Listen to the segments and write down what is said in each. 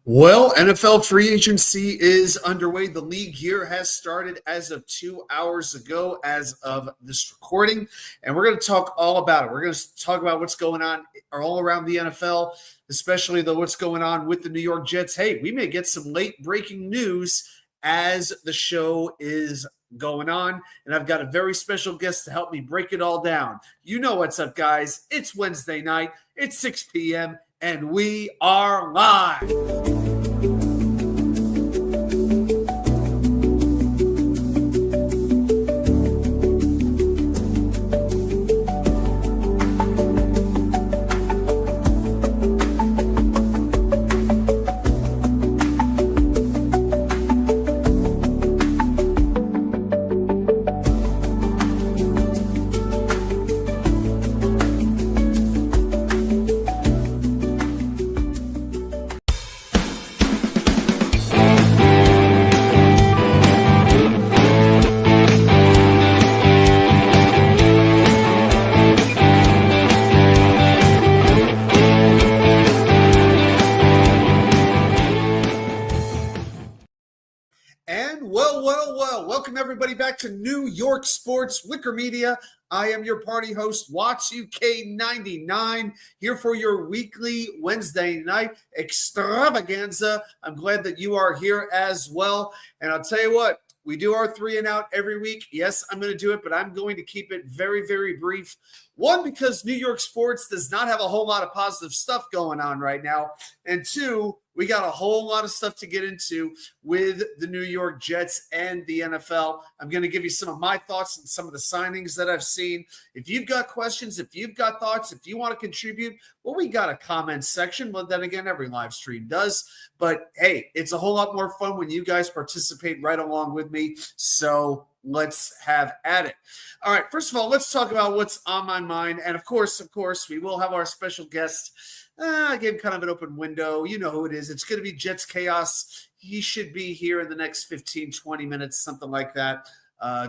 Well, NFL free agency is underway. The league year has started as of 2 hours ago, as of this recording. And we're going to talk all about it. We're going to talk about what's going on all around the NFL, especially what's going on with the New York Jets. Hey, we may get some late breaking news as the show is going on. And I've got a very special guest to help me break it all down. You know what's up, guys. It's Wednesday night. It's 6 p.m. and we are live. Welcome everybody back to New York Sports WickerMedia. I am your party host, Watts UK99, here for your weekly Wednesday night extravaganza. I'm glad that you are here as well. And I'll tell you what, we do our 3 and out every week. Yes, I'm going to do it, but I'm going to keep it very, very brief. One, because New York sports does not have a whole lot of positive stuff going on right now. And two, we got a whole lot of stuff to get into with the New York Jets and the NFL. I'm going to give you some of my thoughts and some of the signings that I've seen. If you've got questions, if you've got thoughts, if you want to contribute, well, we got a comment section. But then again, every live stream does. But hey, it's a whole lot more fun when you guys participate right along with me. So let's have at it. All right, first of all, let's talk about what's on my mind. And of course, we will have our special guest. I gave kind of an open window. You know who it is. It's going to be Jets Chaos. He should be here in the next 15, 20 minutes, something like that,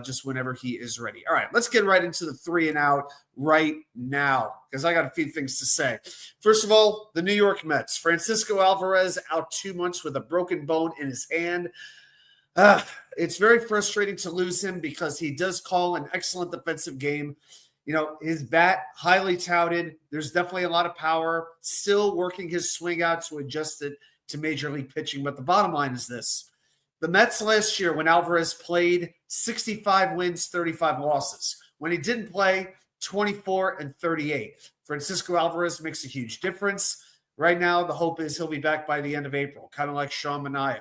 just whenever he is ready. All right, let's get right into the 3 and out right now because I got a few things to say. First of all, the New York Mets. Francisco Alvarez out 2 months with a broken bone in his hand. It's very frustrating to lose him because he does call an excellent defensive game. You know, his bat, highly touted. There's definitely a lot of power. Still working his swing out to adjust it to major league pitching. But the bottom line is this. The Mets last year, when Alvarez played, 65 wins, 35 losses. When he didn't play, 24 and 38. Francisco Alvarez makes a huge difference. Right now, the hope is he'll be back by the end of April, kind of like Sean Manaea.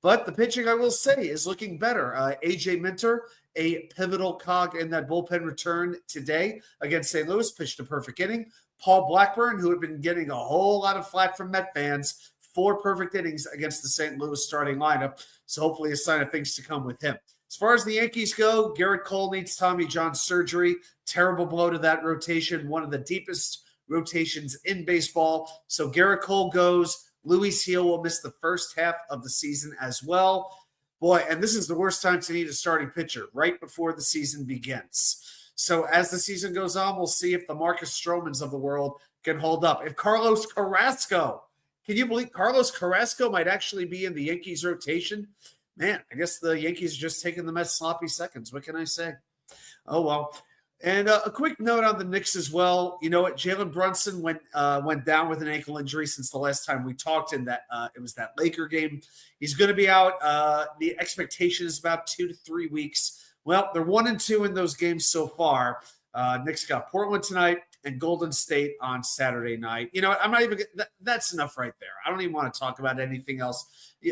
But the pitching, I will say, is looking better. A.J. Minter, a pivotal cog in that bullpen return today against St. Louis, pitched a perfect inning. Paul Blackburn, who had been getting a whole lot of flack from Met fans, 4 perfect innings against the St. Louis starting lineup. So hopefully a sign of things to come with him. As far as the Yankees go, Garrett Cole needs Tommy John surgery. Terrible blow to that rotation, one of the deepest rotations in baseball. So Garrett Cole goes. Luis Gil will miss the first half of the season as well. Boy, and this is the worst time to need a starting pitcher, right before the season begins. So as the season goes on, we'll see if the Marcus Stromans of the world can hold up. If Carlos Carrasco, can you believe Carlos Carrasco might actually be in the Yankees rotation? Man, I guess the Yankees are just taking the Mets sloppy seconds. What can I say? Oh, well. And a quick note on the Knicks as well. You know what? Jalen Brunson went down with an ankle injury since the last time we talked. In that it was that Laker game. He's going to be out. The expectation is about 2 to 3 weeks. Well, they're 1-2 in those games so far. Knicks got Portland tonight and Golden State on Saturday night. You know what? I'm not even. That's enough right there. I don't even want to talk about anything else.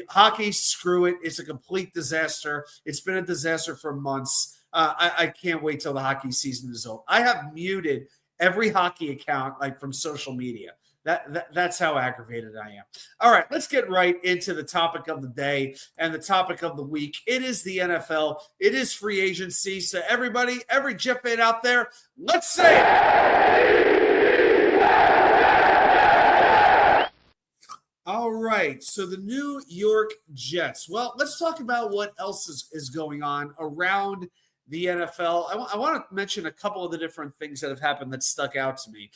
Hockey, screw it. It's a complete disaster. It's been a disaster for months. I can't wait till the hockey season is over. I have muted every hockey account like from social media. That's how aggravated I am. All right, let's get right into the topic of the day and the topic of the week. It is the NFL. It is free agency. So everybody, every Jet fan out there, let's say it. All right, so the New York Jets. Well, let's talk about what else is going on around the NFL. I want to mention a couple of the different things that have happened that stuck out to me.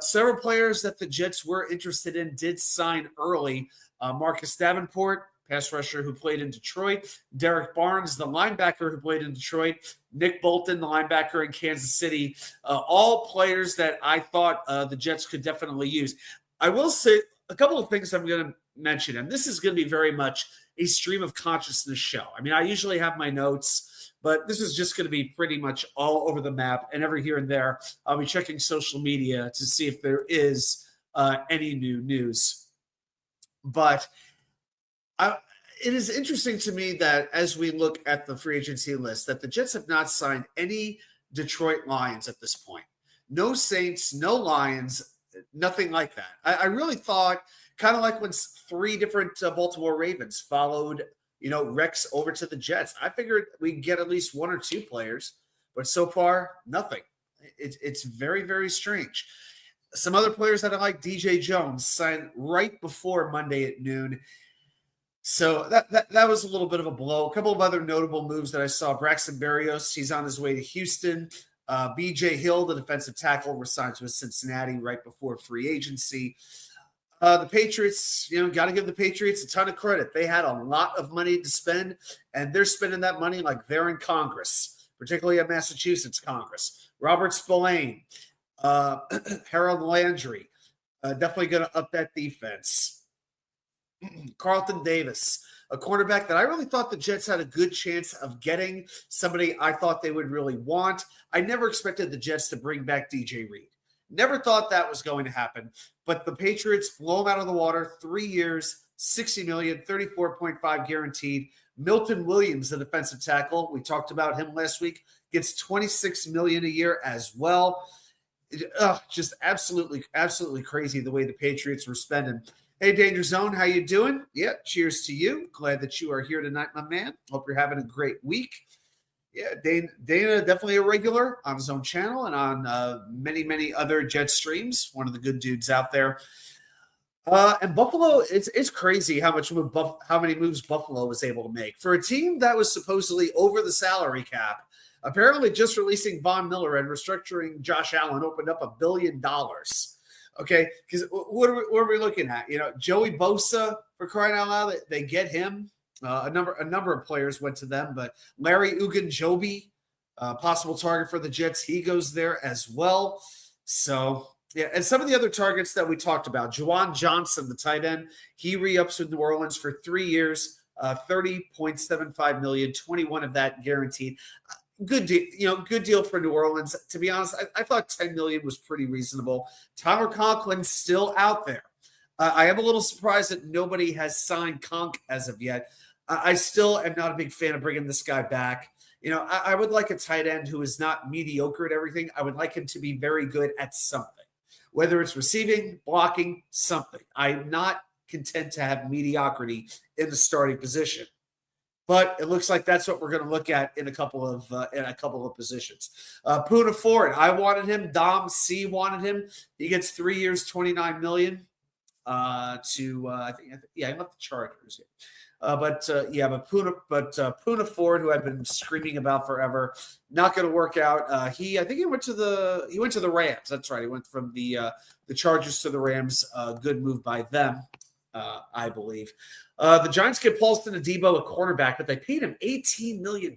Several players that the Jets were interested in did sign early. Marcus Davenport, pass rusher who played in Detroit. Derek Barnes, the linebacker who played in Detroit. Nick Bolton, the linebacker in Kansas City. All players that I thought the Jets could definitely use. I will say a couple of things I'm going to mention, and this is going to be very much a stream of consciousness show. I mean, I usually have my notes, but this is just going to be pretty much all over the map, and every here and there, I'll be checking social media to see if there is any new news. But it is interesting to me that as we look at the free agency list, that the Jets have not signed any Detroit Lions at this point. No Saints, no Lions, nothing like that. I really thought, kind of like when 3 different Baltimore Ravens followed, Rex over to the Jets. I figured we'd get at least 1 or 2 players, but so far, nothing. It's very, very strange. Some other players that I like, DJ Jones, signed right before Monday at noon. So that was a little bit of a blow. A couple of other notable moves that I saw. Braxton Berrios, he's on his way to Houston. B.J. Hill, the defensive tackle, resigned with Cincinnati right before free agency. The Patriots, got to give the Patriots a ton of credit. They had a lot of money to spend, and they're spending that money like they're in Congress, particularly at Massachusetts Congress. Robert Spillane, Harold Landry, definitely going to up that defense. Carlton Davis, a cornerback that I really thought the Jets had a good chance of getting, somebody I thought they would really want. I never expected the Jets to bring back DJ Reed. Never thought that was going to happen, but the Patriots blow him out of the water. 3 years, $60 million, 34.5 guaranteed. Milton Williams, the defensive tackle, we talked about him last week, gets $26 million a year as well. Just absolutely crazy the way the Patriots were spending. Hey, Danger Zone, how you doing? Yeah, cheers to you. Glad that you are here tonight, my man. Hope you're having a great week. Yeah, Dana, definitely a regular on his own channel and on many, many other Jet streams. One of the good dudes out there. And Buffalo, it's crazy how many moves Buffalo was able to make. For a team that was supposedly over the salary cap, apparently just releasing Von Miller and restructuring Josh Allen opened up $1 billion. Okay, because what are we looking at? Joey Bosa, for crying out loud, they get him. A number of players went to them, but Larry Ogunjobi, possible target for the Jets, he goes there as well. So, yeah, and some of the other targets that we talked about, Juwan Johnson, the tight end, he re-ups with New Orleans for 3 years, $30.75 million, 21 of that guaranteed. Good deal, good deal for New Orleans. To be honest, I thought $10 million was pretty reasonable. Tyler Conklin's still out there. I am a little surprised that nobody has signed Conk as of yet. I still am not a big fan of bringing this guy back. I would like a tight end who is not mediocre at everything. I would like him to be very good at something, whether it's receiving, blocking, something. I'm not content to have mediocrity in the starting position. But it looks like that's what we're going to look at in a couple of positions. Poona Ford, I wanted him. Dom C wanted him. He gets 3 years, $29 million. I left the Chargers. But Poona Ford, who I've been screaming about forever, not going to work out. I think he went to the Rams. That's right. He went from the Chargers to the Rams. Good move by them, I believe. The Giants get Paulson Adebo, a cornerback, but they paid him $18 million.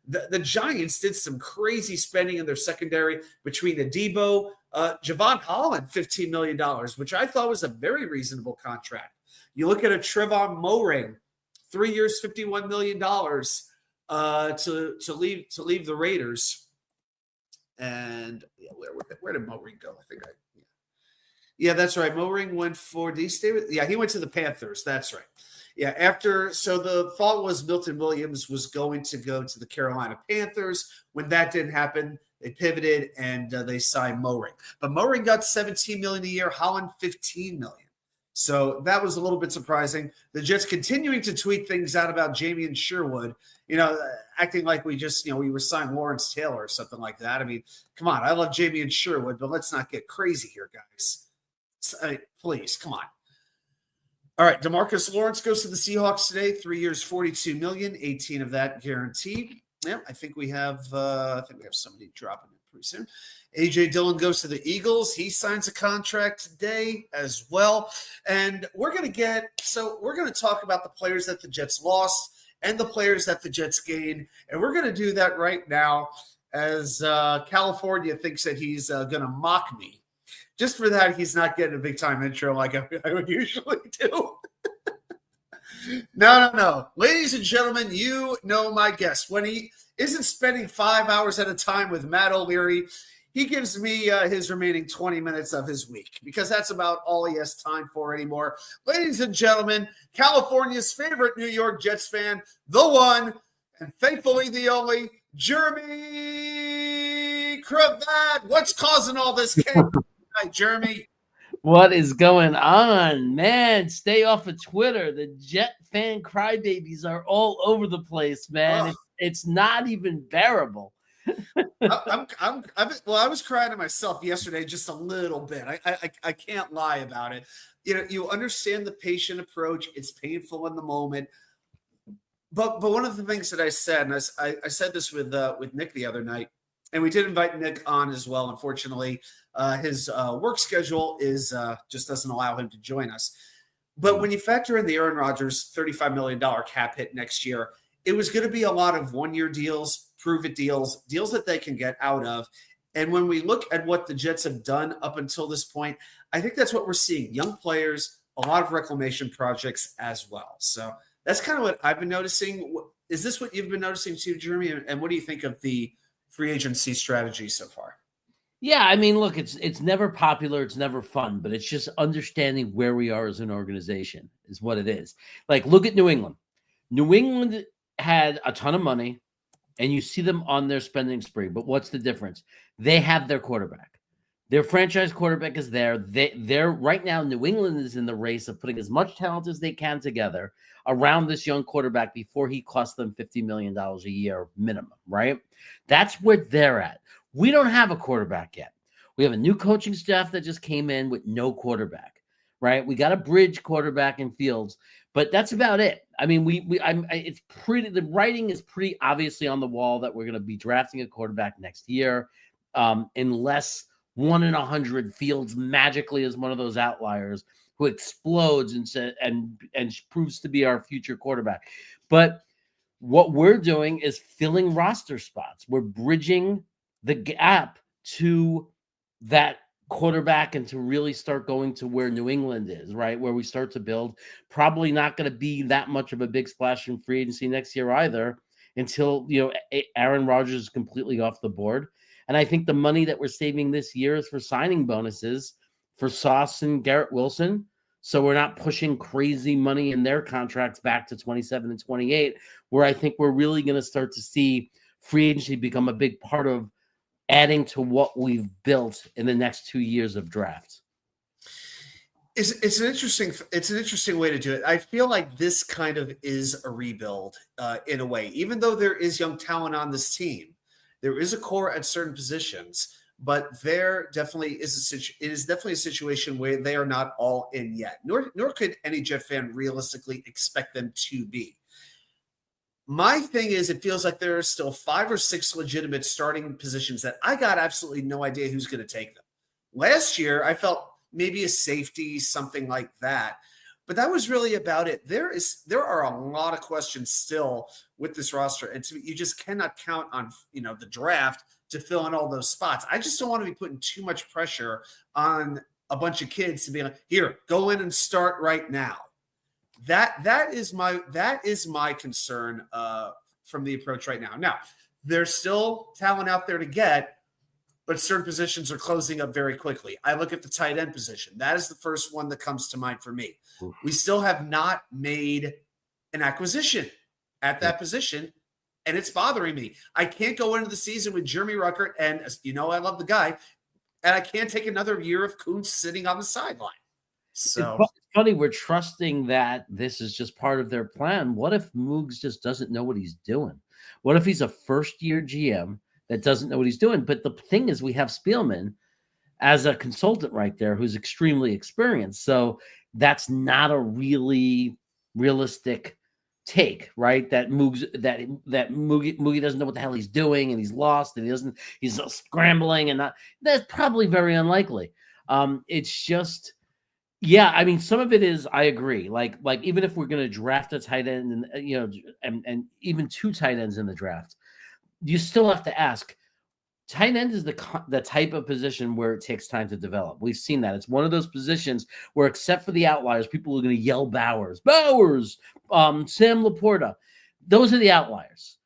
The Giants did some crazy spending in their secondary between Adebo, Javon Holland, $15 million, which I thought was a very reasonable contract. You look at a Trevon Moehrig, 3 years, $51 million to leave the Raiders. And where did Moehrig go? Yeah, that's right. Moehrig went for – did he stay with – yeah, he went to the Panthers. That's right. Yeah, so the thought was Milton Williams was going to go to the Carolina Panthers. When that didn't happen, they pivoted and they signed Moehrig. But Moehrig got $17 million a year, Holland $15 million. So that was a little bit surprising. The Jets continuing to tweet things out about Jamian Sherwood, acting like we were signed Lawrence Taylor or something like that. I mean, come on. I love Jamian Sherwood, but let's not get crazy here, guys. Please, come on. All right, DeMarcus Lawrence goes to the Seahawks today. 3 years, $42 million, 18 of that guaranteed. Yeah, I think we have somebody dropping in pretty soon. A.J. Dillon goes to the Eagles. He signs a contract today as well. And we're going to talk about the players that the Jets lost and the players that the Jets gained. And we're going to do that right now as California thinks that he's going to mock me. Just for that, he's not getting a big-time intro like I would usually do. No. Ladies and gentlemen, you know my guest. When he isn't spending 5 hours at a time with Matt O'Leary, he gives me his remaining 20 minutes of his week because that's about all he has time for anymore. Ladies and gentlemen, California's favorite New York Jets fan, the one, and thankfully the only, Jeremy Cravat. What's causing all this chaos? Hi, Jeremy. What is going on, man? Stay off of Twitter. The Jet fan crybabies are all over the place, man. It's not even bearable. I was crying to myself yesterday just a little bit. I can't lie about it. You understand the patient approach. It's painful in the moment. But one of the things that I said, and I said this with Nick the other night, and we did invite Nick on as well. Unfortunately, his work schedule is just doesn't allow him to join us. But when you factor in the Aaron Rodgers $35 million cap hit next year, it was going to be a lot of one-year deals, prove-it deals that they can get out of. And when we look at what the Jets have done up until this point, I think that's what we're seeing. Young players, a lot of reclamation projects as well. So that's kind of what I've been noticing. Is this what you've been noticing too, Jeremy? And what do you think of the free agency strategy so far? Yeah, I mean, look, it's never popular, it's never fun, but it's just understanding where we are as an organization is what it is. Like, look at New England. New England had a ton of money, and you see them on their spending spree. But what's the difference? They have their quarterback. Their franchise quarterback is there. They're right now, New England is in the race of putting as much talent as they can together around this young quarterback before he costs them $50 million a year minimum, right? That's where they're at. We don't have a quarterback yet. We have a new coaching staff that just came in with no quarterback, right? We got a bridge quarterback in Fields, but that's about it. I mean, it's pretty. The writing is pretty obviously on the wall that we're going to be drafting a quarterback next year, unless 1 in 100 Fields magically is one of those outliers who explodes and proves to be our future quarterback. But what we're doing is filling roster spots. We're bridging the gap to that quarterback and to really start going to where New England is, right? Where we start to build. Probably not going to be that much of a big splash in free agency next year either until, Aaron Rodgers is completely off the board. And I think the money that we're saving this year is for signing bonuses for Sauce and Garrett Wilson. So we're not pushing crazy money in their contracts back to 27 and 28, where I think we're really going to start to see free agency become a big part of adding to what we've built in the next 2 years of drafts. It's an interesting way to do it. I feel like this kind of is a rebuild in a way, even though there is young talent on this team. There is a core at certain positions, but there definitely is a situation where they are not all in yet. Nor could any Jet fan realistically expect them to be. My thing is, it feels like there are still 5 or 6 legitimate starting positions that I got absolutely no idea who's going to take them. Last year, I felt maybe a safety, something like that. But that was really about it. There are a lot of questions still with this roster, and you just cannot count on the draft to fill in all those spots. I just don't want to be putting too much pressure on a bunch of kids to be like, here, go in and start right now. That is my concern from the approach right now. Now, there's still talent out there to get, but certain positions are closing up very quickly. I look at the tight end position. That is the first one that comes to mind for me. Oof. We still have not made an acquisition at that position, and it's bothering me. I can't go into the season with Jeremy Ruckert, and I love the guy, and I can't take another year of Kuntz sitting on the sideline. So it's funny, we're trusting that this is just part of their plan. What if Moogs just doesn't know what he's doing? What if he's a first-year GM that doesn't know what he's doing? But the thing is, we have Spielman as a consultant right there who's extremely experienced. So that's not a really realistic take, right? That Moogie doesn't know what the hell he's doing, and he's lost, and he's scrambling, and not. That's probably very unlikely. It's just, yeah. I mean, some of it is. I agree. Like even if we're going to draft a tight end, and and even 2 tight ends in the draft, you still have to ask. Tight end is the type of position where it takes time to develop. We've seen that. It's one of those positions where, except for the outliers, people are going to yell Bowers, Sam Laporta. Those are the outliers.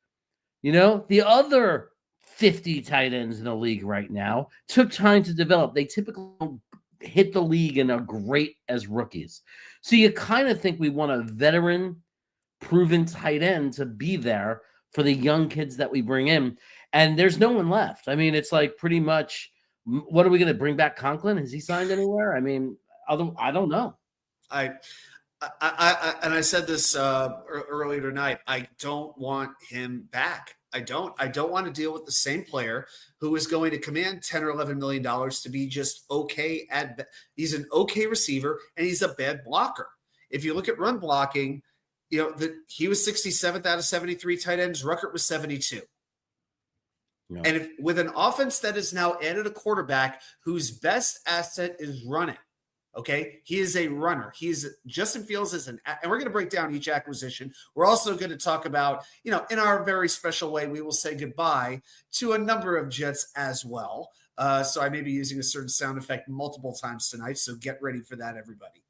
The other 50 tight ends in the league right now took time to develop. They typically don't hit the league and are great as rookies. So you kind of think we want a veteran, proven tight end to be there for the young kids that we bring in. And there's no one left. I mean, it's like pretty much, what are we going to bring back? Conklin? Has he signed anywhere? I mean, I don't know. I said this earlier tonight. I don't want him back. I don't want to deal with the same player who is going to command $10 or $11 million to be just okay he's an okay receiver and he's a bad blocker. If you look at run blocking, he was 67th out of 73 tight ends. Ruckert was 72. Yeah. And with an offense that has now added a quarterback whose best asset is running, okay, he is a runner. Justin Fields and we're going to break down each acquisition. We're also going to talk about, in our very special way, we will say goodbye to a number of Jets as well. So I may be using a certain sound effect multiple times tonight. So get ready for that, everybody.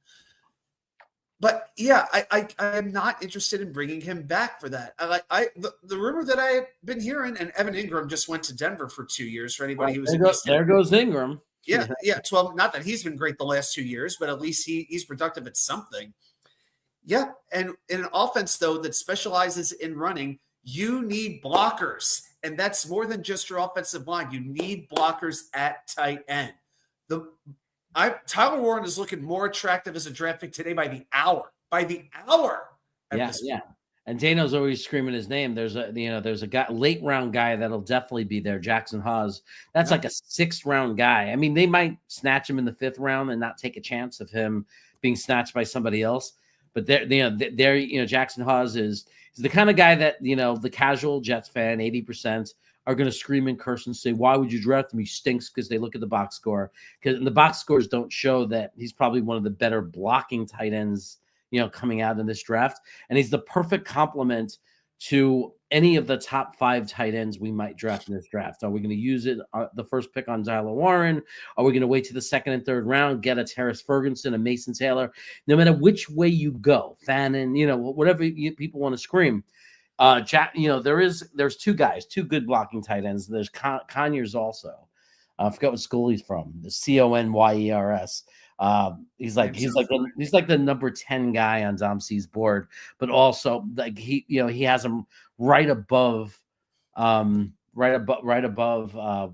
But yeah, I am not interested in bringing him back for that. The rumor that I have been hearing, and Evan Ingram just went to Denver for 2 years. For anybody who's there goes Ingram. Yeah. 12. Not that he's been great the last 2 years, but at least he's productive at something. Yeah, and in an offense though that specializes in running, you need blockers, and that's more than just your offensive line. You need blockers at tight end. Tyler Warren is looking more attractive as a draft pick today by the hour. Yeah. And Dano's always screaming his name. There's a guy, late round guy that'll definitely be there. Jackson Haas. That's like a 6th round guy. I mean, they might snatch him in the 5th round and not take a chance of him being snatched by somebody else. But Jackson Haas is the kind of guy that, the casual Jets fan, 80%, are going to scream and curse and say, why would you draft him? He stinks, because they look at the box score. Because the box scores don't show that he's probably one of the better blocking tight ends, coming out in this draft. And he's the perfect complement to any of the top 5 tight ends we might draft in this draft. Are we going to use it, the first pick on Tyler Warren? Are we going to wait to the 2nd and 3rd round, get a Terrace Ferguson, a Mason Taylor? No matter which way you go, Fannin, whatever people want to scream. There's 2 guys, 2 good blocking tight ends. There's Conyers also. I forgot what school he's from. The Conyers. He's like the number 10 guy on Dom C's board, but also like he has him right above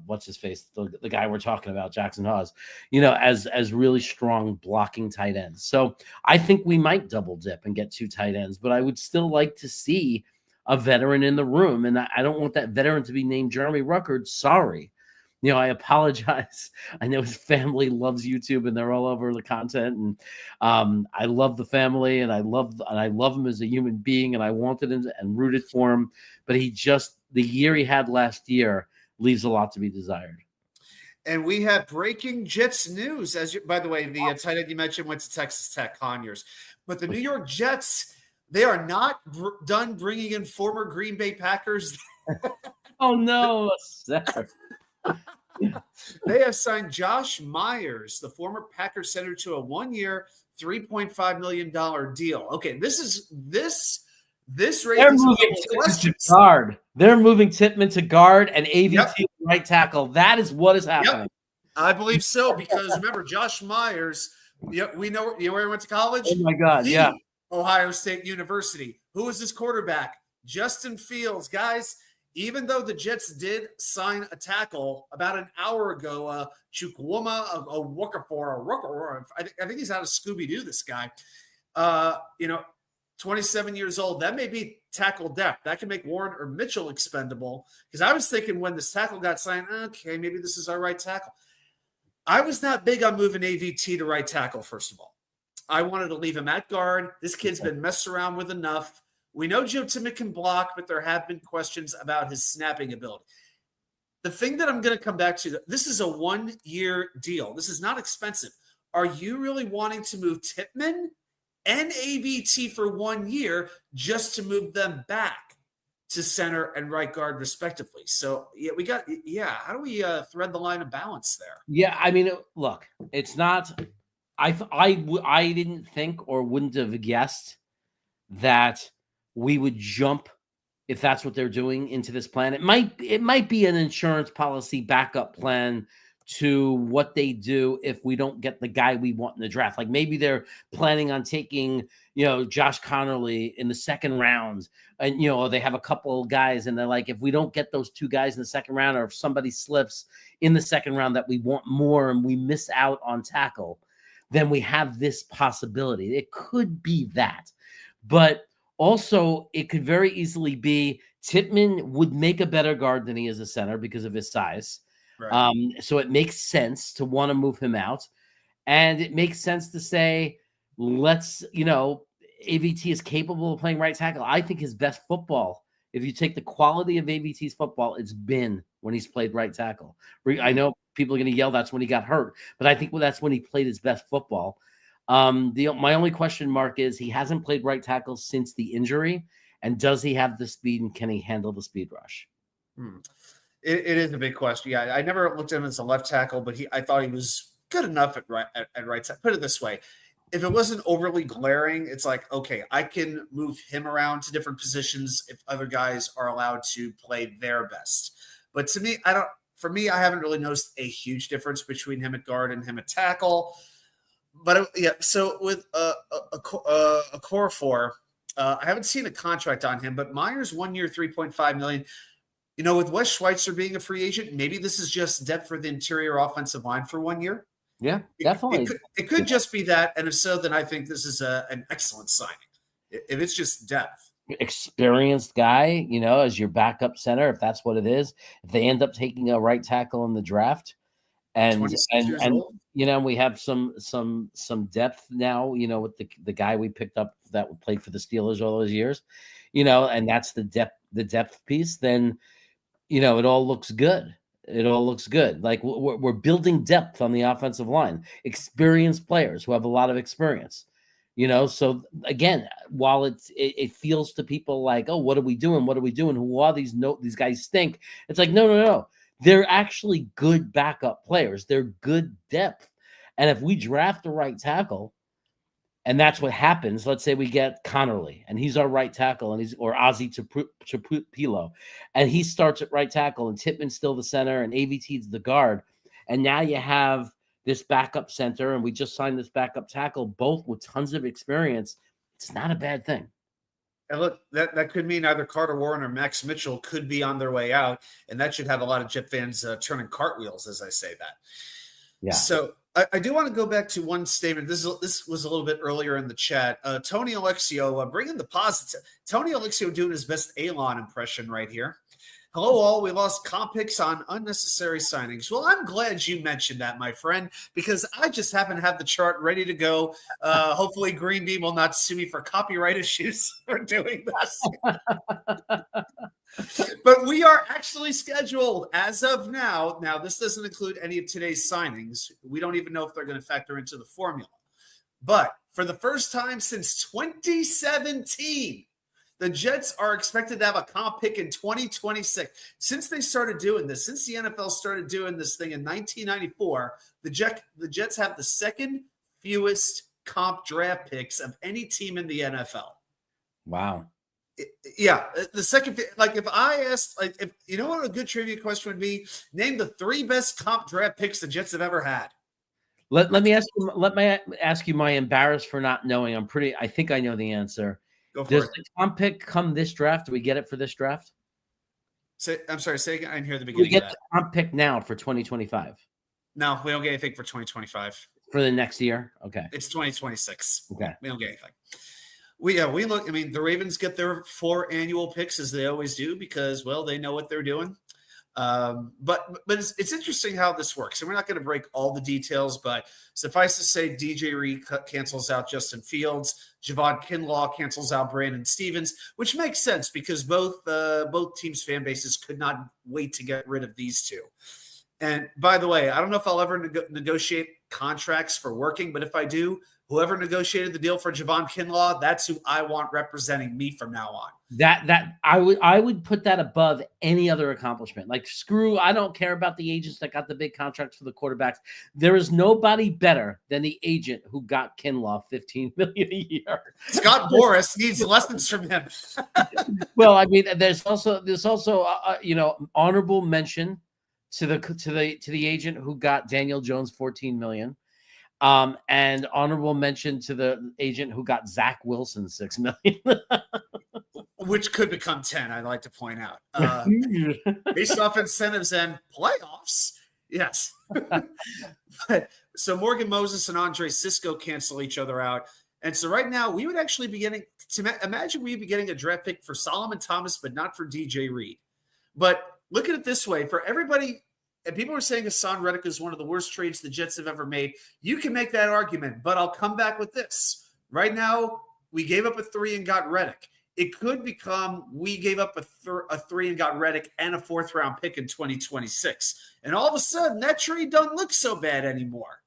what's his face, the guy we're talking about, Jackson Haas, as really strong blocking tight ends. So I think we might double dip and get 2 tight ends, but I would still like to see a veteran in the room, and I don't want that veteran to be named Jeremy Ruckert. Sorry. I apologize. I know his family loves YouTube and they're all over the content. And I love the family, and I love him as a human being, and I wanted him and rooted for him. But the year he had last year leaves a lot to be desired. And we have breaking Jets news. By the way, the tight end you mentioned went to Texas Tech, Conyers. But the New York Jets, they are not done bringing in former Green Bay Packers. Oh, no. They have signed Josh Myers, the former Packers center, to a 1-year, $3.5 million deal. Okay, this raises They're moving Tippmann to guard. They're moving Tippmann to guard and AVT to right tackle. That is what is happening. Yep. I believe so, because remember, Josh Myers, we know where he went to college? Oh, my God, yeah. Ohio State University. Who was his quarterback? Justin Fields. Guys, even though the Jets did sign a tackle about an hour ago, Chukwuma of Wookafor, I think he's out of Scooby-Doo, this guy. 27 years old. That may be tackle depth. That can make Warren or Mitchell expendable. Because I was thinking when this tackle got signed, okay, maybe this is our right tackle. I was not big on moving AVT to right tackle, first of all. I wanted to leave him at guard. This kid's been messed around with enough. We know Joe Timmick can block, but there have been questions about his snapping ability. The thing that I'm going to come back to, this is a 1-year deal. This is not expensive. Are you really wanting to move Tippmann and AVT for 1 year just to move them back to center and right guard respectively? So how do we thread the line of balance there? Yeah, I mean, look, it's not. I didn't think or wouldn't have guessed that we would jump, if that's what they're doing, into this plan. It might be an insurance policy backup plan to what they do if we don't get the guy we want in the draft. Like maybe they're planning on taking, Josh Connerly in the second round, and they have a couple of guys, and they're like, if we don't get those 2 guys in the second round, or if somebody slips in the second round that we want more and we miss out on tackle, then we have this possibility. It could be that, but also it could very easily be Tippmann would make a better guard than he is a center because of his size. Right. So it makes sense to want to move him out. And it makes sense to say, AVT is capable of playing right tackle. I think his best football, if you take the quality of AVT's football, it's been when he's played right tackle. I know people are going to yell that's when he got hurt, but I think that's when he played his best football. My only question mark is he hasn't played right tackle since the injury. And does he have the speed, and can he handle the speed rush? It is a big question. Yeah, I never looked at him as a left tackle, but I thought he was good enough at right tackle. Put it this way. If it wasn't overly glaring, it's like, okay, I can move him around to different positions if other guys are allowed to play their best. But to me, I haven't really noticed a huge difference between him at guard and him at tackle. But so with a core 4, I haven't seen a contract on him, but Myers 1 year, $3.5 million. With Wes Schweitzer being a free agent, maybe this is just depth for the interior offensive line for 1 year. Yeah, definitely. It could just be that, and if so, then I think this is an excellent signing. If it's just depth. Experienced guy, as your backup center, if that's what it is. If they end up taking a right tackle in the draft, and we have some depth now, with the guy we picked up that played for the Steelers all those years, and that's the depth piece, then it all looks good. It all looks good. Like we're building depth on the offensive line, experienced players who have a lot of experience, So again, while it feels to people like, oh, what are we doing? What are we doing? Who are these? No, these guys stink. It's like, no. They're actually good backup players. They're good depth. And if we draft a right tackle, and that's what happens, let's say we get Connerly, and he's our right tackle, or Ozzy Chapilo, and he starts at right tackle, and Tippmann's still the center, and AVT's the guard. And now you have this backup center, and we just signed this backup tackle, both with tons of experience. It's not a bad thing. And look, that could mean either Carter Warren or Max Mitchell could be on their way out, and that should have a lot of Jet fans turning cartwheels as I say that. Yeah. So I do want to go back to one statement. This was a little bit earlier in the chat. Tony Alexio, bringing the positive. Tony Alexio doing his best Elon impression right here. Hello, all. We lost comp picks on unnecessary signings. Well, I'm glad you mentioned that, my friend, because I just happen to have the chart ready to go. Hopefully, Green Bean will not sue me for copyright issues for doing this. But we are actually scheduled as of now. Now, this doesn't include any of today's signings. We don't even know if they're going to factor into the formula. But for the first time since 2017, the Jets are expected to have a comp pick in 2026. Since they started doing this, since the NFL started doing this thing in 1994, the Jets have the second fewest comp draft picks of any team in the NFL. Wow. Yeah, the second, like if I asked, like if you know what a good trivia question would be, name the 3 best comp draft picks the Jets have ever had. Let me ask you my embarrassed for not knowing. I think I know the answer. Go for Does it. the comp pick come this draft? Do we get it for this draft? I'm sorry, say again. I didn't hear the beginning. We get the comp pick now for 2025. No, we don't get anything for 2025. For the next year? Okay. It's 2026. Okay. We don't get anything. We look, the Ravens get their 4 annual picks as they always do because, well, they know what they're doing. But it's interesting how this works, and we're not going to break all the details, but suffice to say, DJ Reed cancels out Justin Fields, Javon Kinlaw cancels out Brandon Stevens, which makes sense because both teams' fan bases could not wait to get rid of these two. And by the way, I don't know if I'll ever negotiate contracts for working, but if I do, whoever negotiated the deal for Javon Kinlaw, that's who I want representing me from now on. That I would put that above any other accomplishment. Like, screw, I don't care about the agents that got the big contracts for the quarterbacks. There is nobody better than the agent who got Kinlaw $15 million a year. Scott Boras needs lessons from him. Well, I mean, there's also honorable mention to the agent who got Daniel Jones $14 million. And honorable mention to the agent who got Zach Wilson $6 million. Which could become 10, I'd like to point out. Based off incentives and playoffs, yes. So Morgan Moses and Andre Cisco cancel each other out. And so right now, we would actually be getting – imagine we'd be getting a draft pick for Solomon Thomas, but not for DJ Reed. But look at it this way. For everybody – and people are saying Hassan Reddick is one of the worst trades the Jets have ever made. You can make that argument, but I'll come back with this. Right now, we gave up a 3 and got Reddick. It could become we gave up a 3 and got Reddick and a 4th-round pick in 2026. And all of a sudden, that trade doesn't look so bad anymore.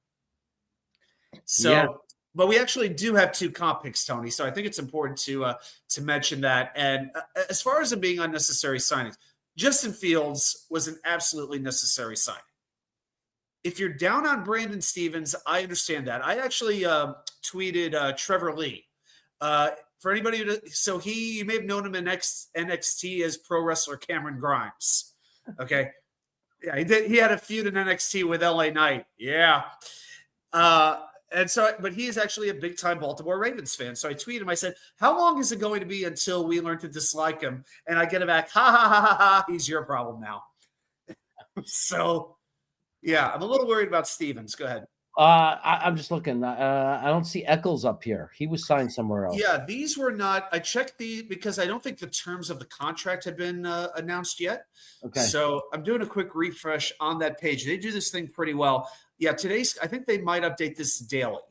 So, yeah. But we actually do have 2 comp picks, Tony. So I think it's important to mention that. And as far as it being unnecessary signings, Justin Fields was an absolutely necessary signing. If you're down on Brandon Stevens, I understand that. I actually tweeted Trevor Lee. For anybody, you may have known him in NXT as pro wrestler Cameron Grimes. Okay. Yeah, he did. He had a feud in NXT with LA Knight. Yeah. But he is actually a big time Baltimore Ravens fan. So I tweeted him. I said, how long is it going to be until we learn to dislike him? And I get it back. Ha ha ha ha ha. He's your problem now. So yeah, I'm a little worried about Stevens. Go ahead. I'm just looking. I don't see Eccles up here. He was signed somewhere else. Yeah, these were not. I checked because I don't think the terms of the contract had been announced yet. Okay. So I'm doing a quick refresh on that page. They do this thing pretty well. Yeah, I think they might update this daily.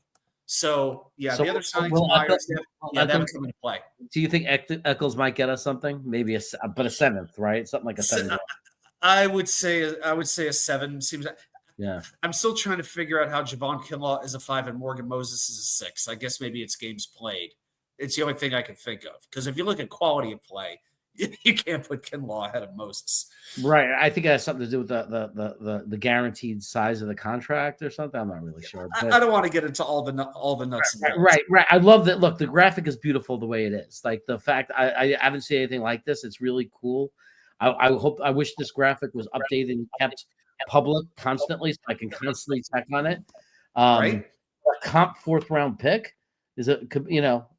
So yeah, the other signings, Myers, they haven't come into play. Do you think Eccles might get us something? Maybe a 7th, right? Something like a 7th. I would say a 7 seems. Yeah, I'm still trying to figure out how Javon Kinlaw is a 5 and Morgan Moses is a 6. I guess maybe it's games played. It's the only thing I can think of. Because if you look at quality of play, you can't put Kinlaw ahead of Moses. Right. I think it has something to do with the guaranteed size of the contract or something. I'm not really sure. But I don't want to get into all the nuts. Right. I love that. Look, the graphic is beautiful the way it is. Like the fact I haven't seen anything like this. It's really cool. I wish this graphic was updated and kept public constantly so I can constantly check on it. Right. A comp 4th-round pick is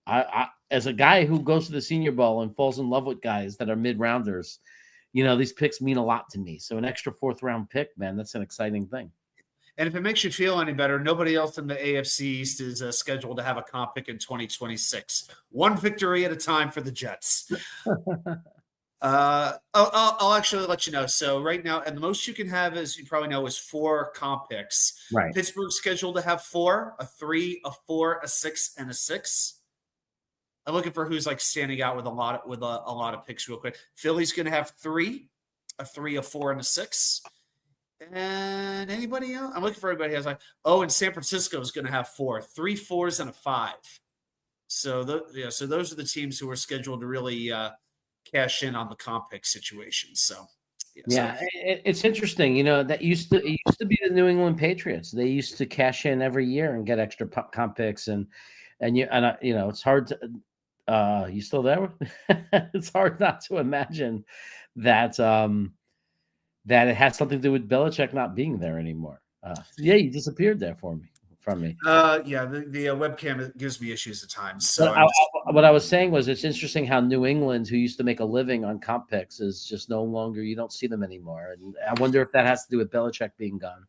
I as a guy who goes to the Senior Bowl and falls in love with guys that are mid-rounders, these picks mean a lot to me. So an extra 4th-round pick, man, that's an exciting thing. And if it makes you feel any better, nobody else in the AFC East is scheduled to have a comp pick in 2026. One victory at a time for the Jets. I'll actually let you know. So right now, and the most you can have, as you probably know, is 4 comp picks. Right. Pittsburgh's scheduled to have 4, a 3, a 4, a 6, and a 6. I'm looking for who's like standing out with a lot of picks real quick. Philly's going to have 3, a 3, a 4, and a 6. And anybody else? I'm looking for everybody who has and San Francisco is going to have 4, 3 4s, and a 5. So those are the teams who are scheduled to really cash in on the comp pick situation. So it's interesting. That used to be the New England Patriots. They used to cash in every year and get extra comp picks, and it's hard to. You still there? It's hard not to imagine that that it has something to do with Belichick not being there anymore. You disappeared there from me. The webcam gives me issues at times. So what I was saying was, it's interesting how New England, who used to make a living on comp picks, is just no longer. You don't see them anymore, and I wonder if that has to do with Belichick being gone.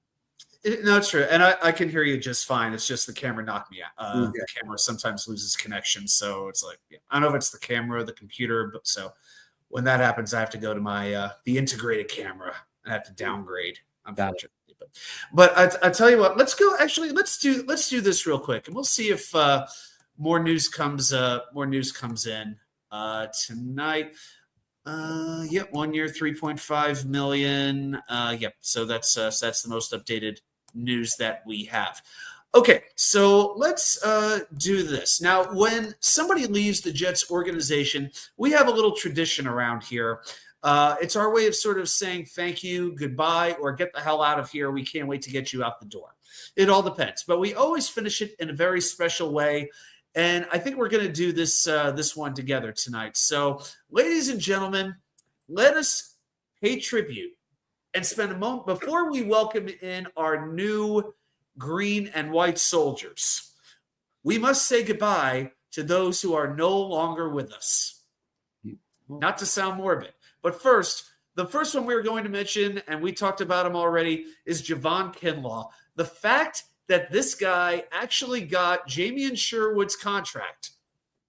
No, it's true, and I can hear you just fine. It's just the camera knocked me out. The camera sometimes loses connection, so it's like I don't know if it's the camera or the computer, but so when that happens, I have to go to my the integrated camera. I have to downgrade, unfortunately. But I tell you what, let's go. Actually, let's do this real quick, and we'll see if more news comes in tonight. Yep, 1 year, 3.5 million. Yep. So that's the most updated news that we have. Okay, so let's do this. Now, when somebody leaves the Jets organization, we have a little tradition around here. It's our way of sort of saying thank you, goodbye, or get the hell out of here. We can't wait to get you out the door. It all depends. But we always finish it in a very special way. And I think we're going to do this one together tonight. So, ladies and gentlemen, let us pay tribute and spend a moment before we welcome in our new green and white soldiers. We must say goodbye to those who are no longer with us. Not to sound morbid, but first, the first one we were going to mention, and we talked about him already, is Javon Kinlaw. The fact that this guy actually got Jamie Sherwood's contract,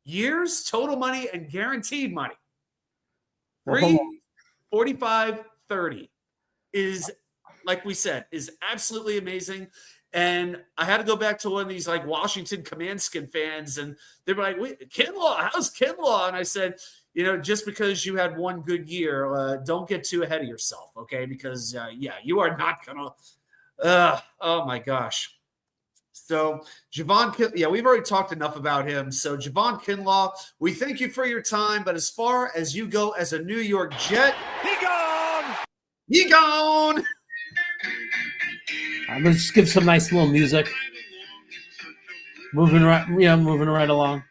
years, total money, and guaranteed money, 45, 30 is, like we said, is absolutely amazing. And I had to go back to one of these like Washington Command-Skin fans, and they were like, "Wait, Kinlaw, how's Kinlaw?" And I said, just because you had one good year, don't get too ahead of yourself, okay? Because, you are not going to oh, my gosh. So, Javon, we've already talked enough about him. So, Javon Kinlaw, we thank you for your time. But as far as you go as a New York Jet, he gone! He gone! Let's just give some nice little music. Moving right along.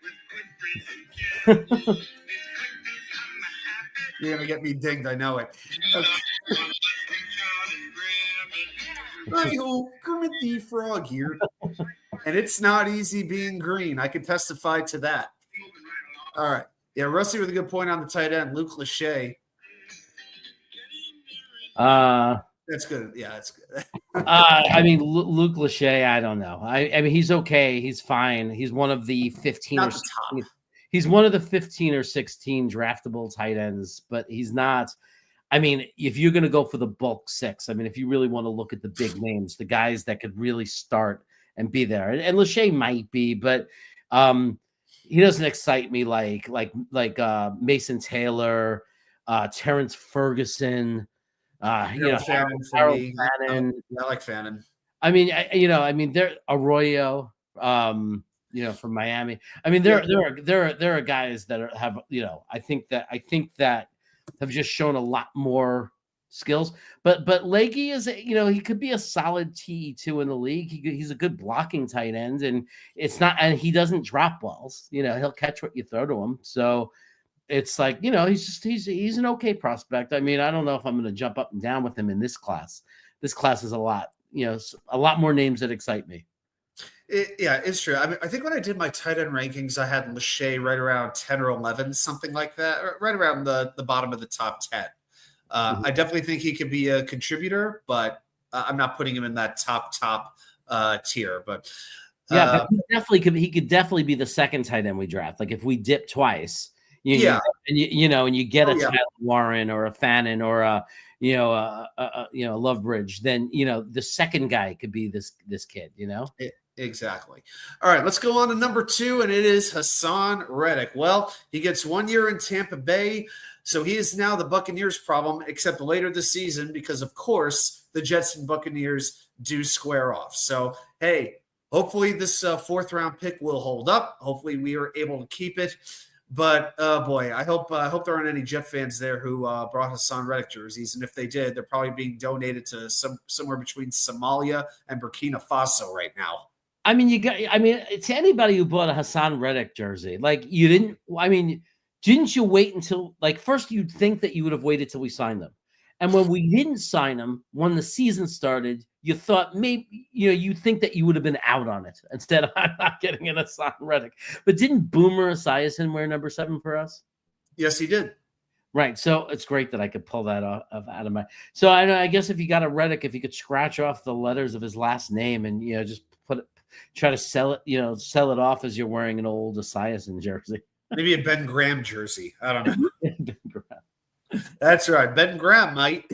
You're gonna get me dinged, I know it. Okay. Hi-ho, Kermit the Frog here. And it's not easy being green. I can testify to that. All right. Yeah, Rusty with a good point on the tight end. Luke Lachey. That's good. Yeah, that's good. Luke Lachey, I don't know. I mean, he's okay. He's fine. He's one of the 15 not or the 16, he's one of the 15 or 16 draftable tight ends, but he's not. I mean, if you're going to go for the bulk six, I mean, if you really want to look at the big names, the guys that could really start and be there, and Lachey might be, but he doesn't excite me like Mason Taylor, Terrence Ferguson. Fannin for me. I like Fannin. I mean, they're Arroyo, from Miami. I mean, there are guys that have, I think that have just shown a lot more skills. But Leahy is, he could be a solid TE2 in the league. He's a good blocking tight end, and he doesn't drop balls. He'll catch what you throw to him. So it's like, he's an okay prospect. I mean, I don't know if I'm going to jump up and down with him in this class. This class is a lot more names that excite me. It's true. I mean, I think when I did my tight end rankings, I had Lachey right around 10 or 11, something like that, right around the bottom of the top 10. I definitely think he could be a contributor, but I'm not putting him in that top tier. But but he could definitely be the second tight end we draft. Like if we dip twice, and you get a Tyler Warren or a Fannin or a Lovebridge, then the second guy could be this kid. Exactly. All right, let's go on to number 2, and it is Hassan Reddick. Well, he gets 1 year in Tampa Bay, so he is now the Buccaneers' problem, except later this season because, of course, the Jets and Buccaneers do square off. So, hey, hopefully this fourth-round pick will hold up. Hopefully we are able to keep it. But, boy, I hope there aren't any Jet fans there who brought Hassan Reddick jerseys. And if they did, they're probably being donated to somewhere between Somalia and Burkina Faso right now. I mean, to anybody who bought a Hassan Reddick jersey, didn't you wait until, first you'd think that you would have waited till we signed them. And when we didn't sign him, when the season started, you thought maybe, you think that you would have been out on it instead of I'm not getting an Hassan Reddick. But didn't Boomer Esiason wear number 7 for us? Yes, he did. Right. So it's great that I could pull that out of my. So I guess if you got a Reddick, if you could scratch off the letters of his last name and, just try to sell it off as you're wearing an old Esiason jersey. Maybe a Ben Graham jersey. I don't know. Ben Graham. That's right. Ben Graham, mate.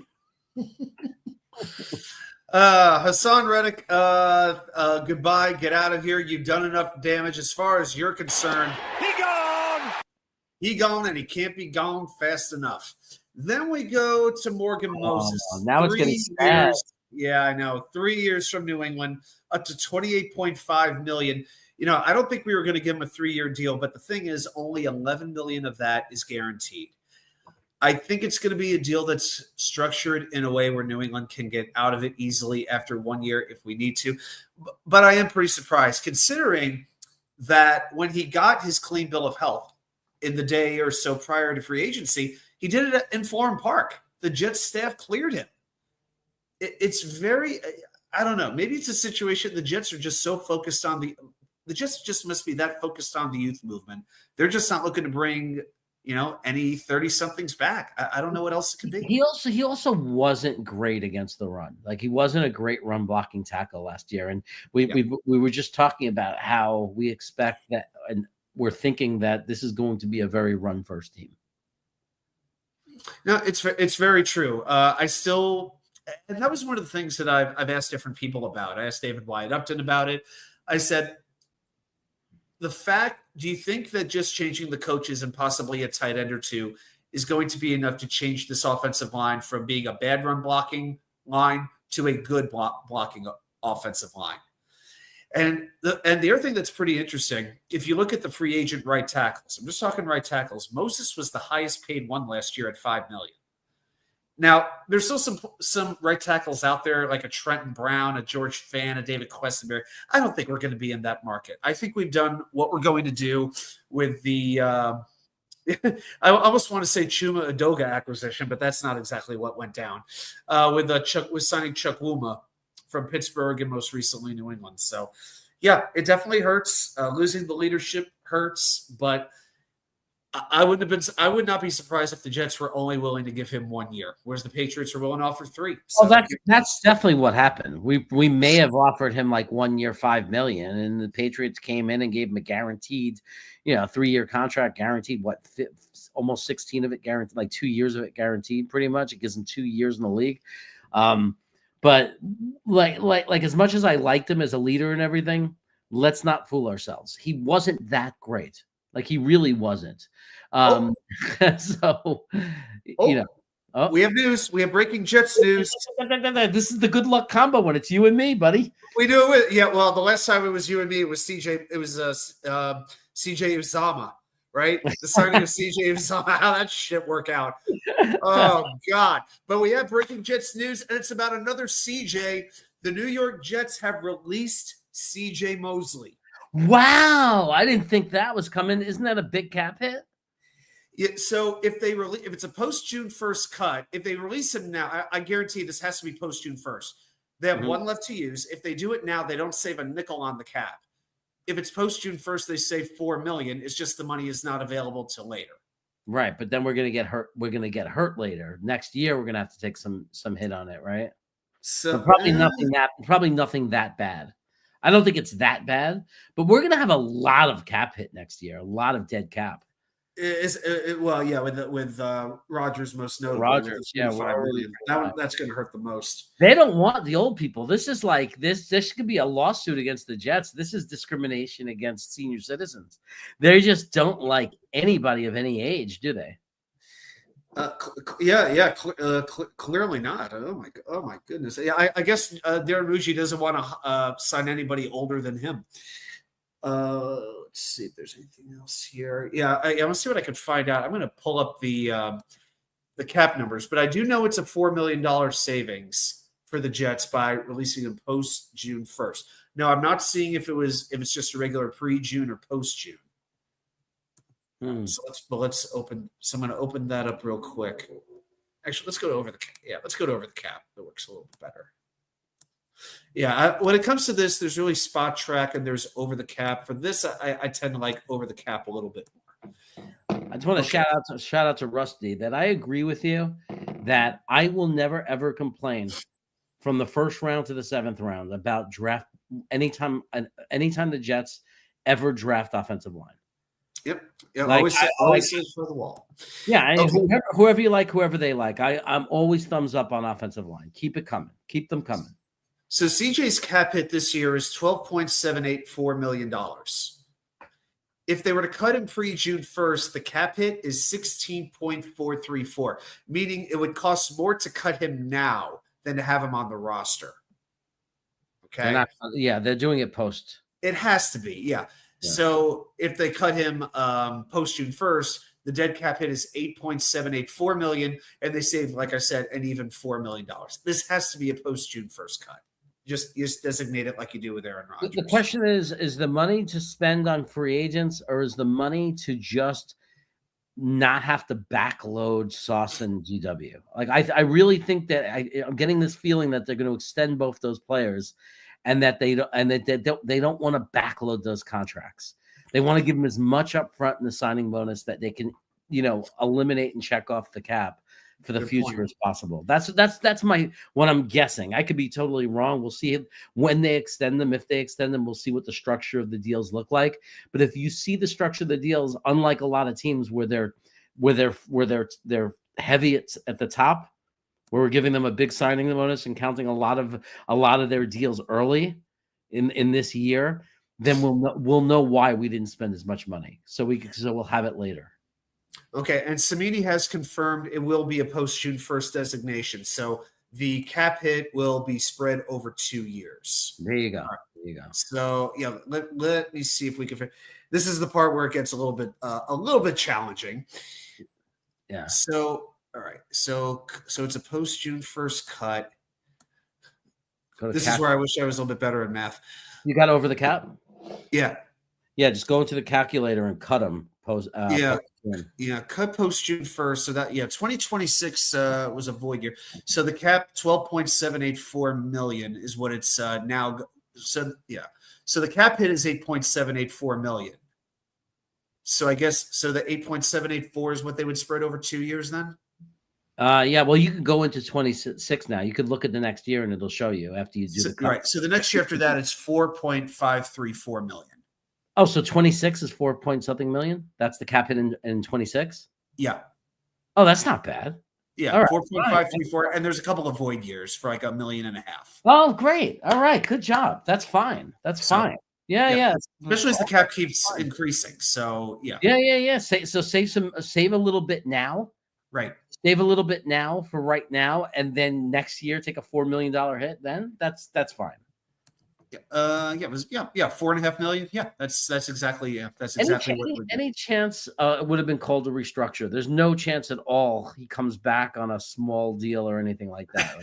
Hassan Reddick, goodbye. Get out of here. You've done enough damage as far as you're concerned. He gone. He gone, and he can't be gone fast enough. Then we go to Morgan Moses. Now it's getting 3 sad. years. Yeah, I know. 3 years from New England, up to $28.5 million. I don't think we were going to give him a 3-year deal, but the thing is, only $11 million of that is guaranteed. I think it's going to be a deal that's structured in a way where New England can get out of it easily after 1 year if we need to. But I am pretty surprised, considering that when he got his clean bill of health in the day or so prior to free agency, he did it in Florham Park. The Jets staff cleared him. It's very, I don't know, maybe it's a situation the Jets are just so focused on the Jets just must be that focused on the youth movement. They're just not looking to bring any 30-somethings back. I don't know what else it could be. He also wasn't great against the run. Like, he wasn't a great run blocking tackle last year. And we were just talking about how we expect that, and we're thinking that this is going to be a very run first team. No, it's very true. And that was one of the things that I've asked different people about. I asked David Wyatt Upton about it. I said, do you think that just changing the coaches and possibly a tight end or two is going to be enough to change this offensive line from being a bad run blocking line to a good blocking offensive line? And the other thing that's pretty interesting, if you look at the free agent right tackles, I'm just talking right tackles, Moses was the highest paid one last year at $5 million. Now, there's still some right tackles out there, like a Trenton Brown, a George Fan, a David Questenberry. I don't think we're going to be in that market. I think we've done what we're going to do with the I almost want to say Chuma Adoga acquisition, but that's not exactly what went down with signing Chuck Wuma from Pittsburgh and most recently New England. So, yeah, it definitely hurts. Losing the leadership hurts, but I would not be surprised if the Jets were only willing to give him 1 year, whereas the Patriots are willing to offer 3. So that's definitely what happened. We may have offered him like 1 year, $5 million, and the Patriots came in and gave him a guaranteed, 3-year contract, guaranteed almost 16 of it guaranteed, like 2 years of it guaranteed, pretty much. It gives him 2 years in the league. But like as much as I liked him as a leader and everything, let's not fool ourselves. He wasn't that great. Like, he really wasn't. So, we have news. We have breaking Jets news. This is the good luck combo when it's you and me, buddy. We do it. Yeah. Well, the last time it was you and me, it was CJ. It was CJ Uzama, right? The signing of CJ Uzama. How that shit work out? Oh God! But we have breaking Jets news, and it's about another CJ. The New York Jets have released CJ Mosley. Wow, I didn't think that was coming. Isn't that a big cap hit? Yeah, so if it's a post June 1st cut, if they release him now, I guarantee this has to be post June 1st. They have one left to use. If they do it now, they don't save a nickel on the cap. If it's post June 1st, they save $4 million. It's just the money is not available till later. Right, but then we're gonna get hurt. We're gonna get hurt later. Next year, we're gonna have to take some hit on it, right? So but probably nothing that bad. I don't think it's that bad, but we're going to have a lot of cap hit next year, a lot of dead cap. With Rodgers most notably. Rodgers, that's going to hurt the most. They don't want the old people. This is like this. This could be a lawsuit against the Jets. This is discrimination against senior citizens. They just don't like anybody of any age, do they? Clearly not. Oh my goodness. Yeah, I guess Darren Muji doesn't want to sign anybody older than him. Let's see if there's anything else here. Yeah, I want to see what I can find out. I'm going to pull up the cap numbers, but I do know it's a $4 million savings for the Jets by releasing them post June 1st. No, I'm not seeing if it's just a regular pre-June or post-June. So let's open. So I'm going to open that up real quick. Actually, let's go over the cap. That works a little bit better. Yeah, when it comes to this, there's really spot track and there's over the cap. For this, I tend to like over the cap a little bit more. I just want to shout out to Rusty that I agree with you that I will never ever complain from the first round to the 7th round about draft anytime the Jets ever draft offensive line. Yep. Yeah, always says for the wall. Yeah, and whoever you like, whoever they like. I'm always thumbs up on offensive line. Keep it coming. Keep them coming. So CJ's cap hit this year is $12.784 million. If they were to cut him pre-June 1st, the cap hit is 16.434, meaning it would cost more to cut him now than to have him on the roster. Okay. They're doing it post. It has to be, yeah. So if they cut him post June 1st, the dead cap hit is $8.784 million, and they save, like I said, an even $4 million. This has to be a post June 1st cut. Just designate it like you do with Aaron Rodgers. The question is the money to spend on free agents, or is the money to just not have to backload Sauce and GW? Like I really think that I'm getting this feeling that they're going to extend both those players, and that they don't want to backload those contracts. They want to give them as much upfront in the signing bonus that they can, eliminate and check off the cap for the future as possible. That's what I'm guessing. I could be totally wrong. We'll see when they extend them. If they extend them, we'll see what the structure of the deals look like. But if you see the structure of the deals, unlike a lot of teams where they're heavy at the top, where we're giving them a big signing bonus and counting a lot of their deals early in this year, then we'll know why we didn't spend as much money. So we'll have it later. Okay, and Samini has confirmed it will be a post-June 1st designation. So the cap hit will be spread over 2 years. There you go. Right. There you go. So, let me see if we can – this is the part where it gets a little bit challenging. Yeah. So, all right. So it's a post-June 1st cut. This is where I wish I was a little bit better at math. You got over the cap? Yeah. Yeah, just go into the calculator and cut them. Cut post June 1st. So that 2026 was a void year. So the cap 12.784 million is what it's now. So the cap hit is 8.784 million. So I guess the 8.784 is what they would spread over 2 years then. Well, you can go into 26 now. You could look at the next year and it'll show you after you do the cut. Right. So the next year after that, it's 4.534 million. Oh, so 26 is 4 point something million? That's the cap hit in 26? Yeah. Oh, that's not bad. Yeah, right. 4.534, and there's a couple of void years for like $1.5 million. Oh, great. All right, good job. That's fine. That's fine. Yeah. Especially as the cap keeps increasing. So, yeah. Yeah. Save a little bit now. Right. Save a little bit now for right now, and then next year take a $4 million hit. Then that's fine. It was 4.5 million. Yeah, that's exactly what it would be. Any chance it would have been called a restructure? There's no chance at all he comes back on a small deal or anything like that.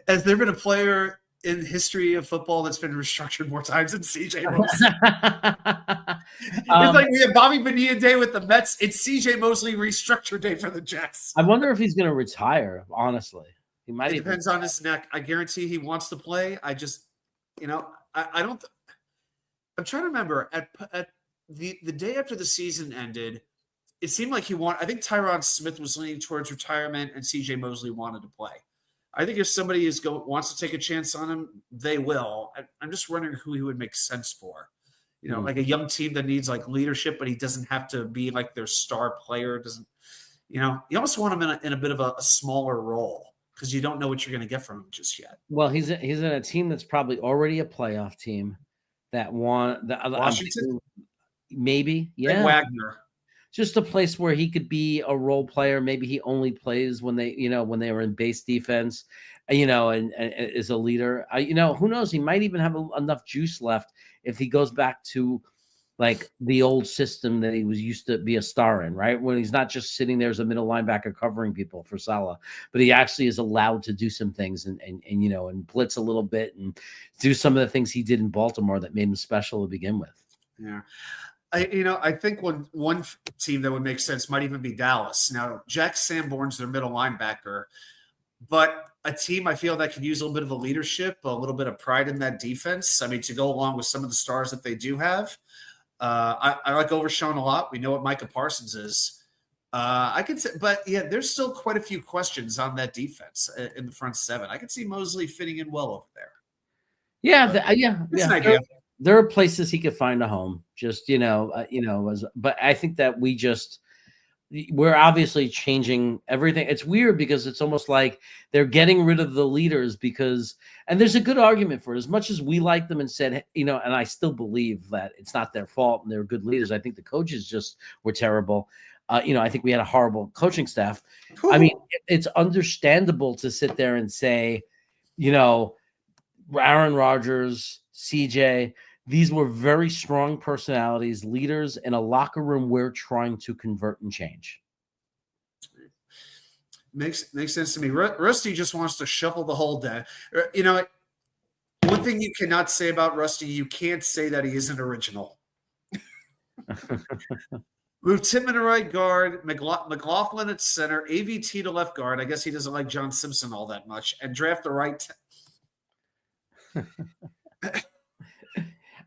Has there been a player in history of football that's been restructured more times than CJ Mosley? It's like we have Bobby Bonilla Day with the Mets. It's CJ Mosley restructure day for the Jets. I wonder if he's going to retire. Honestly. He might. It depends on his neck. I guarantee he wants to play. I just, I don't. I'm trying to remember at the day after the season ended, it seemed like he wanted. I think Tyron Smith was leaning towards retirement, and C.J. Mosley wanted to play. I think if somebody wants to take a chance on him, they will. I'm just wondering who he would make sense for. Like a young team that needs like leadership, but he doesn't have to be like their star player. Doesn't, you almost want him in a bit of a smaller role, because you don't know what you're going to get from him just yet. Well, he's in a team that's probably already a playoff team that won the Washington, maybe, yeah. Like Wagner, just a place where he could be a role player. Maybe he only plays when they were in base defense, and is a leader. Who knows? He might even have enough juice left if he goes back to like the old system that he was used to be a star in, right? When he's not just sitting there as a middle linebacker covering people for Salah, but he actually is allowed to do some things and blitz a little bit and do some of the things he did in Baltimore that made him special to begin with. Yeah. I think one team that would make sense might even be Dallas. Now, Jack Sanborn's their middle linebacker, but a team I feel that could use a little bit of a leadership, a little bit of pride in that defense. I mean, to go along with some of the stars that they do have. I like Overshown a lot. We know what Micah Parsons is. I could say, but yeah, there's still quite a few questions on that defense in the front seven. I could see Mosley fitting in well over there. Yeah, It's an idea. There are places he could find a home. Just but I think that we just we're obviously changing everything. It's weird because it's almost like they're getting rid of the leaders because, and there's a good argument for it. As much as we like them and said, and I still believe that it's not their fault and they're good leaders. I think the coaches just were terrible. I think we had a horrible coaching staff. I mean, it's understandable to sit there and say, Aaron Rodgers, CJ, these were very strong personalities, leaders in a locker room we're trying to convert and change. Makes sense to me. Rusty just wants to shuffle the whole day. One thing you cannot say about Rusty, you can't say that he isn't original. Move Tim in the right guard, McLaughlin at center, AVT to left guard. I guess he doesn't like John Simpson all that much. And draft the right.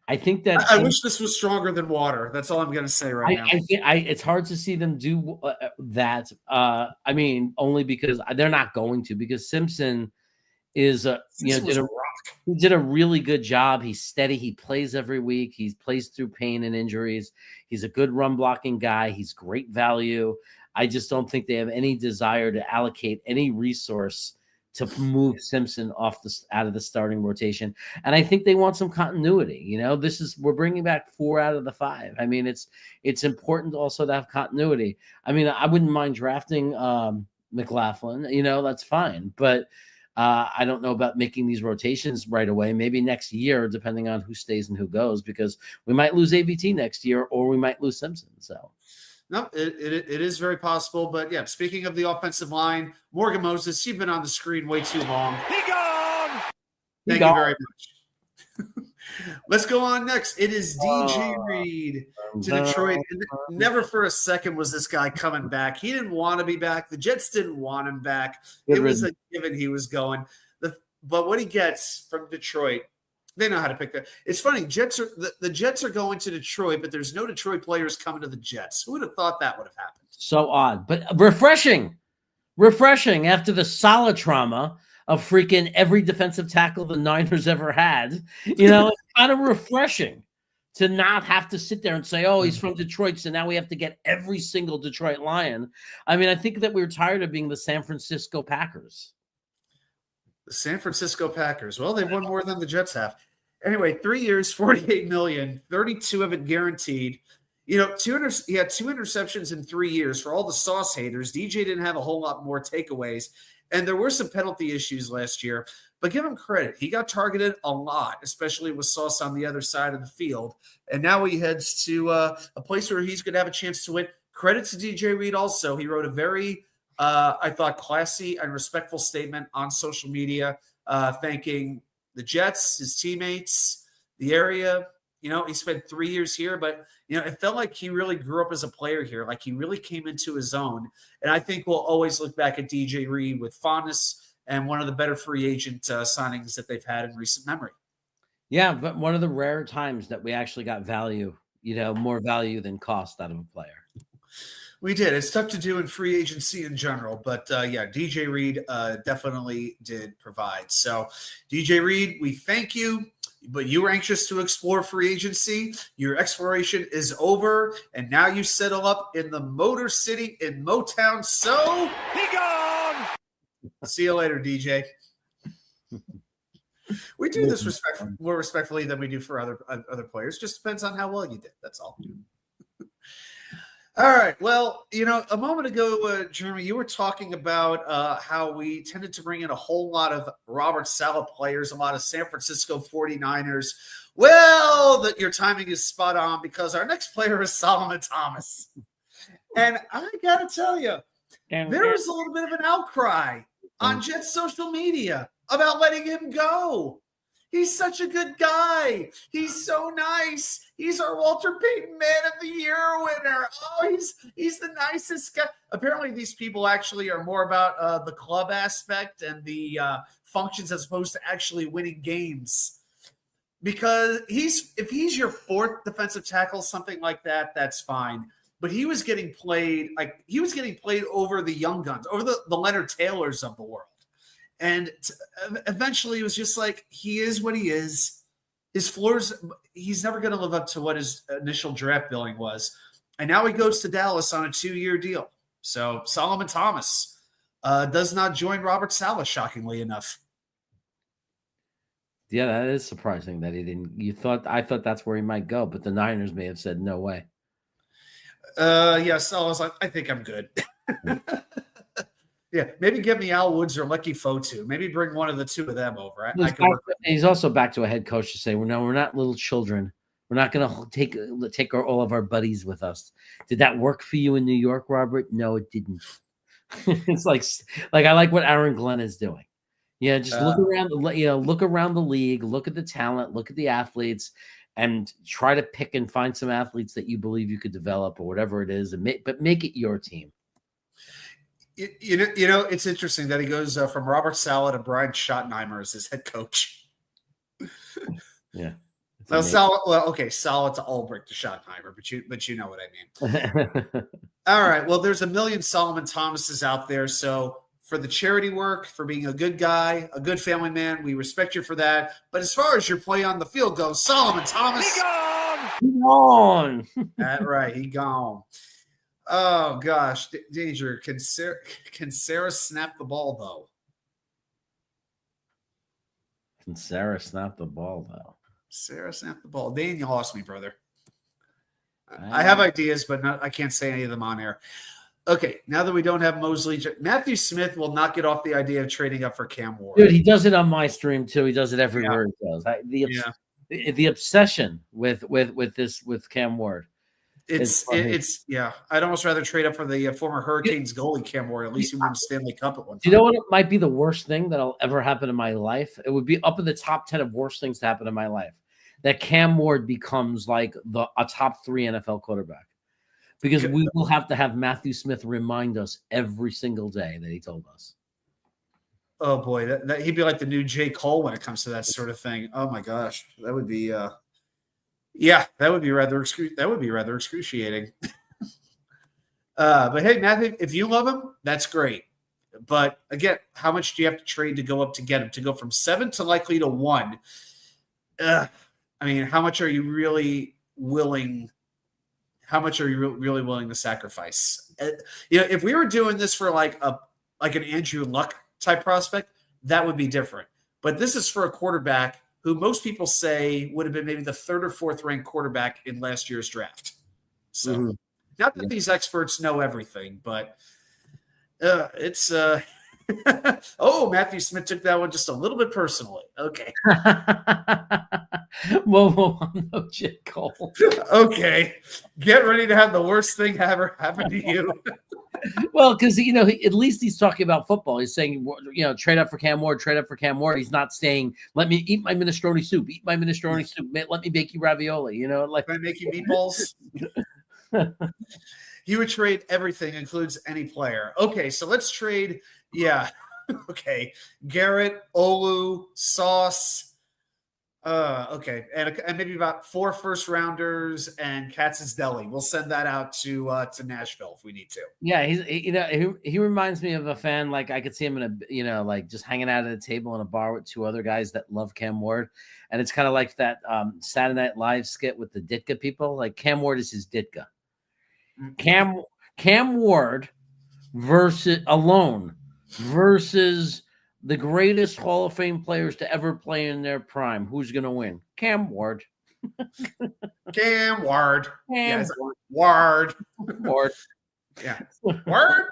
I think that I wish this was stronger than water. That's all I'm going to say right now. It's hard to see them do that. I mean, only because they're not going to, because Simpson is did a really good job. He's steady. He plays every week. He plays through pain and injuries. He's a good run blocking guy. He's great value. I just don't think they have any desire to allocate any resource to move Simpson out of the starting rotation. And I think they want some continuity. We're bringing back 4 out of the 5. I mean, it's important also to have continuity. I mean, I wouldn't mind drafting McLaughlin, that's fine. But I don't know about making these rotations right away. Maybe next year, depending on who stays and who goes, because we might lose AVT next year or we might lose Simpson. So. No, it is very possible. But, yeah, speaking of the offensive line, Morgan Moses, you've been on the screen way too long. He gone! Thank you very much. Let's go on next. It is DJ Reed to Detroit. And never for a second was this guy coming back. He didn't want to be back. The Jets didn't want him back. It was a given he was going. But what he gets from Detroit, they know how to pick that. It's funny. The Jets are going to Detroit, but there's no Detroit players coming to the Jets. Who would have thought that would have happened? So odd, but refreshing after the solid trauma of freaking every defensive tackle the Niners ever had. It's kind of refreshing to not have to sit there and say, oh, he's from Detroit, so now we have to get every single Detroit Lion. I mean, I think that we were tired of being the San Francisco Packers. The San Francisco Packers. Well, they've won more than the Jets have. Anyway, 3 years, $48 million, 32 of it guaranteed. He had 2 interceptions in 3 years. For all the Sauce haters, DJ didn't have a whole lot more takeaways. And there were some penalty issues last year. But give him credit. He got targeted a lot, especially with Sauce on the other side of the field. And now he heads to a place where he's going to have a chance to win. Credit to DJ Reed also. He wrote a very, I thought, classy and respectful statement on social media thanking the Jets, his teammates, the area. He spent 3 years here, but, it felt like he really grew up as a player here. Like he really came into his own. And I think we'll always look back at DJ Reed with fondness and one of the better free agent signings that they've had in recent memory. Yeah, but one of the rare times that we actually got value, more value than cost out of a player. We did. It's tough to do in free agency in general, but DJ Reed definitely did provide. So, DJ Reed, we thank you, but you were anxious to explore free agency. Your exploration is over, and now you settle up in the Motor City in Motown. So, he gone! See you later, DJ. We do this more respectfully than we do for other players. Just depends on how well you did. That's all. All right. Well, a moment ago, Jeremy, you were talking about how we tended to bring in a whole lot of Robert Saleh players, a lot of San Francisco 49ers. Well, your timing is spot on because our next player is Solomon Thomas. And I got to tell you, there was a little bit of an outcry on Jets social media about letting him go. He's such a good guy. He's so nice. He's our Walter Payton Man of the Year winner. Oh, he's the nicest guy. Apparently, these people actually are more about the club aspect and the functions as opposed to actually winning games. Because if he's your 4th defensive tackle, something like that, that's fine. But he was getting played over the young guns, over the Leonard Taylors of the world. And eventually it was just like, he is what he is. His floors, he's never going to live up to what his initial draft billing was. And now he goes to Dallas on a 2-year deal. So Solomon Thomas does not join Robert Saleh, shockingly enough. Yeah, that is surprising that he didn't. I thought that's where he might go, but the Niners may have said no way. Yes, I was like, I think I'm good. Yeah, maybe give me Al Woods or Lucky Fotu. Maybe bring one of the two of them over. I can work. He's also back to a head coach to say, "Well, no, we're not little children. We're not going to take all of our buddies with us." Did that work for you in New York, Robert? No, it didn't. It's like I like what Aaron Glenn is doing. Yeah, just look around. Look around the league. Look at the talent. Look at the athletes, and try to pick and find some athletes that you believe you could develop or whatever it is, but make it your team. You know, it's interesting that he goes from Robert Saleh to Brian Schottenheimer as his head coach. Yeah. Now, Saleh to Ulbrich to Schottenheimer, but you know what I mean. All right. Well, there's a million Solomon Thomases out there. So for the charity work, for being a good guy, a good family man, we respect you for that. But as far as your play on the field goes, Solomon Thomas. He gone. He gone. That's right. He gone. Oh, gosh. Danger. Can Sarah snap the ball, though? Can Sarah snap the ball, though? Sarah snapped the ball. Dane, you lost me, brother. I have ideas, but I can't say any of them on air. Okay, now that we don't have Mosley, Matthew Smith will not get off the idea of trading up for Cam Ward. Dude, he does it on my stream too. He does it everywhere he goes. The obsession with Cam Ward. It's I'd almost rather trade up for the former Hurricanes goalie Cam Ward. At least he won the Stanley Cup at one time. Do you know what might be the worst thing that'll ever happen in my life? It would be up in the top 10 of worst things to happen in my life. That Cam Ward becomes like a top 3 NFL quarterback. Because we will have to have Matthew Smith remind us every single day that he told us. Oh boy, that he'd be like the new J. Cole when it comes to that sort of thing. Oh my gosh, that would be that would be rather excruciating. But hey, Matthew, if you love him, that's great. But again, how much do you have to trade to go up to get him? To go from 7 to likely to 1? I mean, how much are you really willing? How much are you really willing to sacrifice? If we were doing this for like an Andrew Luck type prospect, that would be different. But this is for a quarterback who most people say would have been maybe the 3rd or 4th ranked quarterback in last year's draft. So, not that these experts know everything, but it's. Oh, Matthew Smith took that one just a little bit personally. Okay. Whoa, no, J. Cole. Okay. Get ready to have the worst thing ever happen to you. Well, because, at least he's talking about football. He's saying, trade up for Cam Ward, trade up for Cam Ward. He's not saying, let me eat my minestrone soup, let me bake you ravioli, like. Can I make you meatballs? He would trade everything, includes any player. Okay, so let's trade. Yeah. Okay. Garrett, Olu, Sauce. Okay. And maybe about 4 first-rounders and Katz's Deli. We'll send that out to Nashville if we need to. Yeah, he reminds me of a fan. Like I could see him in a like just hanging out at a table in a bar with 2 other guys that love Cam Ward. And it's kind of like that Saturday Night Live skit with the Ditka people. Like Cam Ward is his Ditka. Cam Ward versus the greatest Hall of Fame players to ever play in their prime. Who's going to win? Cam Ward. Cam Ward. Yes. Ward. Ward. Yeah. Word.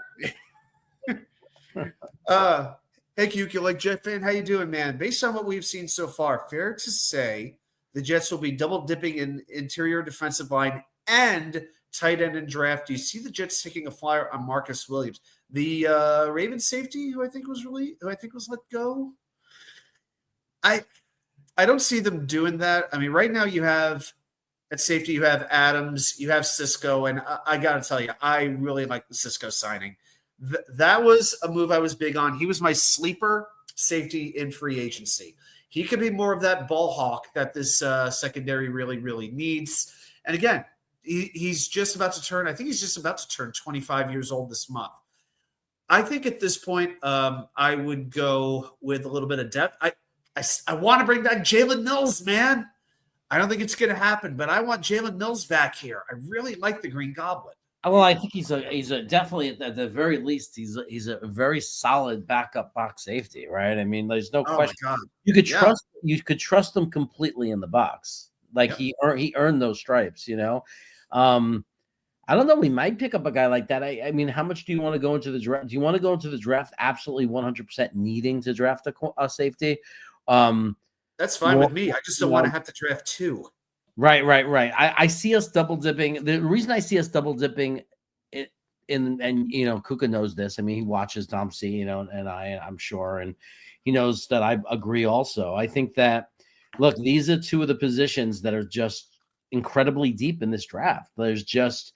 Hey, Q, like Jet fan, how you doing, man? Based on what we've seen so far, fair to say the Jets will be double dipping in interior defensive line and tight end in draft. Do you see the Jets taking a flyer on Marcus Williams, the Ravens safety who I think was let go? I don't see them doing that. I mean, right now you have at safety, you have Adams, you have Cisco, and I got to tell you, I really like the Cisco signing. That was a move I was big on. He was my sleeper safety in free agency. He could be more of that ball hawk that this secondary really, really needs. And again, he's just about to turn, I think he's just about to turn 25 years old this month. I think at this point, I would go with a little bit of depth. I want to bring back Jalen Mills, man. I don't think it's going to happen, but I want Jalen Mills back here. I really like the Green Goblin. Well, I think he's a definitely at the very least he's a very solid backup box safety, right? I mean, there's no Oh my question. God. Yeah. You could trust him completely in the box. Like Yep. he earned those stripes, you know. I don't know. We might pick up a guy like that. I mean, how much do you want to go into the draft? Do you want to go into the draft absolutely 100% needing to draft a safety? That's fine More, with me. I just you don't want to know, have to draft two. right. I see us double dipping. The reason I see us double dipping and you know, Kuka knows this. I mean, he watches Dom C, you know, and I'm sure, and he knows that I agree also. I think that look, these are two of the positions that are just incredibly deep in this draft. There's just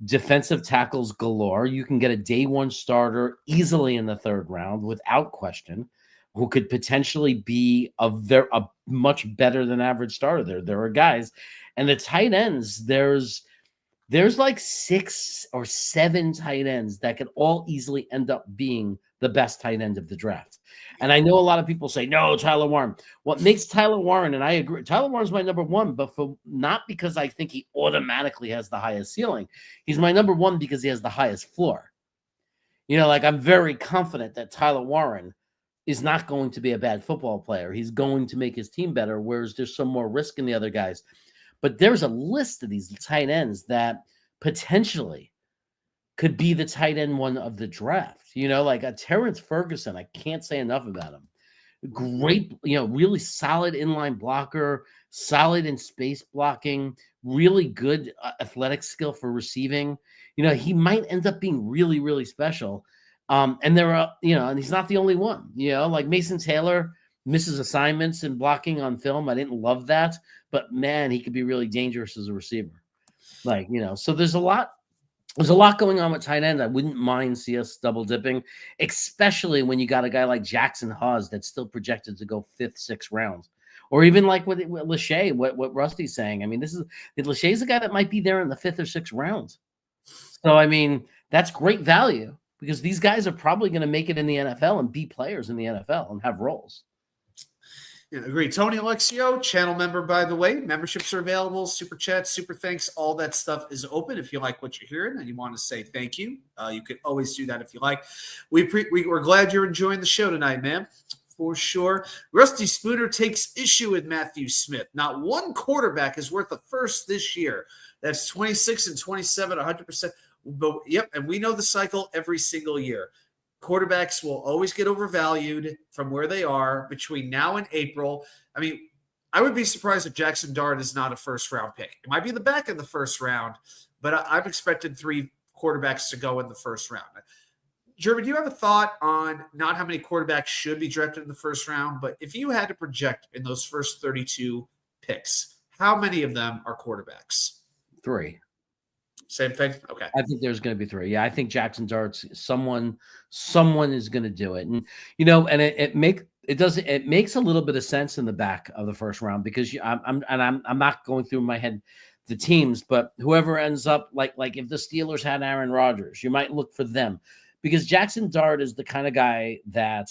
defensive tackles galore. You can get a day one starter easily in the third round without question, who could potentially be a much better than average starter. There are guys, and the tight ends. There's like 6 or 7 tight ends that could all easily end up being the best tight end of the draft. And I know a lot of people say, no, Tyler Warren. What makes Tyler Warren, and I agree, Tyler Warren's my number one, but for not because I think he automatically has the highest ceiling. He's my number one because he has the highest floor. You know, like I'm very confident that Tyler Warren is not going to be a bad football player. He's going to make his team better, whereas there's some more risk in the other guys. But there's a list of these tight ends that potentially could be the tight end one of the draft. You know, like a Terrence Ferguson. I can't say enough about him. Great, you know, really solid inline blocker, solid in space blocking, really good athletic skill for receiving. You know, he might end up being really, really special. And there are, you know, and he's not the only one. You know, like Mason Taylor misses assignments and blocking on film. I didn't love that, but man, he could be really dangerous as a receiver. Like, you know, so there's a lot going on with tight end. I wouldn't mind see us double dipping, especially when you got a guy like Jackson Hawes that's still projected to go 5th, 6th rounds. Or even like with Lachey, what Rusty's saying. I mean, Lachey's a guy that might be there in the 5th or 6th rounds. So, I mean, that's great value because these guys are probably going to make it in the NFL and be players in the NFL and have roles. Yeah, agreed. Tony Alexio, channel member, by the way. Memberships are available. Super chats, super thanks. All that stuff is open. If you like what you're hearing and you want to say thank you, you can always do that if you like. We're glad you're enjoying the show tonight, man. For sure. Rusty Spooner takes issue with Matthew Smith. Not one quarterback is worth a first this year. That's 26 and 27, 100%. But, yep, and we know the cycle every single year. Quarterbacks will always get overvalued from where they are between now and April. I mean, I would be surprised if Jackson Dart is not a first-round pick. It might be the back of the first round, but I've expected 3 quarterbacks to go in the first round. Jeremy, do you have a thought on not how many quarterbacks should be drafted in the first round, but if you had to project in those first 32 picks, how many of them are quarterbacks? 3. Same thing? Okay. I think there's going to be 3. Yeah, I think Jackson Dart's someone is going to do it. And, you know, and it makes a little bit of sense in the back of the first round because I'm not going through my head the teams, but whoever ends up like if the Steelers had Aaron Rodgers, you might look for them because Jackson Dart is the kind of guy that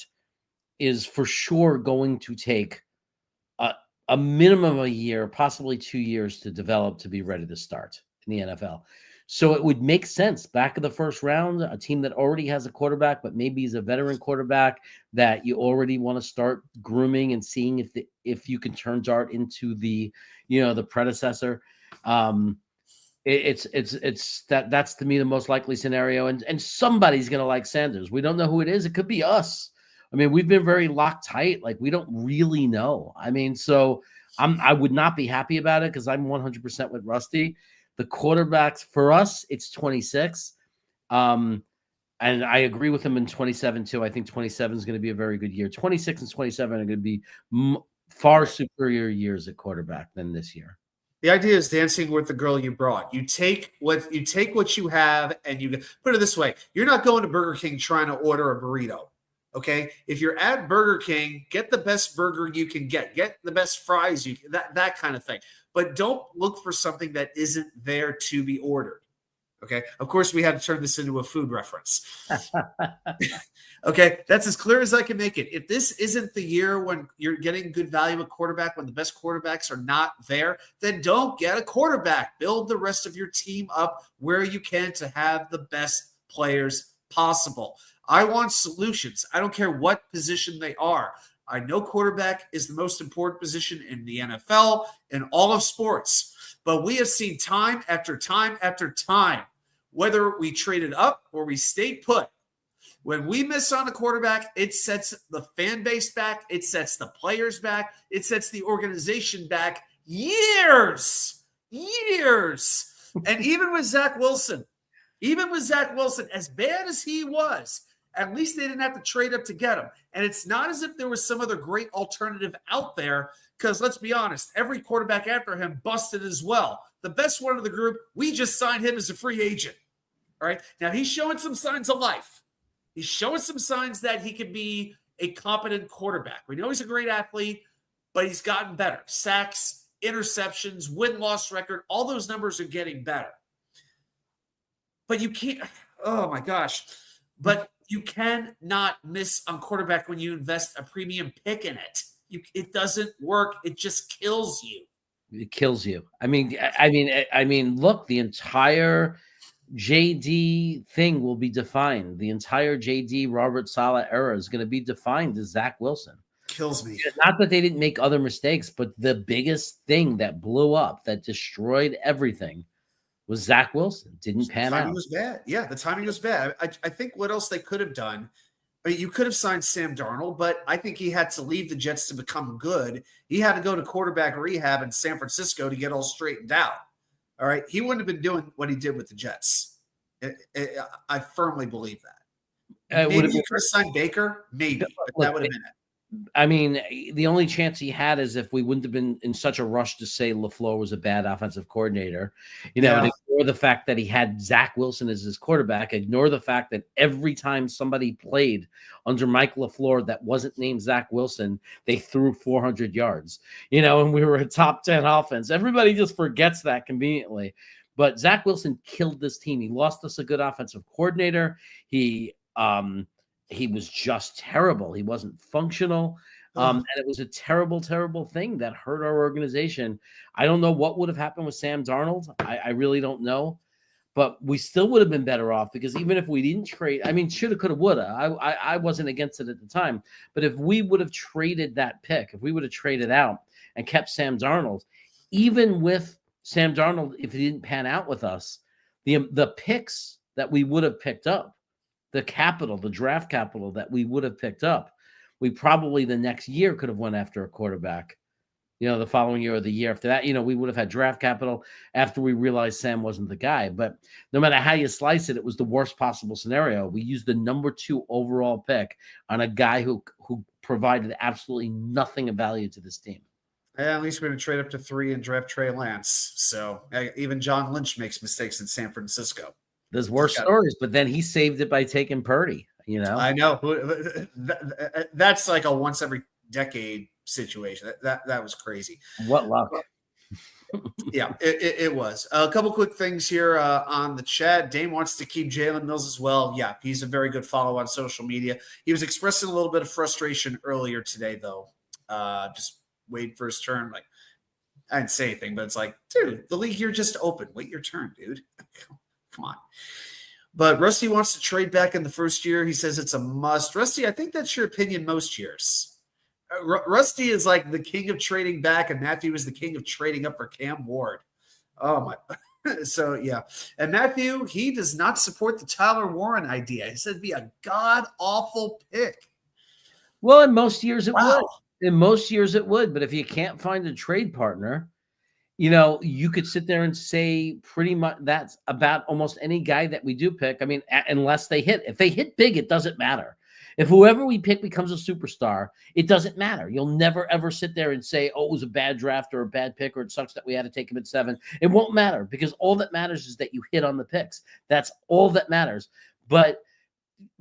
is for sure going to take a minimum of a year, possibly 2 years to develop to be ready to start in the NFL. So it would make sense back of the first round, a team that already has a quarterback, but maybe he's a veteran quarterback that you already want to start grooming and seeing if you can turn Dart into the, you know, the predecessor. That's to me the most likely scenario. And somebody's going to like Sanders. We don't know who it is. It could be us. I mean, we've been very locked tight. Like we don't really know. I mean, so I would not be happy about it because I'm 100% with Rusty. The quarterbacks for us, it's 26. And I agree with him in 27 too. I think 27 is going to be a very good year. 26 and 27 are going to be far superior years at quarterback than this year. The idea is dancing with the girl you brought. You take what you have and you put it this way. You're not going to Burger King trying to order a burrito. Okay. If you're at Burger King, get the best burger you can get the best fries that kind of thing. But don't look for something that isn't there to be ordered. Okay. Of course, we had to turn this into a food reference. Okay. That's as clear as I can make it. If this isn't the year when you're getting good value at quarterback, when the best quarterbacks are not there, then don't get a quarterback. Build the rest of your team up where you can to have the best players possible. I want solutions. I don't care what position they are. I know quarterback is the most important position in the NFL and all of sports, but we have seen time after time after time, whether we traded up or we stayed put, when we miss on a quarterback, it sets the fan base back, it sets the players back, it sets the organization back years. And even with Zach Wilson, as bad as he was, at least they didn't have to trade up to get him. And it's not as if there was some other great alternative out there, because let's be honest, every quarterback after him busted as well. The best one of the group, we just signed him as a free agent. All right. Now he's showing some signs of life. He's showing some signs that he can be a competent quarterback. We know he's a great athlete, but he's gotten better. Sacks, interceptions, win-loss record, all those numbers are getting better. But you can't, oh my gosh. But you cannot miss on quarterback when you invest a premium pick in it. It doesn't work. It just kills you. It kills you. I mean, look, the entire JD thing will be defined. The entire JD Robert Saleh era is going to be defined as Zach Wilson. Kills me. Not that they didn't make other mistakes, but the biggest thing that blew up, that destroyed everything, was Zach Wilson. Didn't pan out. The timing was bad. Yeah, the timing was bad. I think what else they could have done, I mean, you could have signed Sam Darnold, but I think he had to leave the Jets to become good. He had to go to quarterback rehab in San Francisco to get all straightened out. All right. He wouldn't have been doing what he did with the Jets. I firmly believe that. Maybe you could have signed Baker. Maybe. But that would have been it. I mean, the only chance he had is if we wouldn't have been in such a rush to say LaFleur was a bad offensive coordinator, and ignore the fact that he had Zach Wilson as his quarterback, ignore the fact that every time somebody played under Mike LaFleur that wasn't named Zach Wilson, they threw 400 yards, and we were a top 10 offense. Everybody just forgets that conveniently. But Zach Wilson killed this team. He lost us a good offensive coordinator. He was just terrible. He wasn't functional. And it was a terrible, terrible thing that hurt our organization. I don't know what would have happened with Sam Darnold. I really don't know. But we still would have been better off, because even if we didn't trade, I mean, shoulda, coulda, woulda. I wasn't against it at the time. But if we would have traded that pick, if we would have traded out and kept Sam Darnold, even with Sam Darnold, if he didn't pan out with us, the picks that we would have picked up, the draft capital that we would have picked up, we probably the next year could have went after a quarterback, the following year or the year after that. We would have had draft capital after we realized Sam wasn't the guy. But no matter how you slice it, it was the worst possible scenario. We used the number 2 overall pick on a guy who provided absolutely nothing of value to this team. At least we're going to trade up to 3 and draft Trey Lance. So even John Lynch makes mistakes in San Francisco. There's worse stories, but then he saved it by taking Purdy, I know. That's like a once every decade situation. That was crazy. What luck. Yeah, it was. A couple quick things here on the chat. Dame wants to keep Jalen Mills as well. Yeah, he's a very good follow on social media. He was expressing a little bit of frustration earlier today, though. Just waiting for his turn. Like, I didn't say anything, but it's like, dude, the league here just opened. Wait your turn, dude. Come on. But Rusty wants to trade back in the first year. He says it's a must. Rusty, I think that's your opinion most years. Rusty is like the king of trading back, and Matthew is the king of trading up for Cam Ward. Oh, my. So, yeah. And Matthew, he does not support the Tyler Warren idea. He said it'd be a god-awful pick. Well, in most years it would. In most years it would. But if you can't find a trade partner, you could sit there and say pretty much that's about almost any guy that we do pick. I mean, unless they hit. If they hit big, it doesn't matter. If whoever we pick becomes a superstar, it doesn't matter. You'll never, ever sit there and say, oh, it was a bad draft or a bad pick, or it sucks that we had to take him at 7. It won't matter, because all that matters is that you hit on the picks. That's all that matters. But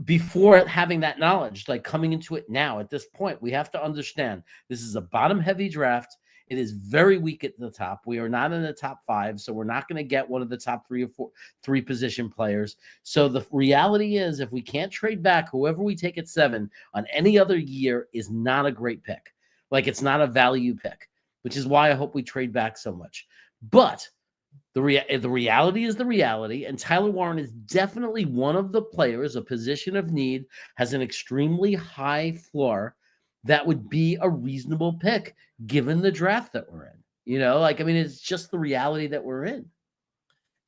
before having that knowledge, like coming into it now at this point, we have to understand this is a bottom-heavy draft. It is very weak at the top. We are not in the top 5, so we're not going to get one of the top 3 position players. So the reality is, if we can't trade back, whoever we take at 7 on any other year is not a great pick. Like, it's not a value pick, which is why I hope we trade back so much. But the reality is the reality, and Tyler Warren is definitely one of the players, a position of need, has an extremely high floor that would be a reasonable pick given the draft that we're in. It's just the reality that we're in.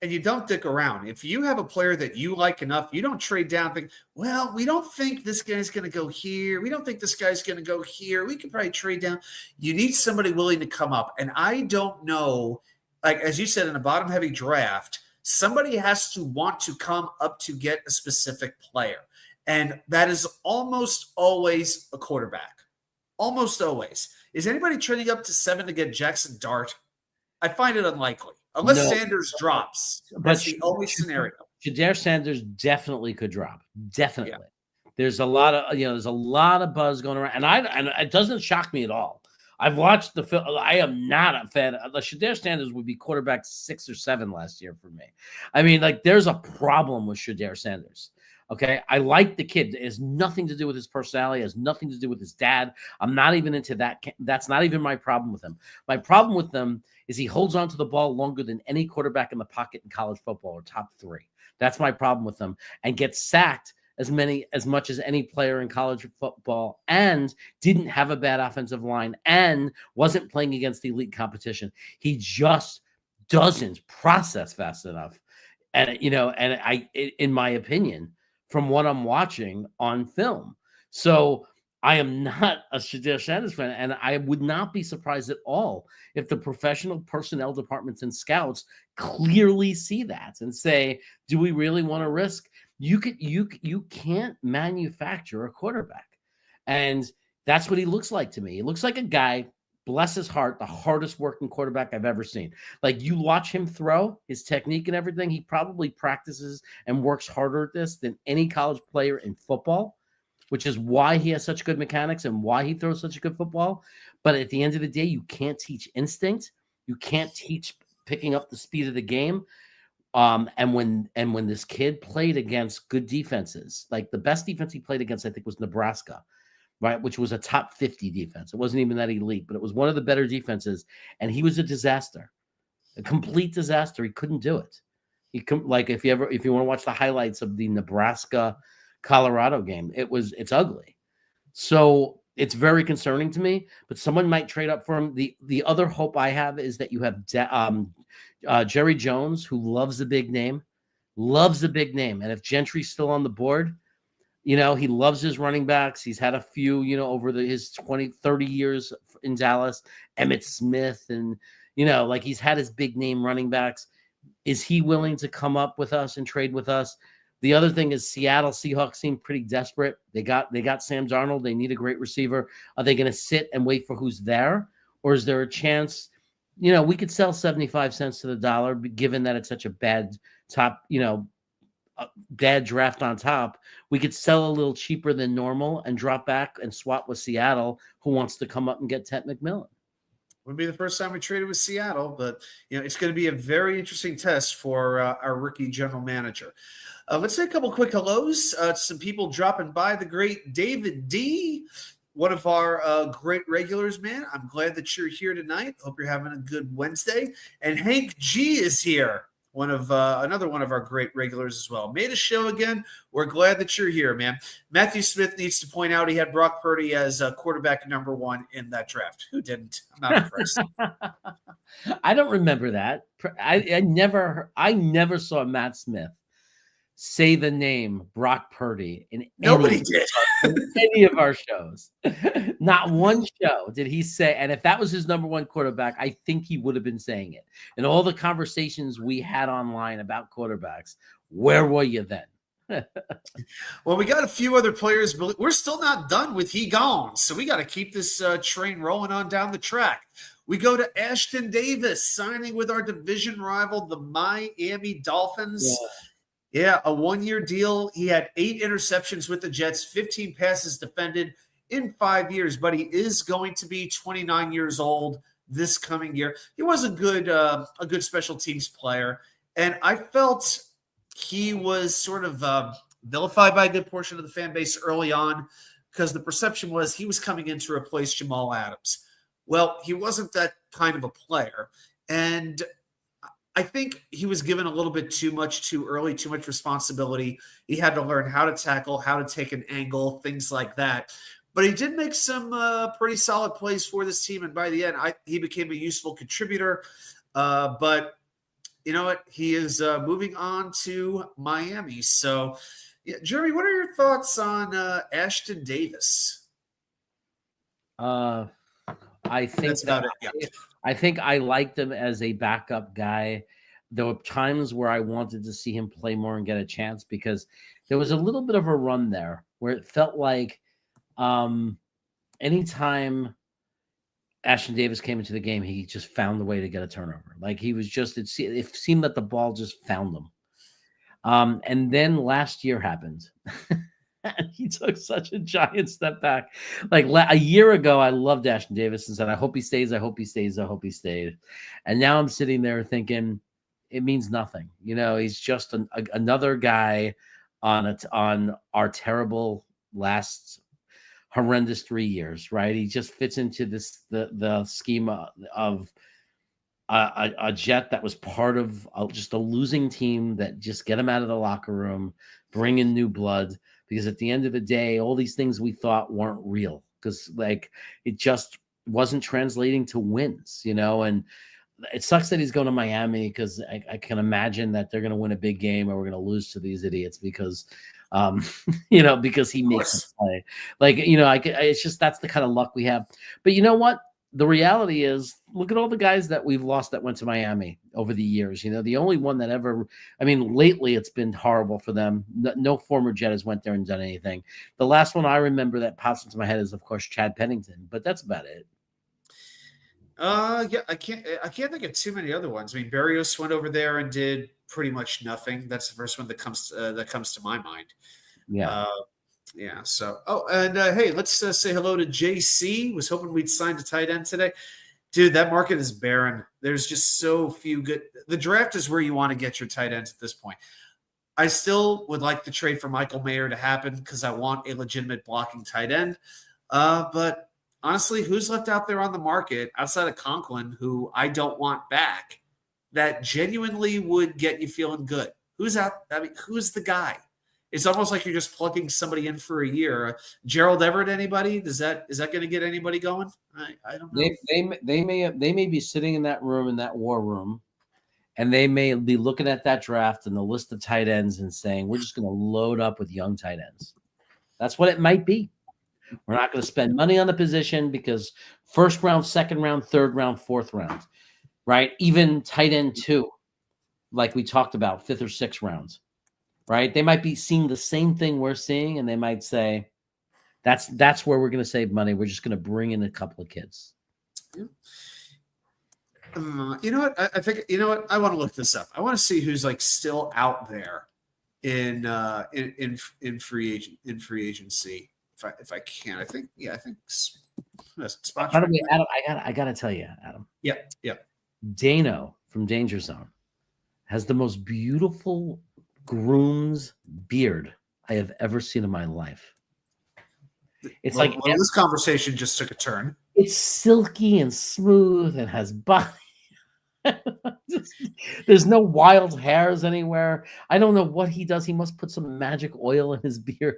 And you don't dick around. If you have a player that you like enough, you don't trade down, think, well, we don't think this guy's going to go here. We don't think this guy's going to go here. We could probably trade down. You need somebody willing to come up. And I don't know, like, as you said, in a bottom-heavy draft, somebody has to want to come up to get a specific player. And that is almost always a quarterback. Almost always. Is anybody trading up to 7 to get Jackson Dart? I find it unlikely. Unless Sanders drops. That's the only scenario. Shedeur Sanders definitely could drop. Definitely. Yeah. There's a lot of buzz going around. And it doesn't shock me at all. I've watched the film. I am not a fan. Shedeur Sanders would be quarterback 6 or 7 last year for me. I mean, like, there's a problem with Shedeur Sanders. Okay, I like the kid. It has nothing to do with his personality. It has nothing to do with his dad. I'm not even into that. That's not even my problem with him. My problem with him is he holds on to the ball longer than any quarterback in the pocket in college football, or top 3. That's my problem with him. And gets sacked as much as any player in college football, and didn't have a bad offensive line, and wasn't playing against elite competition. He just doesn't process fast enough. And, in my opinion, from what I'm watching on film. So I am not a Shedeur Sanders fan, and I would not be surprised at all if the professional personnel departments and scouts clearly see that and say, do we really want to risk? You can't manufacture a quarterback. And that's what he looks like to me. He looks like a guy, bless his heart, the hardest working quarterback I've ever seen. Like, you watch him throw, his technique and everything, he probably practices and works harder at this than any college player in football, which is why he has such good mechanics and why he throws such a good football. But at the end of the day, you can't teach instinct. You can't teach picking up the speed of the game. And when this kid played against good defenses, like the best defense he played against, I think, was Nebraska, right, which was a top 50 defense. It wasn't even that elite, but it was one of the better defenses, and he was a disaster, a complete disaster. He couldn't do it. If you want to watch the highlights of the Nebraska-Colorado game, it's ugly. So it's very concerning to me, but someone might trade up for him. The other hope I have is that you have Jerry Jones, who loves a big name, and if Gentry's still on the board, he loves his running backs. He's had a few, over his 20, 30 years in Dallas, Emmitt Smith, and, he's had his big name running backs. Is he willing to come up with us and trade with us? The other thing is Seattle Seahawks seem pretty desperate. They got Sam Darnold. They need a great receiver. Are they going to sit and wait for who's there? Or is there a chance, we could sell 75 cents to the dollar, given that it's such a bad top, bad draft on top. We could sell a little cheaper than normal and drop back and swap with Seattle, who wants to come up and get Ted McMillan. Wouldn't be the first time we traded with Seattle, but it's going to be a very interesting test for our rookie general manager. Let's say a couple quick hellos. Some people dropping by. The great David D, one of our great regulars, man. I'm glad that you're here tonight. Hope you're having a good Wednesday. And Hank G is here. Another one of our great regulars as well. Made a show again. We're glad that you're here, man. Matthew Smith needs to point out he had Brock Purdy as quarterback number 1 in that draft. Who didn't? I'm not impressed. I don't remember that. I never saw Matt Smith say the name Brock Purdy in any of our shows. Not one show did he say, and if that was his number 1 quarterback, I think he would have been saying it. In all the conversations we had online about quarterbacks, where were you then? Well, we got a few other players, but we're still not done with he gone. So we got to keep this train rolling on down the track. We go to Ashton Davis signing with our division rival, the Miami Dolphins. Yeah, a 1-year deal. He had 8 interceptions with the Jets, 15 passes defended in 5 years, but he is going to be 29 years old this coming year. He was a good special teams player, and I felt he was sort of vilified by a good portion of the fan base early on because the perception was he was coming in to replace Jamal Adams. Well, he wasn't that kind of a player, and I think he was given a little bit too much too early, too much responsibility. He had to learn how to tackle, how to take an angle, things like that. But he did make some pretty solid plays for this team, and by the end, he became a useful contributor. But you know what? He is moving on to Miami. So, yeah, Jeremy, what are your thoughts on Ashton Davis? I think That's about it. Yeah. I think I liked him as a backup guy. There were times where I wanted to see him play more and get a chance because there was a little bit of a run there where it felt like anytime Ashton Davis came into the game, he just found the way to get a turnover. Like he was just, it seemed that the ball just found him. And then last year happened. And he took such a giant step back. Like a year ago, I loved Ashton Davis and said, I hope he stays. I hope he stays. I hope he stayed. And now I'm sitting there thinking it means nothing. You know, he's just another guy on our terrible last horrendous 3 years, right? He just fits into the schema of a Jet that was part of just a losing team that just get him out of the locker room, bring in new blood. Because at the end of the day, all these things we thought weren't real because like it just wasn't translating to wins, you know, and it sucks that he's going to Miami because I can imagine that they're going to win a big game or we're going to lose to these idiots because, you know, because he makes them play. Like, you know, it's just that's the kind of luck we have. But you know what? The reality is, look at all the guys that we've lost that went to Miami over the years. You know, the only one that ever, I mean, lately it's been horrible for them. No former Jet has went there and done anything. The last one I remember that pops into my head is, of course, Chad Pennington, but that's about it. Yeah, I can't think of too many other ones. I mean, Berrios went over there and did pretty much nothing. That's the first one that comes to my mind. Yeah. Yeah. So, hey, let's say hello to JC. Was hoping we'd sign a tight end today. Dude, that market is barren. There's just so few good. The draft is where you want to get your tight ends at this point. I still would like the trade for Michael Mayer to happen because I want a legitimate blocking tight end. But honestly, who's left out there on the market outside of Conklin, who I don't want back, that genuinely would get you feeling good? Who's out? I mean, who's the guy? It's almost like you're just plugging somebody in for a year. Gerald Everett, anybody? Is that going to get anybody going? I don't know. They may be sitting in that room, in that war room, and they may be looking at that draft and the list of tight ends and saying, we're just going to load up with young tight ends. That's what it might be. We're not going to spend money on the position because first round, second round, third round, fourth round, right? Even tight end 2, like we talked about, 5th or 6th rounds. Right? They might be seeing the same thing we're seeing, and they might say, that's where we're going to save money. We're just going to bring in a couple of kids. Yeah. You know what? I think you know what? I want to look this up. I want to see who's like still out there in free agency. If I can, I think spots. By the way, Adam, I got to tell you, Adam. Yeah. Dano from Danger Zone has the most beautiful groom's beard I have ever seen in my life. It's this conversation just took a turn. It's silky and smooth and has body. There's no wild hairs anywhere. I don't know what he does. He must put some magic oil in his beard,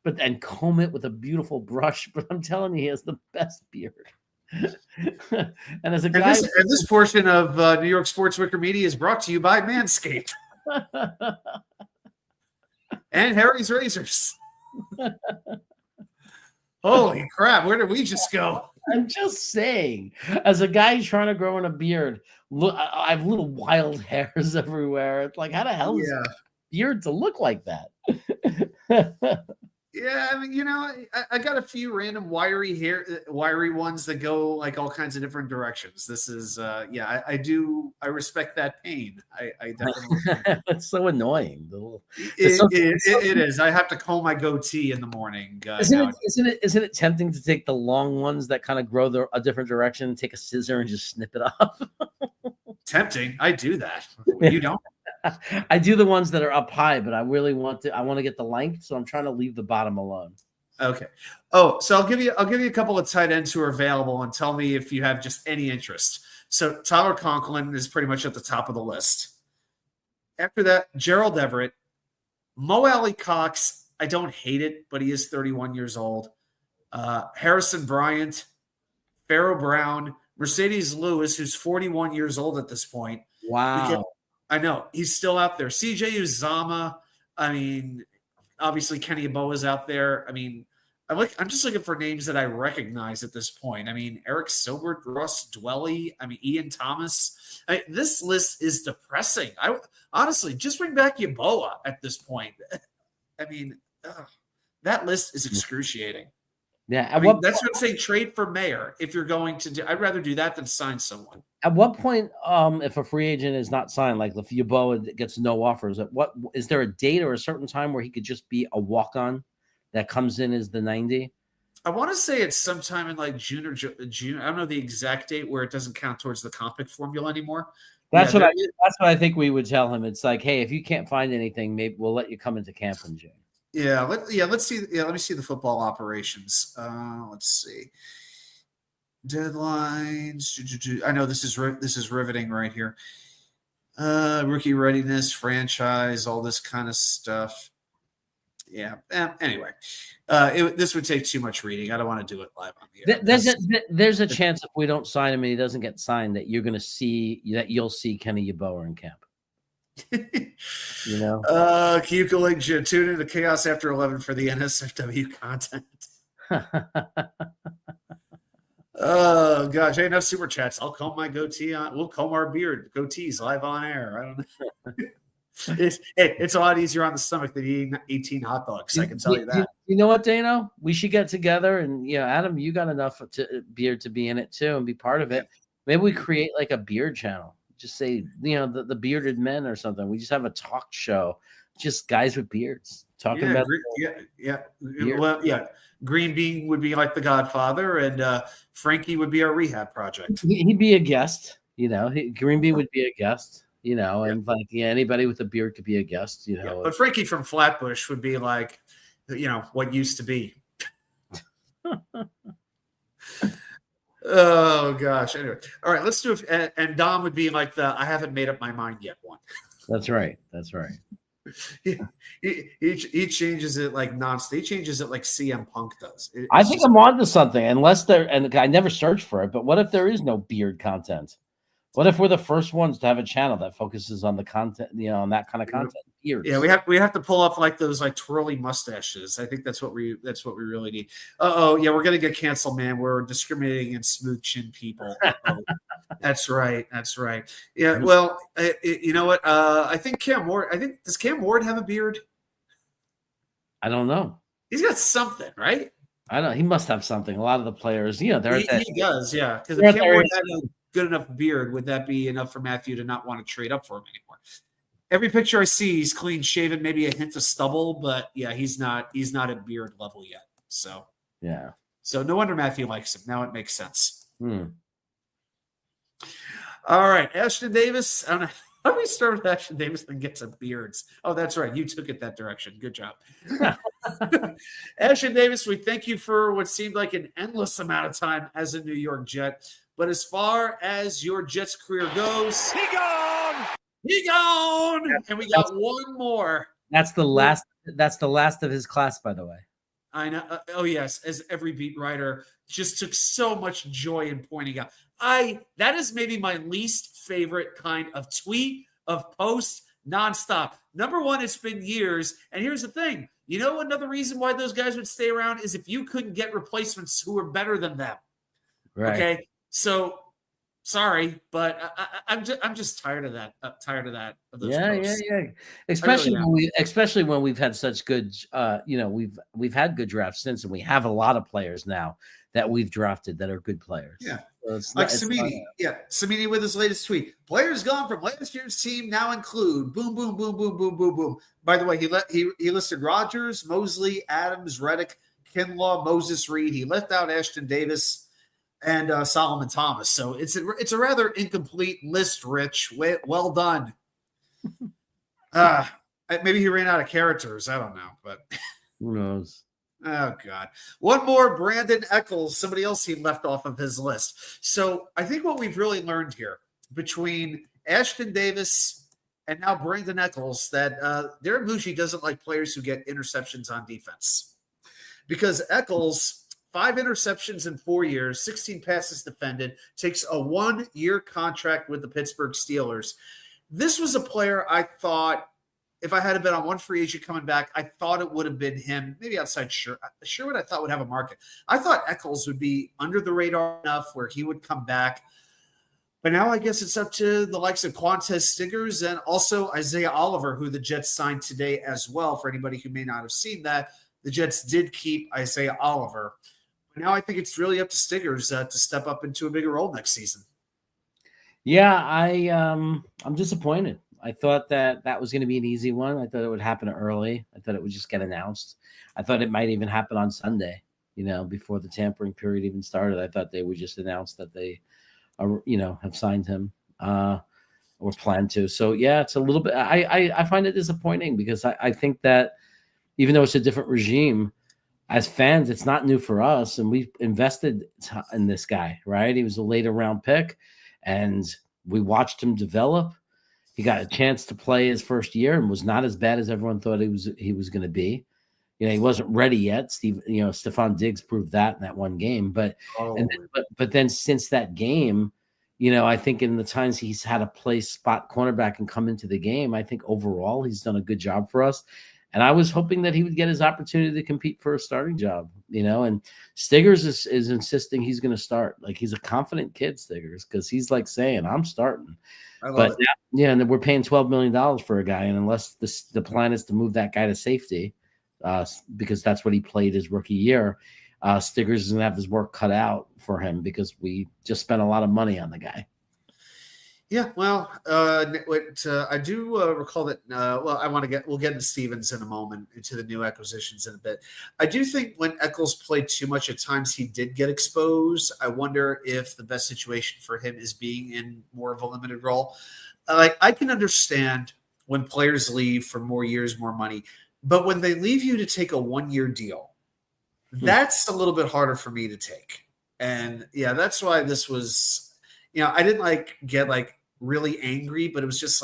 and comb it with a beautiful brush. But I'm telling you, he has the best beard. And as a guy, this portion of New York Sports WickerMedia is brought to you by Manscaped. And Harry's Razors. Holy crap, where did we just go? I'm just saying, as a guy trying to grow in a beard, look, I have little wild hairs everywhere. It's like, how the hell is a beard to look like that? Yeah, I mean, I got a few random wiry ones that go like all kinds of different directions. This is, I respect that pain. I definitely do. It's so annoying. It is. I have to comb my goatee in the morning. Isn't it tempting to take the long ones that kind of grow a different direction, take a scissor and just snip it off? Tempting. I do that. You don't. I do the ones that are up high, but I really want to get the length, so I'm trying to leave the bottom alone. Okay. Oh, so I'll give you a couple of tight ends who are available and tell me if you have just any interest. So Tyler Conklin is pretty much at the top of the list. After that, Gerald Everett, Mo Alley Cox. I don't hate it, but he is 31 years old. Harrison Bryant, Pharaoh Brown, Mercedes Lewis, who's 41 years old at this point. Wow. I know he's still out there. CJ Uzama. I mean, obviously Kenny Yeboah's out there. I mean, I'm just looking for names that I recognize at this point. I mean, Eric Silbert, Ross Dwelly. I mean, Ian Thomas. This list is depressing. I honestly just bring back Yeboah at this point. I mean, that list is excruciating. Yeah, that's what I'm saying. Trade for Mayer if you're going to do. I'd rather do that than sign someone. At what point, if a free agent is not signed, like if Yeboah gets no offers, is there a date or a certain time where he could just be a walk-on that comes in as the 90? I want to say it's sometime in like June or June. I don't know the exact date where it doesn't count towards the comp formula anymore. That's what I think we would tell him. It's like, hey, if you can't find anything, maybe we'll let you come into camp in June. Let's see. Yeah, let me see the football operations. Let's see. Deadlines. I know this is riveting right here. Rookie readiness, franchise, all this kind of stuff. Yeah. Anyway, this would take too much reading. I don't want to do it live on the air. There's a chance if we don't sign him and he doesn't get signed that you'll see Kenny Yeboah in camp. Kiyuka Link, tune into Chaos After 11 for the NSFW content. Oh gosh, hey, enough super chats. I'll comb my goatee on. We'll comb our goatees live on air. I don't know. It's a lot easier on the stomach than eating 18 hot dogs. I can tell you that. You know what, Dano? We should get together and Adam, you got enough beard to be in it too and be part of it. Maybe we create like a beard channel. Just say, the bearded men or something. We just have a talk show, just guys with beards talking about. Green Bean would be like the Godfather, and Frankie would be our rehab project. He'd be a guest, Green Bean would be a guest, and anybody with a beard could be a guest, But Frankie from Flatbush would be like, what used to be. Oh gosh. Anyway, all right. Let's do it. And Dom would be like I haven't made up my mind yet one. That's right. He changes it like nonstop. He changes it like CM Punk does. I think I'm onto something. Unless and I never searched for it. But what if there is no beard content? What if we're the first ones to have a channel that focuses on the content, on that kind of content? Beards. Yeah, we have to pull up like those like twirly mustaches. I think that's what we really need. Yeah, we're gonna get canceled, man. We're discriminating against smooth chin people. That's right. Yeah. Well, you know what? I think Cam Ward. Does Cam Ward have a beard? I don't know. He's got something, right? I don't. He must have something. A lot of the players, he does. Yeah, because if Cam Ward had a good enough beard, would that be enough for Matthew to not want to trade up for him anymore? Every picture I see, he's clean shaven, maybe a hint of stubble, but yeah, he's not at beard level yet. So yeah. So no wonder Matthew likes him. Now it makes sense. All right, Ashton Davis. I don't know how do we start with Ashton Davis and get some beards. Oh, that's right. You took it that direction. Good job. Ashton Davis, we thank you for what seemed like an endless amount of time as a New York Jet. But as far as your Jets career goes, he gone. And we got one more. That's the last of his class, by the way. I know. Oh, yes. As every beat writer just took so much joy in pointing out. That is maybe my least favorite kind of tweet, of post, nonstop. Number one, it's been years. And here's the thing. Another reason why those guys would stay around is if you couldn't get replacements who were better than them. Right. Okay. So Sorry, but I'm just tired of that. Of those Yeah, posts. yeah. I really am. Especially when we've had such good, we've had good drafts since, and we have a lot of players now that we've drafted that are good players. Yeah. So it's Like not, it's not, Samini. Yeah. Samini with his latest tweet. Players gone from last year's team now include boom, boom, boom, boom, boom, boom, boom. By the way, he listed Rodgers, Mosley, Adams, Reddick, Kinlaw, Moses Reed. He left out Ashton Davis and Solomon Thomas. So it's a rather incomplete list, Rich. Well done. Maybe he ran out of characters. I don't know, but who knows? oh, God. One more, Brandon Eccles, somebody else he left off of his list. So I think what we've really learned here between Ashton Davis and now Brandon Eccles that Darren Bougie doesn't like players who get interceptions on defense. Because Eccles, 5 interceptions in 4 years, 16 passes defended, takes a 1-year contract with the Pittsburgh Steelers. This was a player I thought, if I had a bet on one free agent coming back, I thought it would have been him, maybe outside Sherwood, I thought would have a market. I thought Eccles would be under the radar enough where he would come back. But now I guess it's up to the likes of Quantez Stiggers and also Isaiah Oliver, who the Jets signed today as well. For anybody who may not have seen that, the Jets did keep Isaiah Oliver. But now I think it's really up to Stiggers to step up into a bigger role next season. Yeah, I'm disappointed. I thought that was going to be an easy one. I thought it would happen early. I thought it would just get announced. I thought it might even happen on Sunday, before the tampering period even started. I thought they would just announce that they are, have signed him or plan to. So, yeah, it's a little bit – I find it disappointing because I think that even though it's a different regime, as fans, it's not new for us. And we invested in this guy, right? He was a later round pick, and we watched him develop. He got a chance to play his first year and was not as bad as everyone thought he was going to be. He wasn't ready yet. Stephon Diggs proved that in that one game. But then since that game, I think in the times he's had to play spot cornerback and come into the game, I think overall he's done a good job for us. And I was hoping that he would get his opportunity to compete for a starting job, and Stiggers is insisting he's going to start. Like, he's a confident kid, Stiggers, because he's like saying, I'm starting. But yeah, and we're paying $12 million for a guy. And unless the plan is to move that guy to safety, because that's what he played his rookie year, Stiggers is going to have his work cut out for him because we just spent a lot of money on the guy. Yeah, well, I do recall that. We'll get into Stevens in a moment, into the new acquisitions in a bit. I do think when Eccles played too much at times, he did get exposed. I wonder if the best situation for him is being in more of a limited role. I can understand when players leave for more years, more money, but when they leave you to take a 1-year deal, that's a little bit harder for me to take. And yeah, that's why this was. I didn't get really angry, but it was just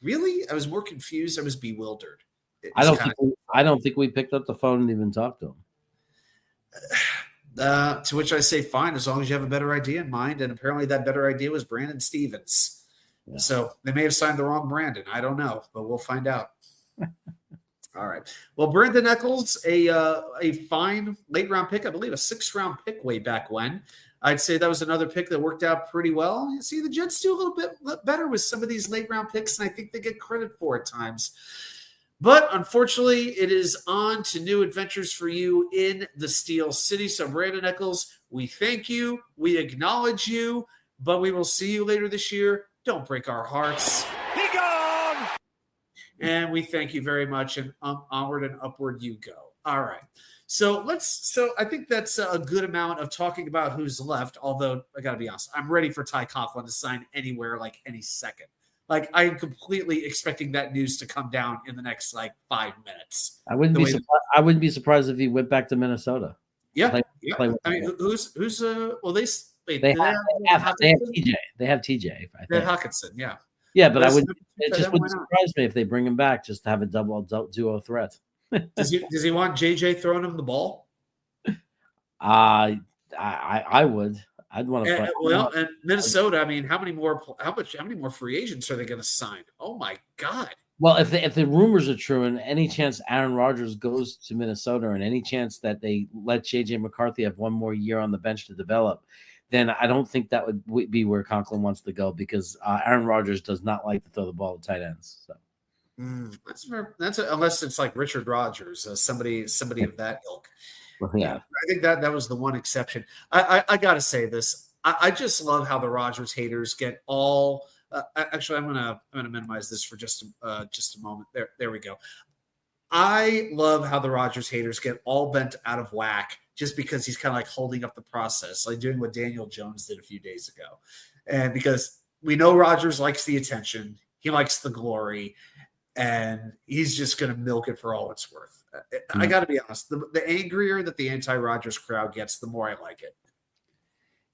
really? I was more confused. I was bewildered. I don't think we picked up the phone and even talked to him. To which I say, fine, as long as you have a better idea in mind. And apparently that better idea was Brandon Stevens. Yeah. So they may have signed the wrong Brandon. I don't know, but we'll find out. All right. Well, Brandon Eccles, a fine late round pick, I believe a 6th round pick way back when. I'd say that was another pick that worked out pretty well. You see, the Jets do a little bit better with some of these late-round picks, and I think they get credit for at times. But unfortunately, it is on to new adventures for you in the Steel City. So, Brandon Eccles, we thank you. We acknowledge you, but we will see you later this year. Don't break our hearts. Be gone! And we thank you very much, and onward and upward you go. All right. So I think that's a good amount of talking about who's left. Although I got to be honest, I'm ready for Ty Conklin to sign anywhere any second. I'm completely expecting that news to come down in the next 5 minutes. I wouldn't be surprised if he went back to Minnesota. Yeah. I mean, who's well they have TJ. They have TJ. I think. They have Hawkinson. Yeah. Yeah, but it just wouldn't surprise me if they bring him back just to have a double duo threat. Does he want JJ throwing him the ball? I would. I'd want to play. Well, and Minnesota. I mean, how many more free agents are they going to sign? Oh my God! Well, if the rumors are true, and any chance Aaron Rodgers goes to Minnesota, and any chance that they let JJ McCarthy have one more year on the bench to develop, then I don't think that would be where Conklin wants to go because Aaron Rodgers does not like to throw the ball to tight ends. So. Unless it's like Richard Rodgers, somebody of that ilk. Well, yeah, I think that was the one exception. I got to say this. I just love how the Rodgers haters get all. Actually, I'm gonna minimize this for just a moment. There we go. I love how the Rodgers haters get all bent out of whack just because he's kind of like holding up the process, like doing what Daniel Jones did a few days ago, and because we know Rodgers likes the attention, he likes the glory. And he's just going to milk it for all it's worth. I got to be honest. The angrier that the anti-Rodgers crowd gets, the more I like it.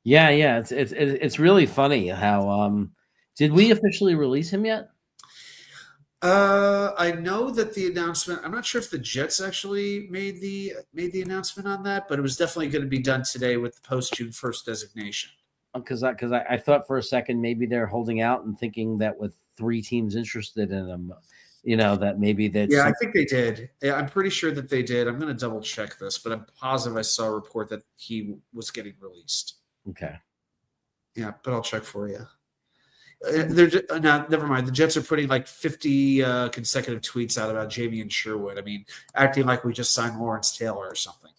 Yeah. It's really funny how did we officially release him yet? I know that the announcement. I'm not sure if the Jets actually made the announcement on that, but it was definitely going to be done today with the post June 1st designation. Because I thought for a second maybe they're holding out and thinking that with 3 teams interested in him. That maybe that's. Yeah, I think they did. Yeah, I'm pretty sure that they did. I'm going to double check this, but I'm positive I saw a report that he was getting released. Okay. Yeah, but I'll check for you. Never mind. The Jets are putting like 50 consecutive tweets out about Jamie Sherwood. I mean, acting like we just signed Lawrence Taylor or something.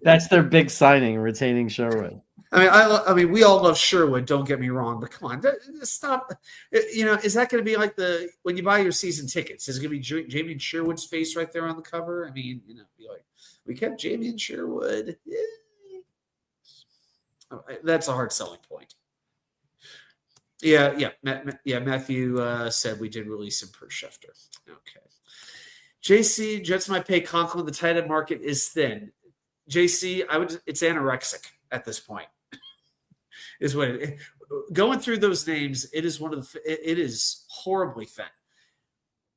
That's their big signing, retaining Sherwood. I mean, we all love Sherwood. Don't get me wrong, but come on, stop. Is that going to be like when you buy your season tickets? Is it going to be Jamie Sherwood's face right there on the cover? I mean, be like, we kept Jamie and Sherwood. That's a hard selling point. Yeah. Matthew said we did release him per Schefter. Okay. JC, Jets might pay Conklin. The tight end market is thin. JC, it's anorexic at this point. Is what going through those names. It is horribly thin.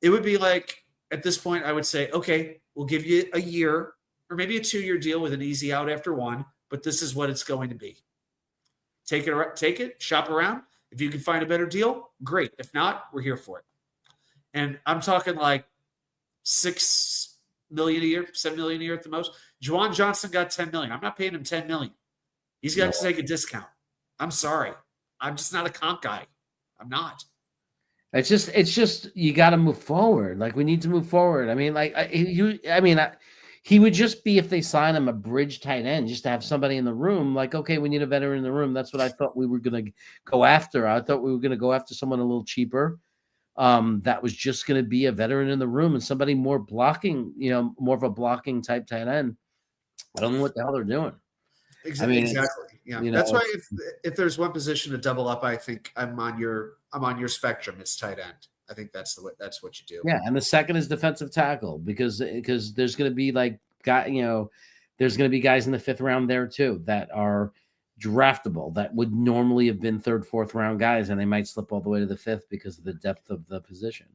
It would be like at this point, I would say, okay, we'll give you a year or maybe a 2-year deal with an easy out after 1, but this is what it's going to be. Take it, shop around. If you can find a better deal, great. If not, we're here for it. And I'm talking like $6 million a year, $7 million a year at the most. Juwan Johnson got $10 million. I'm not paying him $10 million. He's got to take a discount. I'm sorry. I'm just not a comp guy. I'm not. It's just you got to move forward. Like we need to move forward. I mean, he would just be if they sign him a bridge tight end just to have somebody in the room. Like, okay, we need a veteran in the room. That's what I thought we were going to go after. I thought we were going to go after someone a little cheaper. That was just going to be a veteran in the room and somebody more blocking, more of a blocking type tight end. I don't know what the hell they're doing. Exactly. Yeah. That's why if there's one position to double up, I think I'm on your spectrum. It's tight end. I think that's what you do. Yeah, and the second is defensive tackle because there's going to be there's going to be guys in the 5th round there too that are draftable that would normally have been 3rd, 4th round guys, and they might slip all the way to the 5th because of the depth of the position.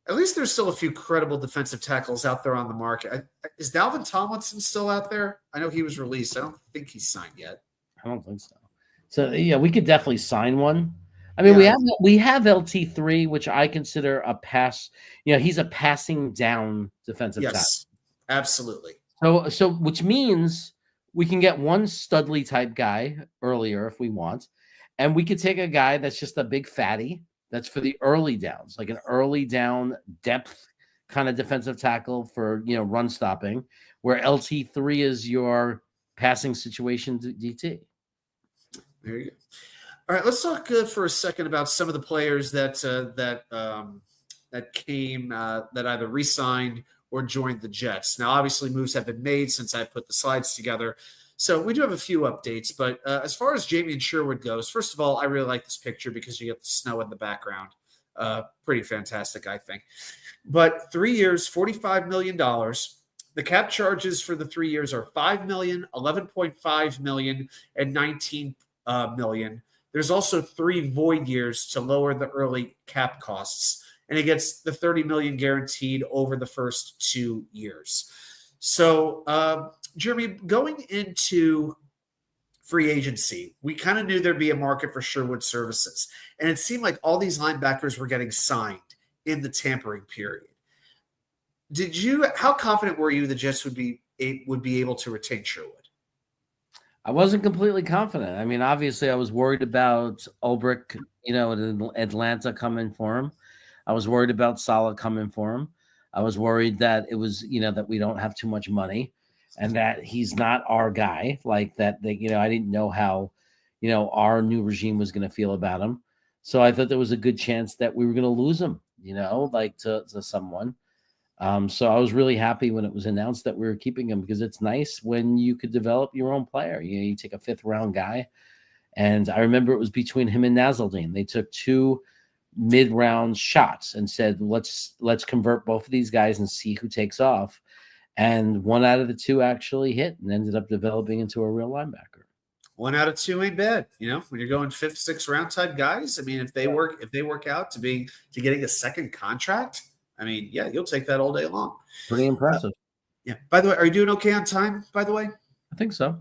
At least there's still a few credible defensive tackles out there on the market. Is Dalvin Tomlinson still out there? I know he was released. I don't think he's signed yet. I don't think so. So yeah, we could definitely sign one. I mean, we have LT3, which I consider a pass. He's a passing down defensive tackle. Yes, absolutely. So which means we can get one Studley type guy earlier if we want, and we could take a guy that's just a big fatty. That's for the early downs, like an early down depth kind of defensive tackle for run stopping, where LT3 is your passing situation DT. There you go. All right, let's talk for a second about some of the players that came that either re-signed or joined the Jets. Now, obviously, moves have been made since I put the slides together. So we do have a few updates, but as far as Jamie and Sherwood goes, first of all, I really like this picture because you get the snow in the background. Pretty fantastic, I think. But 3 years, $45 million. The cap charges for the 3 years are $5 million, $11.5 million, and $19 million. There's also 3 void years to lower the early cap costs, and it gets the $30 million guaranteed over the first 2 years. So, Jeremy, going into free agency, we kind of knew there'd be a market for Sherwood services, and it seemed like all these linebackers were getting signed in the tampering period. How confident were you the Jets would be able to retain Sherwood? I wasn't completely confident. I mean, obviously, I was worried about Ulbrich, at Atlanta coming for him. I was worried about Salah coming for him. I was worried that it was, that we don't have too much money and that he's not our guy. Like that, I didn't know how, our new regime was going to feel about him. So I thought there was a good chance that we were going to lose him, like to someone. So I was really happy when it was announced that we were keeping him because it's nice when you could develop your own player. You take a 5th round guy. And I remember it was between him and Nasaldine. They took 2 mid-round shots and said, let's convert both of these guys and see who takes off. And 1 out of the 2 actually hit and ended up developing into a real linebacker. 1 out of 2 ain't bad. When you're going 5th, 6th round type guys. I mean, if they work out to getting a second contract, I mean, yeah, you'll take that all day long. Pretty impressive. Yeah. By the way, are you doing okay on time, by the way? I think so.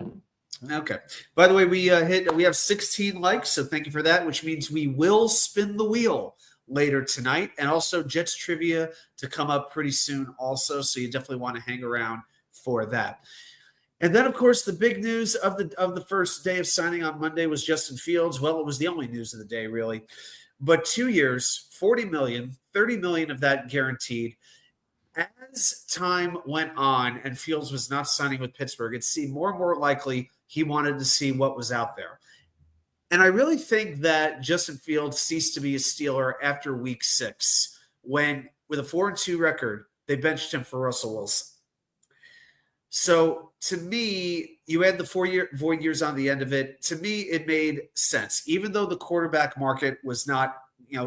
Okay. By the way, we have 16 likes, so thank you for that, which means we will spin the wheel later tonight, and also Jets trivia to come up pretty soon also, so you definitely want to hang around for that. And then, of course, the big news of the first day of signing on Monday was Justin Fields. Well, it was the only news of the day, really. But 2 years, $40 million, $30 million of that guaranteed. As time went on and Fields was not signing with Pittsburgh, it seemed more and more likely he wanted to see what was out there. And I really think that Justin Fields ceased to be a Steeler after week 6, when with a 4-2 record, they benched him for Russell Wilson. So to me, you add the 4 void years on the end of it. To me, it made sense. Even though the quarterback market was not,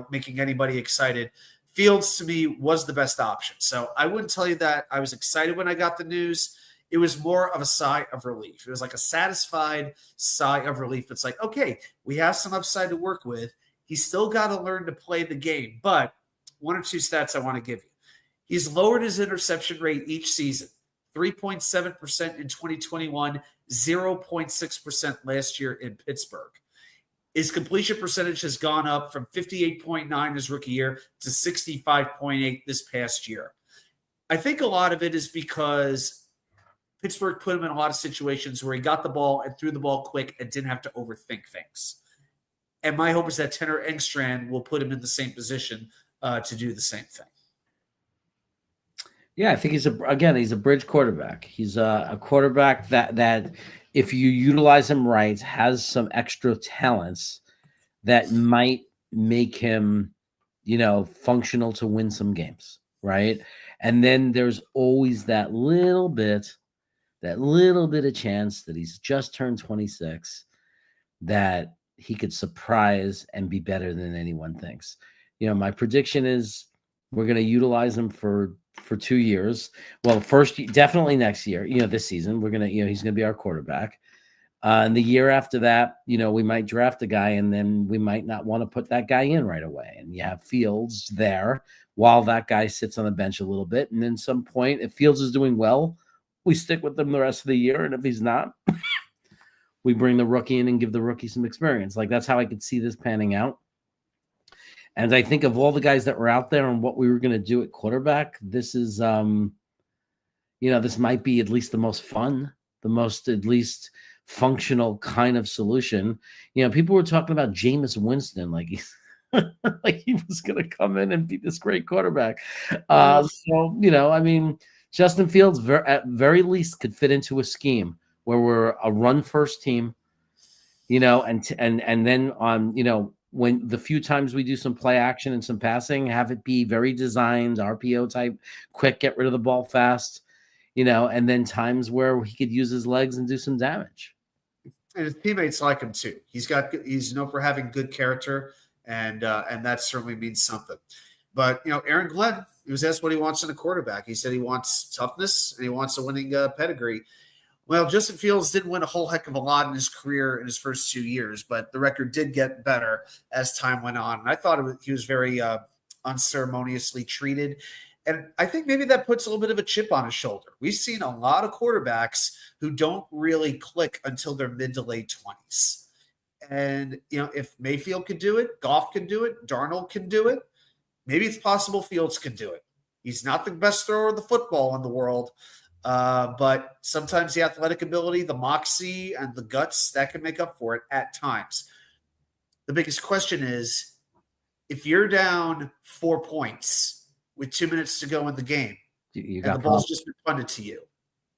making anybody excited, Fields to me was the best option. So I wouldn't tell you that I was excited when I got the news. It was more of a sigh of relief. It was like a satisfied sigh of relief. It's like, okay, we have some upside to work with. He's still got to learn to play the game. But 1 or 2 stats I want to give you. He's lowered his interception rate each season. 3.7% in 2021, 0.6% last year in Pittsburgh. His completion percentage has gone up from 58.9 his rookie year to 65.8 this past year. I think a lot of it is because Pittsburgh put him in a lot of situations where he got the ball and threw the ball quick and didn't have to overthink things. And my hope is that Tanner Engstrand will put him in the same position to do the same thing. Yeah, I think he's a bridge quarterback. He's a quarterback that if you utilize him right, has some extra talents that might make him, functional to win some games, right? And then there's always that little bit of chance that he's just turned 26, that he could surprise and be better than anyone thinks. My prediction is we're going to utilize him for 2 years. Well, first, definitely next year, this season, we're going to, he's going to be our quarterback. And the year after that, we might draft a guy and then we might not want to put that guy in right away. And you have Fields there while that guy sits on the bench a little bit. And then some point, if Fields is doing well, we stick with him the rest of the year. And if he's not, we bring the rookie in and give the rookie some experience. Like, that's how I could see this panning out. And I think of all the guys that were out there and what we were going to do at quarterback, this is, this might be at least the most fun, the most at least functional kind of solution. People were talking about Jameis Winston, like he's like he was going to come in and be this great quarterback. Justin Fields at very least could fit into a scheme where we're a run first team, and then on, when the few times we do some play action and some passing, have it be very designed, RPO type, quick, get rid of the ball fast, and then times where he could use his legs and do some damage. And his teammates like him too. He's known for having good character, and that certainly means something. But Aaron Glenn, he was asked what he wants in a quarterback. He said he wants toughness and he wants a winning pedigree. Well, Justin Fields didn't win a whole heck of a lot in his career in his first 2 years, but the record did get better as time went on. And I thought he was very unceremoniously treated. And I think maybe that puts a little bit of a chip on his shoulder. We've seen a lot of quarterbacks who don't really click until their mid to late 20s. And, if Mayfield could do it, Goff could do it, Darnold can do it, maybe it's possible Fields can do it. He's not the best thrower of the football in the world, But sometimes the athletic ability, the moxie, and the guts, that can make up for it at times. The biggest question is, if you're down 4 points with 2 minutes to go in the game, and the ball's just been punted to you,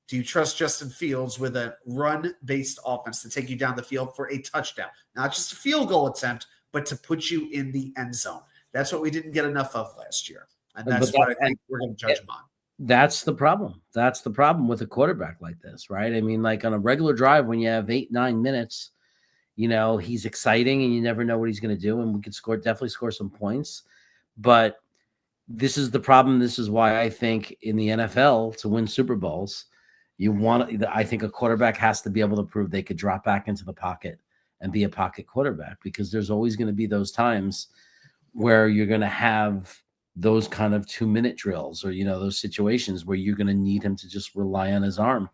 do you trust Justin Fields with a run-based offense to take you down the field for a touchdown? Not just a field goal attempt, but to put you in the end zone. That's what we didn't get enough of last year. And that's what I think we're going to judge him on. That's the problem. That's the problem with a quarterback like this, right? I mean, like on a regular drive, when you have 8-9 minutes, he's exciting and you never know what he's going to do. And we could definitely score some points. But this is the problem. This is why I think in the NFL, to win Super Bowls, I think a quarterback has to be able to prove they could drop back into the pocket and be a pocket quarterback, because there's always going to be those times where you're going to have those kind of 2-minute drills, or, those situations where you're going to need him to just rely on his arm.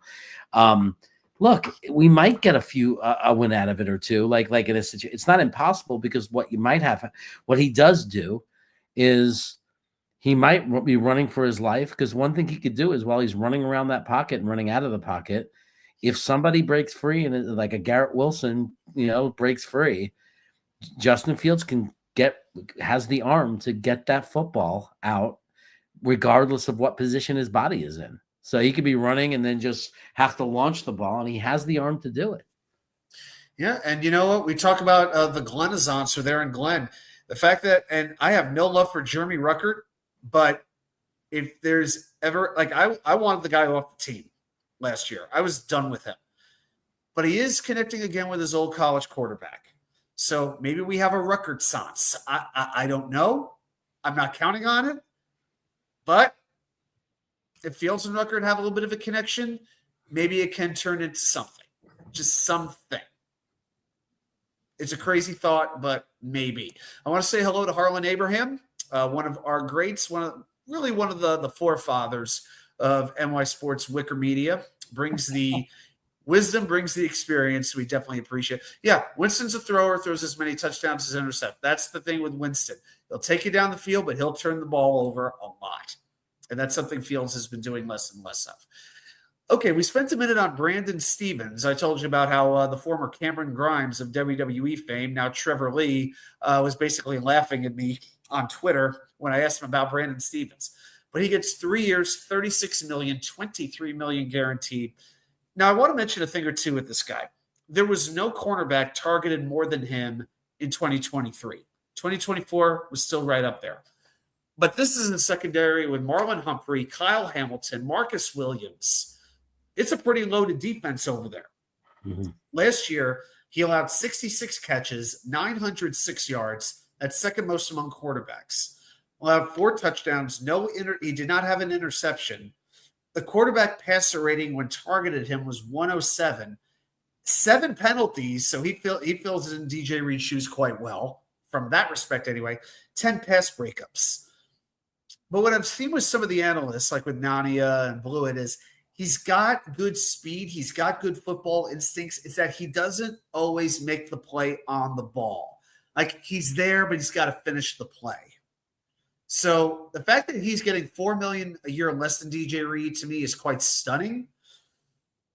Look, we might get a win out of it or two, like in a situation. It's not impossible, because what he does do is he might be running for his life, because one thing he could do is, while he's running around that pocket and running out of the pocket, if somebody breaks free, and like a Garrett Wilson, breaks free, Justin Fields has the arm to get that football out, regardless of what position his body is in. So he could be running and then just have to launch the ball, and he has the arm to do it. Yeah, and you know what? We talk about the Glenazance or there in Glen. The fact that, and I have no love for Jeremy Ruckert, but if there's ever, I wanted the guy off the team last year. I was done with him. But he is connecting again with his old college quarterback. So maybe we have a Ruckert-sance. I don't know. I'm not counting on it. But if Fields and Ruckert have a little bit of a connection, maybe it can turn into something. Just something. It's a crazy thought, but maybe. I want to say hello to Harlan Abraham, one of our greats, one of the forefathers of NY Sports WickerMedia. Brings the wisdom, brings the experience. We definitely appreciate it. Yeah, Winston's a thrower, throws as many touchdowns as intercept. That's the thing with Winston. He'll take you down the field, but he'll turn the ball over a lot. And that's something Fields has been doing less and less of. Okay, we spent a minute on Brandon Stevens. I told you about how the former Cameron Grimes of WWE fame, now Trevor Lee, was basically laughing at me on Twitter when I asked him about Brandon Stevens. But he gets 3 years, $36 million, $23 million guaranteed. Now, I want to mention a thing or two with this guy. There was no cornerback targeted more than him in 2023. 2024 was still right up there. But this is in secondary with Marlon Humphrey, Kyle Hamilton, Marcus Williams. It's a pretty loaded defense over there. Mm-hmm. Last year, he allowed 66 catches, 906 yards. That's second most among quarterbacks. Allowed 4 touchdowns. He did not have an interception. The quarterback passer rating when targeted him was 107. 7 penalties, so he fills in DJ Reed's shoes quite well from that respect anyway. 10 pass breakups. But what I've seen with some of the analysts, like with Nania and Blewett, is he's got good speed. He's got good football instincts. It's that he doesn't always make the play on the ball. Like, he's there, but he's got to finish the play. So the fact that he's getting $4 million a year less than DJ Reed, to me, is quite stunning.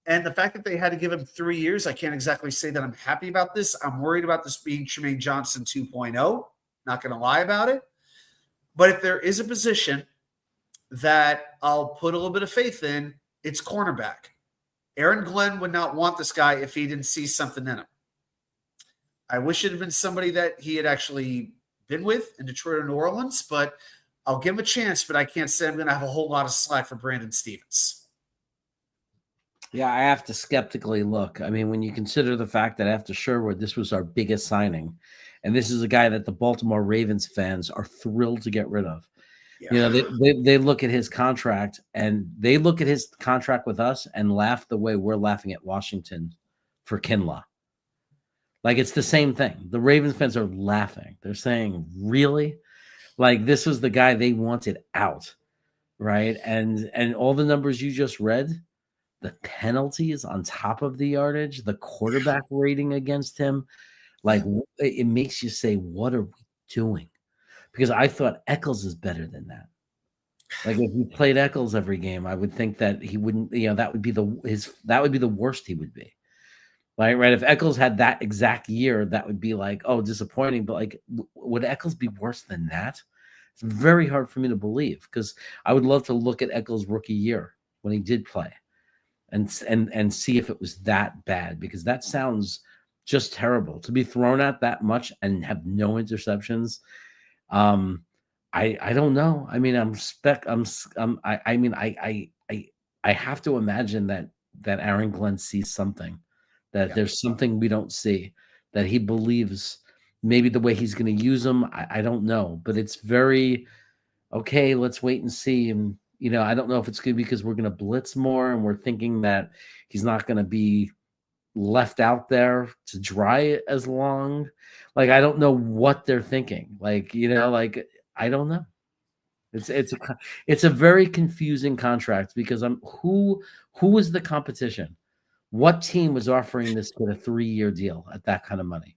And the fact that they had to give him 3 years, I can't exactly say that I'm happy about this. I'm worried about this being Tremaine Johnson 2.0. Not going to lie about it. But if there is a position that I'll put a little bit of faith in, it's cornerback. Aaron Glenn would not want this guy if he didn't see something in him. I wish it had been somebody that he had actually been with in Detroit or New Orleans, but I'll give him a chance, but I can't say I'm going to have a whole lot of slack for Brandon Stevens. Yeah, I have to skeptically look. I mean, when you consider the fact that after Sherwood, this was our biggest signing, and this is a guy that the Baltimore Ravens fans are thrilled to get rid of. Yeah. They look at his contract, and they look at his contract with us and laugh the way we're laughing at Washington for Kinlaw. Like, it's the same thing. The Ravens fans are laughing. They're saying, really? Like, this was the guy they wanted out, right? And all the numbers you just read, the penalties on top of the yardage, the quarterback rating against him, like, it makes you say, what are we doing? Because I thought Eccles is better than that. Like if he played Eccles every game, I would think that he wouldn't. That would be the worst he would be. Right. If Eccles had that exact year, that would be like, oh, disappointing. But like, would Eccles be worse than that? It's very hard for me to believe because I would love to look at Eccles' rookie year when he did play and see if it was that bad, because that sounds just terrible to be thrown at that much and have no interceptions. Um, I don't know. I mean, I mean, I have to imagine that Aaron Glenn sees something, that there's something we don't see, that he believes maybe the way he's going to use them. I don't know, but it's very okay. Let's wait and see. And I don't know if it's good because we're going to blitz more and we're thinking that he's not going to be left out there to dry as long. Like, I don't know what they're thinking. Like, I don't know. It's a very confusing contract because who is the competition? What team was offering this kid a 3-year deal at that kind of money?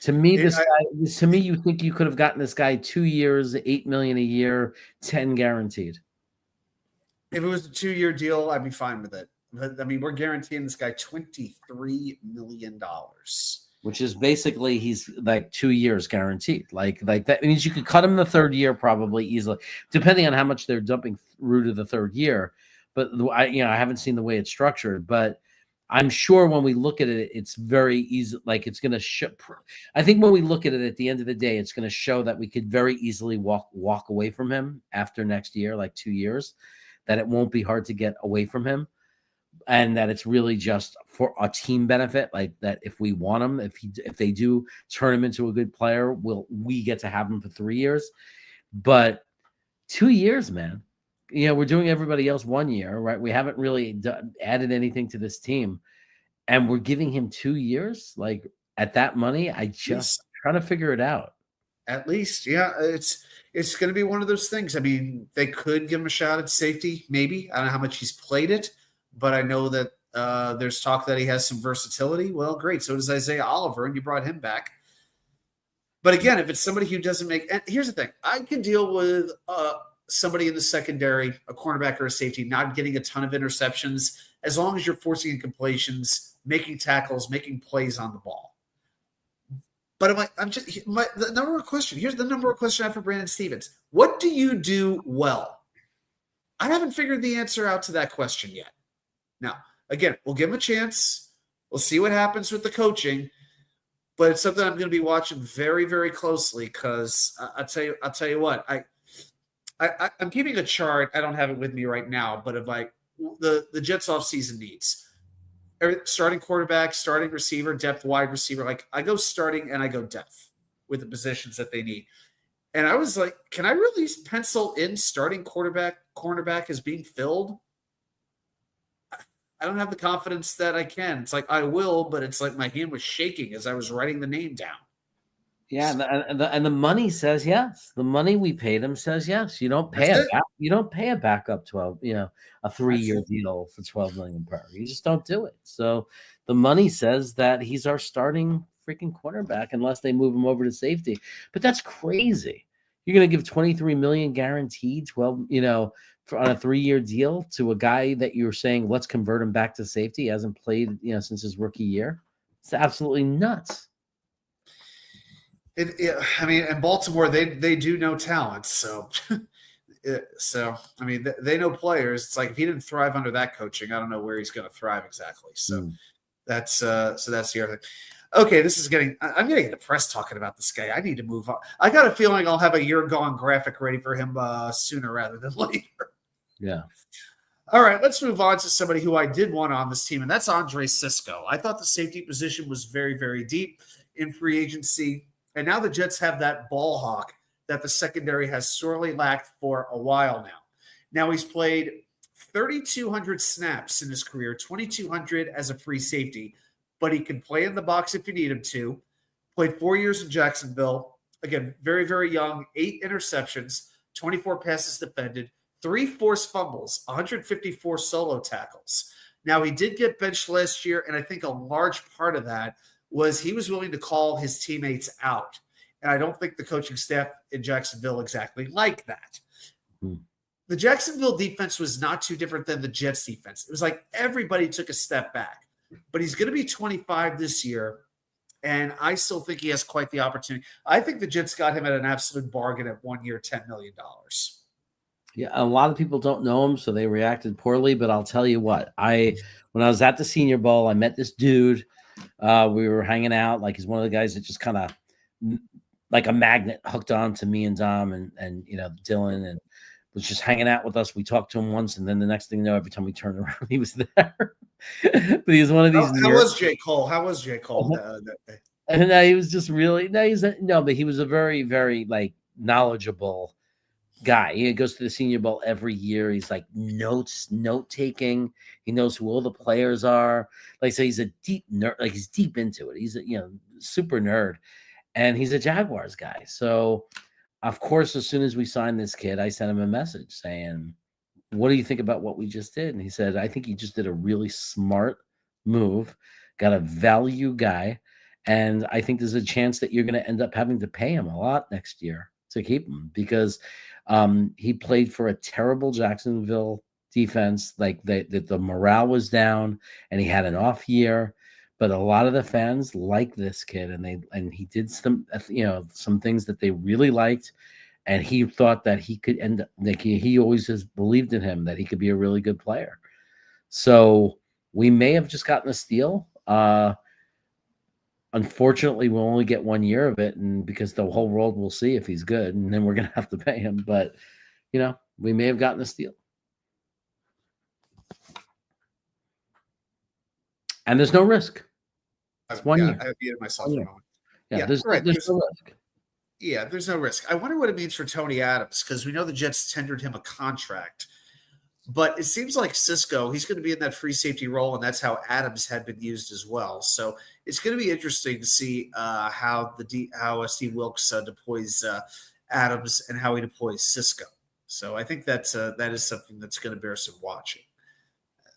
To me, you think you could have gotten this guy 2 years, $8 million a year, 10 guaranteed. If it was a 2-year deal, I'd be fine with it. But I mean, we're guaranteeing this guy $23 million. Which is basically he's like 2 years guaranteed. Like that means you could cut him the 3rd year probably easily, depending on how much they're dumping through to the 3rd year. But I haven't seen the way it's structured, but I'm sure when we look at it, it's very easy. Like it's going to show. I think when we look at it at the end of the day, it's going to show that we could very easily walk away from him after next year, like 2 years. That it won't be hard to get away from him. And that it's really just for a team benefit, like that if we want him, if they do turn him into a good player, we get to have him for 3 years. But 2 years, man, we're doing everybody else 1 year, right? We haven't really added anything to this team, and we're giving him 2 years, like at that money. I just try to figure it out. At least, yeah, it's going to be one of those things. I mean, they could give him a shot at safety, maybe. I don't know how much he's played it, but I know that there's talk that he has some versatility. Well, great. So does Isaiah Oliver, and you brought him back. But again, if it's somebody who doesn't make – and here's the thing. I can deal with somebody in the secondary, a cornerback or a safety, not getting a ton of interceptions as long as you're forcing incompletions, making tackles, making plays on the ball. But the number one question. Here's the number one question I have for Brandon Stevens. What do you do well? I haven't figured the answer out to that question yet. Now, again, we'll give him a chance. We'll see what happens with the coaching. But it's something I'm going to be watching very, very closely because I'll tell you what. I'm keeping a chart. I don't have it with me right now, but the Jets offseason needs. Starting quarterback, starting receiver, depth wide receiver. Like I go starting and I go depth with the positions that they need. And I was like, can I really pencil in starting cornerback as being filled? I don't have the confidence that I can. It's like I will, but it's like my hand was shaking as I was writing the name down. Yeah, and the money says yes. The money we paid him says yes. You don't pay a backup 12, a 3-year deal for $12 million per. You just don't do it. So the money says that he's our starting freaking quarterback unless they move him over to safety. But that's crazy. You're going to give $23 million guaranteed, 12, on a 3-year deal to a guy that you're saying let's convert him back to safety. He hasn't played, since his rookie year. It's absolutely nuts. I mean, in Baltimore, they do know talent, so I mean, they know players. It's like if he didn't thrive under that coaching, I don't know where he's going to thrive exactly. So that's the other thing. Okay, I'm getting depressed talking about this guy. I need to move on. I got a feeling I'll have a year gone graphic ready for him sooner rather than later. Yeah. All right, let's move on to somebody who I did want on this team, and that's Andre Cisco. I thought the safety position was very, very deep in free agency. And now the Jets have that ball hawk that the secondary has sorely lacked for a while now. Now he's played 3,200 snaps in his career, 2,200 as a free safety, but he can play in the box if you need him to. Played 4 years in Jacksonville. Again, very, very young, 8 interceptions, 24 passes defended, 3 forced fumbles, 154 solo tackles. Now he did get benched last year, and I think a large part of that was he was willing to call his teammates out. And I don't think the coaching staff in Jacksonville exactly liked that. Hmm. The Jacksonville defense was not too different than the Jets defense. It was like everybody took a step back. But he's going to be 25 this year, and I still think he has quite the opportunity. I think the Jets got him at an absolute bargain at 1 year, $10 million. Yeah, a lot of people don't know him, so they reacted poorly. But I'll tell you what, when I was at the Senior Bowl, I met this dude. We were hanging out. Like, he's one of the guys that just kind of like a magnet hooked on to me and Dom and Dylan, and was just hanging out with us. We talked to him once, and then the next thing you know, every time we turned around, he was there. But he's one of these. How was J. Cole? How was J. Cole that day? And he was just really but he was a very, very like knowledgeable guy. He goes to the Senior Bowl every year. He's like note taking. He knows who all the players are. Like, so he's a deep nerd. Like, he's deep into it. He's a super nerd, and he's a Jaguars guy. So, of course, as soon as we signed this kid, I sent him a message saying, "What do you think about what we just did?" And he said, "I think he just did a really smart move. Got a value guy, and I think there's a chance that you're going to end up having to pay him a lot next year to keep him because." He played for a terrible Jacksonville defense. Like, the morale was down, and he had an off year. But a lot of the fans like this kid, and he did some things that they really liked, and he thought that he could end up. Like, he always has believed in him that he could be a really good player. So we may have just gotten a steal. Unfortunately, we'll only get 1 year of it, and because the whole world will see if he's good, and then we're going to have to pay him. But, we may have gotten a steal. And there's no risk. It's 1 year. I muted myself. Yeah, there's no risk. Yeah, there's no risk. I wonder what it means for Tony Adams, because we know the Jets tendered him a contract. But it seems like Cisco, he's going to be in that free safety role, and that's how Adams had been used as well. So it's going to be interesting to see how Steve Wilks deploys Adams and how he deploys Cisco. So I think that is something that's going to bear some watching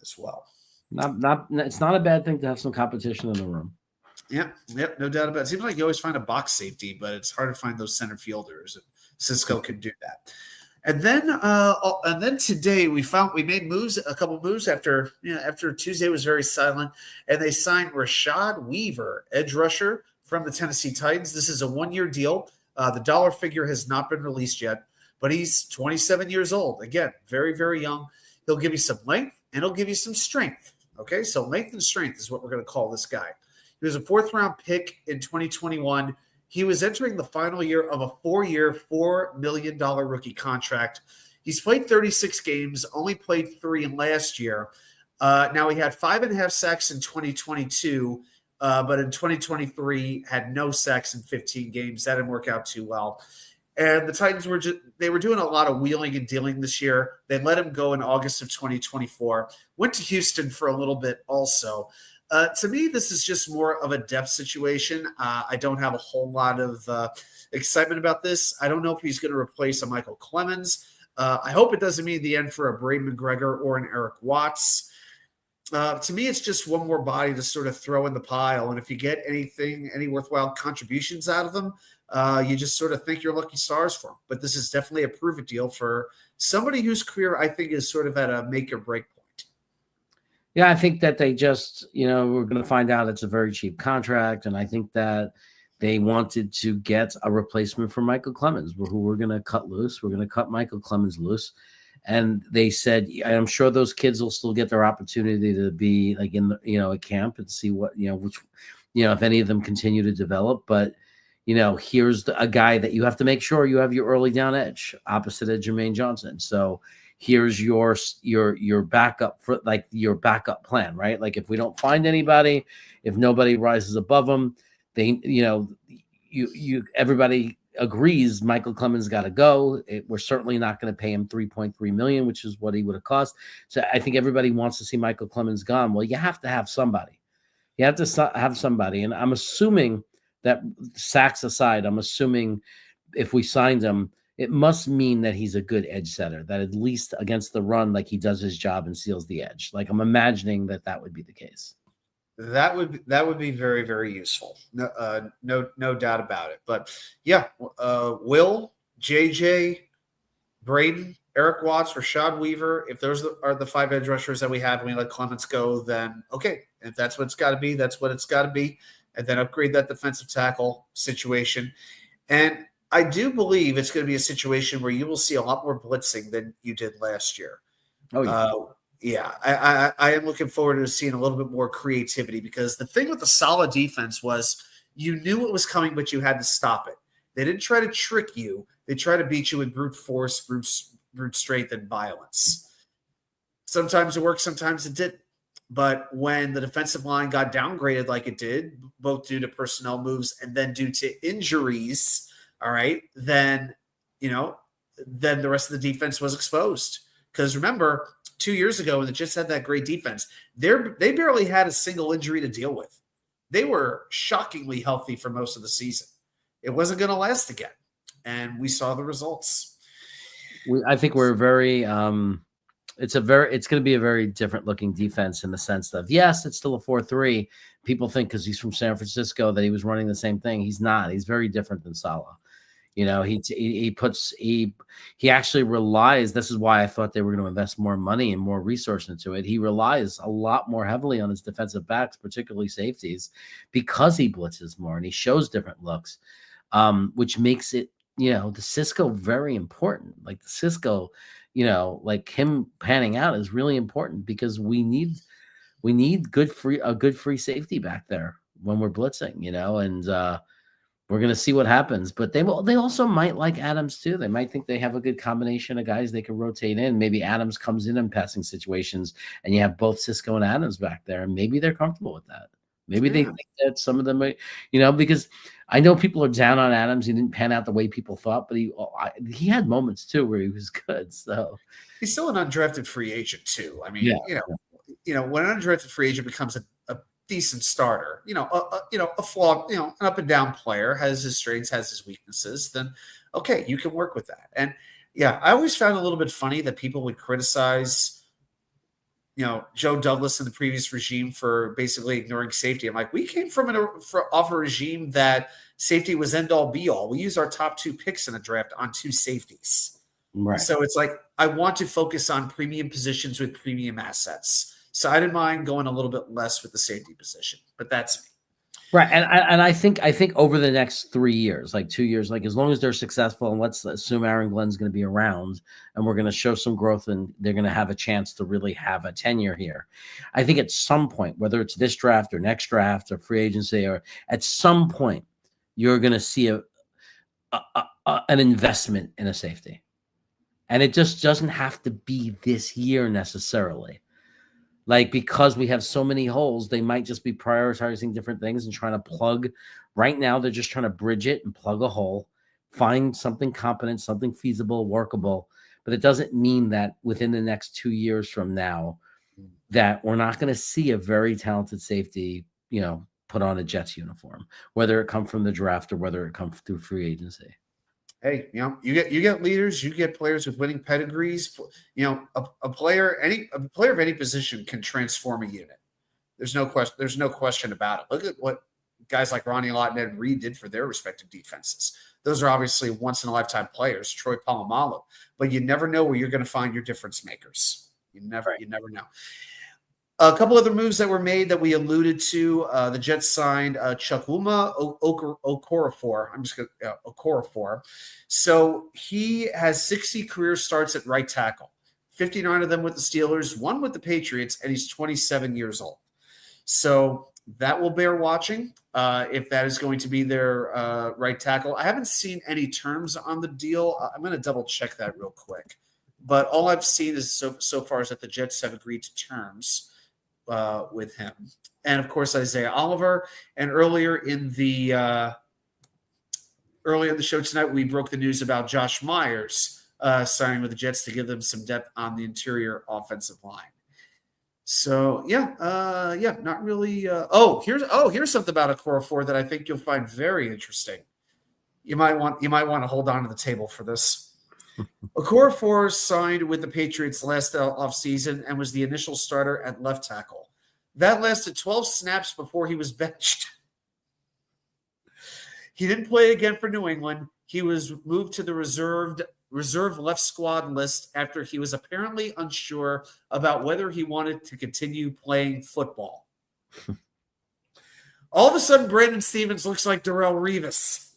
as well. It's not a bad thing to have some competition in the room. Yep, no doubt about it. It seems like you always find a box safety, but it's hard to find those center fielders, and Cisco could do that. And then today we made a couple moves after Tuesday was very silent, and they signed Rashad Weaver, edge rusher from the Tennessee Titans. This is a 1-year deal. The dollar figure has not been released yet, but he's 27 years old. Again, very, very young. He'll give you some length and he'll give you some strength. Okay, so length and strength is what we're going to call this guy. He was a 4th-round pick in 2021. He was entering the final year of a 4-year, $4 million rookie contract. He's played 36 games, only played 3 last year. Now, he had 5.5 sacks in 2022, but in 2023 had no sacks in 15 games. That didn't work out too well. And the Titans were doing a lot of wheeling and dealing this year. They let him go in August of 2024. Went to Houston for a little bit also. To me, this is just more of a depth situation. I don't have a whole lot of excitement about this. I don't know if he's going to replace a Michael Clemens. I hope it doesn't mean the end for a Braden McGregor or an Eric Watts. To me, it's just one more body to sort of throw in the pile. And if you get any worthwhile contributions out of them, you just sort of think you're lucky stars for them. But this is definitely a prove-it deal for somebody whose career I think is sort of at a make or break point. Yeah, I think that they just, we're going to find out it's a very cheap contract. And I think that they wanted to get a replacement for Michael Clemens, who we're going to cut loose. We're going to cut Michael Clemens loose. And they said, I'm sure those kids will still get their opportunity to be like in the, at camp and see what, if any of them continue to develop. But, here's a guy that you have to make sure you have your early down edge opposite of Jermaine Johnson. So here's your backup for like your backup plan, right? Like if we don't find anybody, if nobody rises above them, they, everybody agrees Michael Clemens got to go. We're certainly not going to pay him $3.3 million, which is what he would have cost. So I think everybody wants to see Michael Clemens gone. Well, you have to have somebody. You have to have somebody. And I'm assuming that, sacks aside, I'm assuming if we signed him, it must mean that he's a good edge setter, that at least against the run, like he does his job and seals the edge. Like I'm imagining that would be the case. That would be very, very useful. No doubt about it. But yeah, Will, JJ, Braden, Eric Watts, Rashad Weaver, if those are the 5 edge rushers that we have and we let Clements go, then okay. If that's what it's got to be, that's what it's got to be. And then upgrade that defensive tackle situation. And I do believe it's going to be a situation where you will see a lot more blitzing than you did last year. Oh, yeah. I am looking forward to seeing a little bit more creativity, because the thing with the solid defense was you knew it was coming, but you had to stop it. They didn't try to trick you. They tried to beat you with brute force, brute strength, and violence. Sometimes it worked, sometimes it didn't. But when the defensive line got downgraded like it did, both due to personnel moves and then due to injuries, all right, then the rest of the defense was exposed. Because remember, 2 years ago when the Jets had that great defense, they barely had a single injury to deal with. They were shockingly healthy for most of the season. It wasn't going to last again, and we saw the results. I think we're very it's going to be a very different looking defense in the sense of, yes, it's still a 4-3. People think because he's from San Francisco that he was running the same thing. He's not. He's very different than Saleh. He actually relies. This is why I thought they were going to invest more money and more resource into it. He relies a lot more heavily on his defensive backs, particularly safeties, because he blitzes more and he shows different looks, which makes it, the Cisco very important. Like the Cisco, like him panning out is really important, because we need a good free safety back there when we're blitzing, and we're going to see what happens. But they also might like Adams too. They might think they have a good combination of guys they can rotate in. Maybe Adams comes in passing situations and you have both Cisco and Adams back there, and maybe they're comfortable with that. Maybe they think that some of them might, because I know people are down on Adams. He didn't pan out the way people thought, but he had moments too where he was good. So he's still an undrafted free agent too. I mean, when an undrafted free agent becomes a decent starter, a flawed, an up and down player, has his strengths, has his weaknesses, then okay, you can work with that. And yeah, I always found it a little bit funny that people would criticize, Joe Douglas in the previous regime for basically ignoring safety. I'm like, we came off a regime that safety was end all be all. We used our top 2 picks in the draft on 2 safeties. right. So it's like, I want to focus on premium positions with premium assets. So I didn't mind going a little bit less with the safety position, but that's me. Right. And I think over the next 3 years, like 2 years, like as long as they're successful, and let's assume Aaron Glenn's going to be around and we're going to show some growth and they're going to have a chance to really have a tenure here. I think at some point, whether it's this draft or next draft or free agency, or at some point, you're going to see an investment in a safety. And it just doesn't have to be this year necessarily. Like, because we have so many holes, they might just be prioritizing different things and trying to plug. Right now, they're just trying to bridge it and plug a hole, find something competent, something feasible, workable. But it doesn't mean that within the next 2 years from now that we're not going to see a very talented safety, put on a Jets uniform, whether it come from the draft or whether it comes through free agency. Hey, you get leaders, you get players with winning pedigrees. A player of any position can transform a unit. There's no question about it. Look at what guys like Ronnie Lott and Ed Reed did for their respective defenses. Those are obviously once in a lifetime players, Troy Polamalu, but you never know where you're going to find your difference makers. You never know. A couple other moves that were made that we alluded to. The Jets signed Chukwuma Okorafor. Okorafor. So he has 60 career starts at right tackle, 59 of them with the Steelers, 1 with the Patriots, and he's 27 years old. So that will bear watching if that is going to be their right tackle. I haven't seen any terms on the deal. I'm going to double check that real quick. But all I've seen is so far is that the Jets have agreed to terms with him, and of course Isaiah Oliver. And earlier in the show tonight, we broke the news about Josh Myers signing with the Jets to give them some depth on the interior offensive line. So not really. Here's something about Okorafor that I think you'll find very interesting. You might want to hold on to the table for this. Okorafor signed with the Patriots last offseason and was the initial starter at left tackle. That lasted 12 snaps before he was benched. He didn't play again for New England. He was moved to the reserved reserve left squad list after he was apparently unsure about whether he wanted to continue playing football. All of a sudden, Brandon Stevens looks like Darrelle Revis.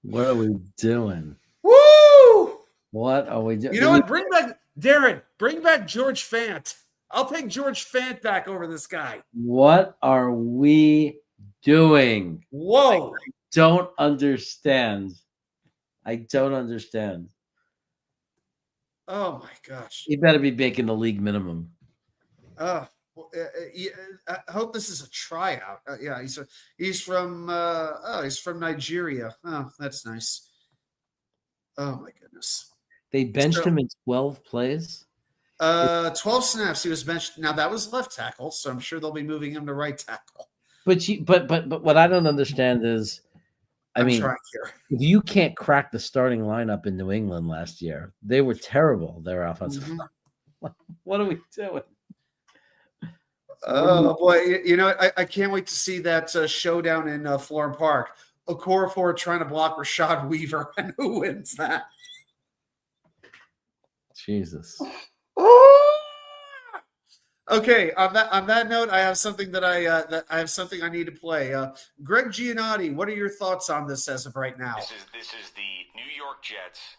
What are we doing? Woo! What are we doing? You know what? Bring back Darren. Bring back George Fant. I'll take George Fant back over this guy. What are we doing? Whoa. I don't understand. Oh, my gosh. He better be making the league minimum. I hope this is a tryout. Yeah, he's from Nigeria. Oh, that's nice. Oh, my goodness. They benched him in 12 plays? 12 snaps. He was benched. Now, that was left tackle, so I'm sure they'll be moving him to right tackle. But what I don't understand is, if you can't crack the starting lineup in New England last year, they were terrible, their offensive line. What are we doing? Oh, boy. You know, I can't wait to see that showdown in Florham Park. Okorafor trying to block Rashad Weaver, and who wins that? Jesus. Okay, on that note, I have something I need to play. Greg Giannotti, what are your thoughts on this as of right now? This is the New York Jets,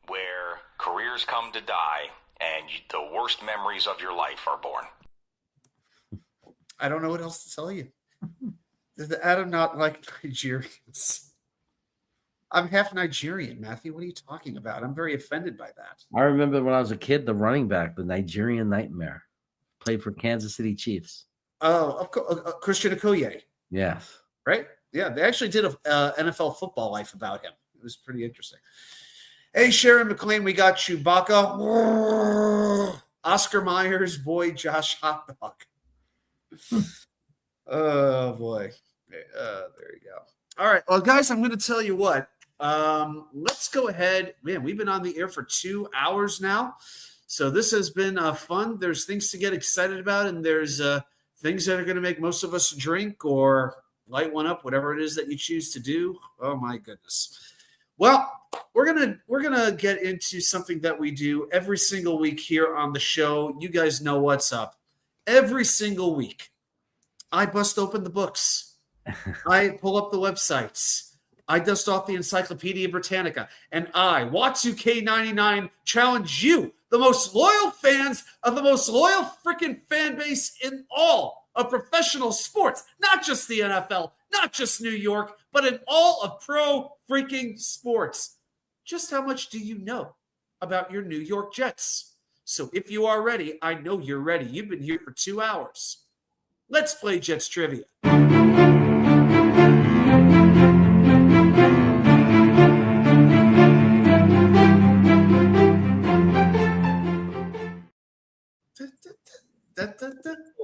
where careers come to die, and the worst memories of your life are born. I don't know what else to tell you. Adam not like Nigerians. I'm half Nigerian, Matthew. What are you talking about? I'm very offended by that. I remember when I was a kid, the running back, the Nigerian Nightmare, played for Kansas City Chiefs. Oh, of course, Christian Okoye. Yes. Right? Yeah, they actually did an NFL Football Life about him. It was pretty interesting. Hey, Sharon McLean, we got Chewbacca. Oscar Myers, boy, Josh Hotdog. Oh, boy. There you go. All right. Well, guys, I'm going to tell you what. Let's go ahead. Man, we've been on the air for 2 hours now. So this has been fun. There's things to get excited about, and there's things that are going to make most of us drink or light one up, whatever it is that you choose to do. Oh, my goodness. Well, we're gonna get into something that we do every single week here on the show. You guys know what's up. Every single week, I bust open the books. I pull up the websites. I dust off the Encyclopedia Britannica. And I, Watsu-K99, challenge you, the most loyal fans of the most loyal freaking fan base in all of professional sports. Not just the NFL, not just New York, but in all of pro freaking sports. Just how much do you know about your New York Jets? So if you are ready, I know you're ready. You've been here for 2 hours. Let's play Jets Trivia.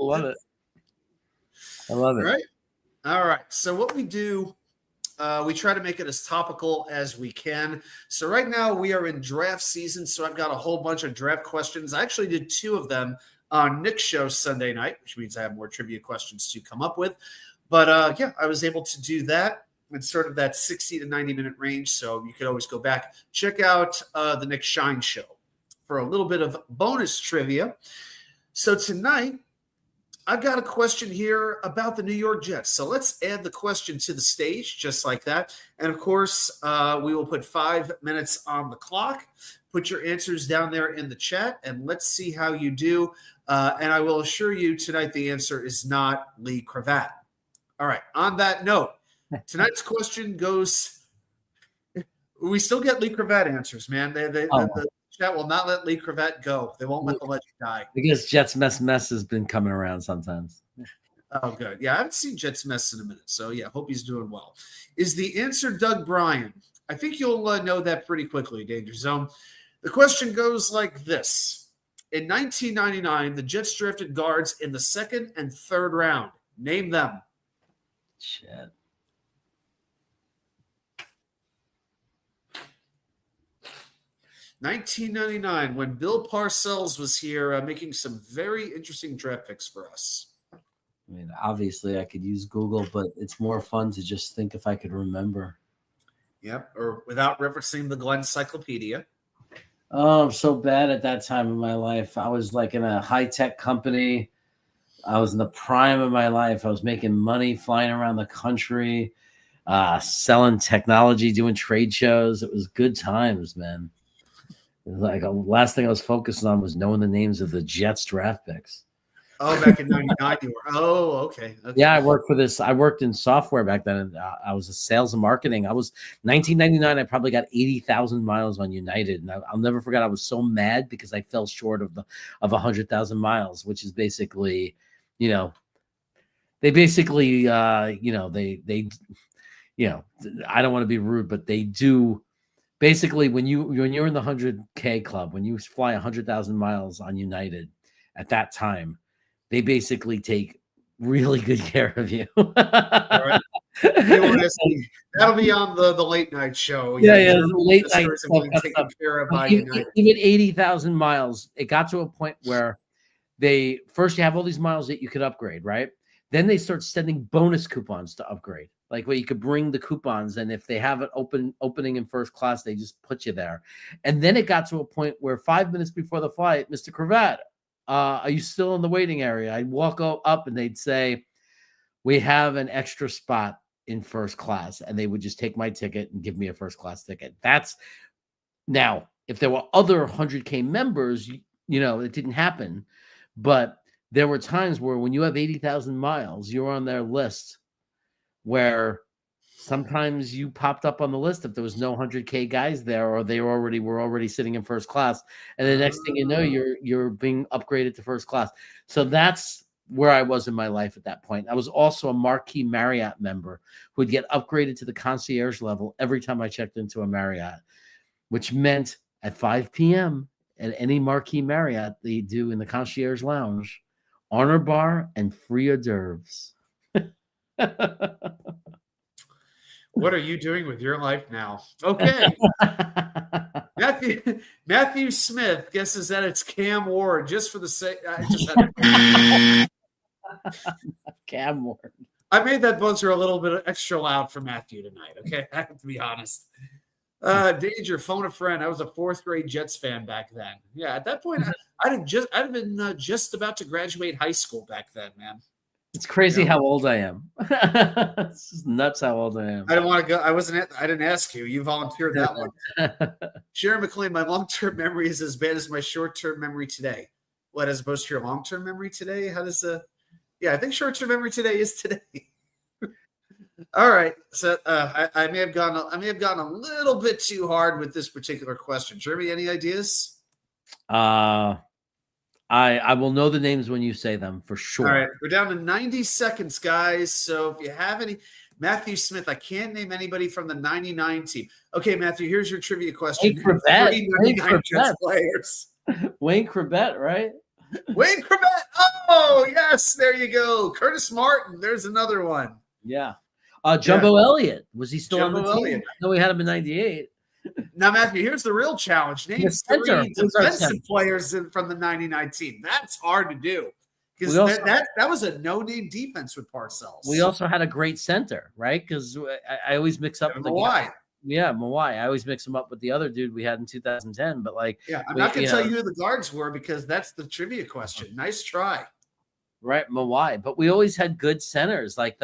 Love it. I love it. All right. So what we do, we try to make it as topical as we can. So right now we are in draft season. So I've got a whole bunch of draft questions. I actually did 2 of them on Nick's show Sunday night, which means I have more trivia questions to come up with. But yeah, I was able to do that in sort of that 60 to 90-minute range. So you could always go back, check out the Nick Shine show for a little bit of bonus trivia. So tonight, I've got a question here about the New York Jets. So let's add the question to the stage just like that. And, of course, we will put 5 minutes on the clock. Put your answers down there in the chat, and let's see how you do. And I will assure you tonight the answer is not Lee Cravat. All right. On that note, tonight's question goes – we still get Lee Cravat answers, man. The chat will not let Lee Cravat go. They won't let the legend die. Because Jets mess has been coming around sometimes. Oh, good. Yeah, I haven't seen Jets mess in a minute. So, yeah, hope he's doing well. Is the answer Doug Bryan? I think you'll know that pretty quickly, Danger Zone. The question goes like this. In 1999, the Jets drafted guards in the 2nd and 3rd round. Name them. Shit. $1999, when Bill Parcells was here making some very interesting draft picks for us. I mean, obviously I could use Google, but it's more fun to just think if I could remember. Yep. Or without referencing the Glenn Encyclopedia. Oh, I'm so bad at that time in my life. I was like in a high-tech company. I was in the prime of my life. I was making money, flying around the country, selling technology, doing trade shows. It was good times, man. It was like the last thing I was focused on was knowing the names of the Jets draft picks. Oh, back in '99, you were. Oh, okay. Yeah, I worked in software back then. And, I was a sales and marketing. I was 1999. I probably got 80,000 miles on United, and I'll never forget. I was so mad because I fell short of 100,000 miles, which is basically, they basically, I don't want to be rude, but they do. Basically, when you're in the 100K club, when you fly 100,000 miles on United, at that time, they basically take really good care of you. All right. That'll be on the late night show. Yeah, the late night stuff. Taken care of by Even United. 80,000 miles, it got to a point where you have all these miles that you could upgrade, right? Then they start sending bonus coupons to upgrade, like where you could bring the coupons, and if they have an opening in first class, they just put you there. And then it got to a point where 5 minutes before the flight, Mr. Cravat, are you still in the waiting area? I'd walk up and they'd say, we have an extra spot in first class, and they would just take my ticket and give me a first class ticket. That's now, if there were other 100K members, it didn't happen, but there were times where when you have 80,000 miles, you're on their list, where sometimes you popped up on the list if there was no 100K guys there, or they were already sitting in first class, and the next thing you know, you're being upgraded to first class. So that's where I was in my life at that point. I was also a Marquis Marriott member who would get upgraded to the concierge level every time I checked into a Marriott, which meant at 5 p.m. at any Marquis Marriott, they do in the concierge lounge, honor bar and free hors d'oeuvres. What are you doing with your life now? Okay. Matthew Smith guesses that it's Cam Ward, just for the sake. Cam Ward. I made that buzzer a little bit extra loud for Matthew tonight. Okay, I have to be honest. Danger, phone a friend. I was a fourth grade Jets fan back then. Yeah, at that point, I'd have been just about to graduate high school back then, man. It's crazy how old I am. It's just nuts how old I am. I don't want to go. I didn't ask you. You volunteered that one. Sharon McLean, my long-term memory is as bad as my short-term memory today. What, as opposed to your long-term memory today? How does I think short-term memory today is today. All right. So I may have gone a little bit too hard with this particular question. Jeremy, any ideas? I will know the names when you say them for sure. All right. We're down to 90 seconds, guys. So if you have any, Matthew Smith, I can't name anybody from the 99 team. Okay, Matthew, here's your trivia question. Wayne Corbett. Players. Wayne Corbett, right? Wayne Corbett. Oh, yes. There you go. Curtis Martin. There's another one. Yeah. Jumbo Elliott. Was he still Jumbo on the team? Elliott. No, we had him in 98. Now, Matthew, here's the real challenge. Name three defensive players from the 99 team. That's hard to do because that was a no-name defense with Parcells. We also had a great center, right? Because I always mix up the guy. Yeah, Mawai. I always mix him up with the other dude we had in 2010. But I'm not going to tell you who the guards were because that's the trivia question. Nice try. Right, Mawai. But we always had good centers, we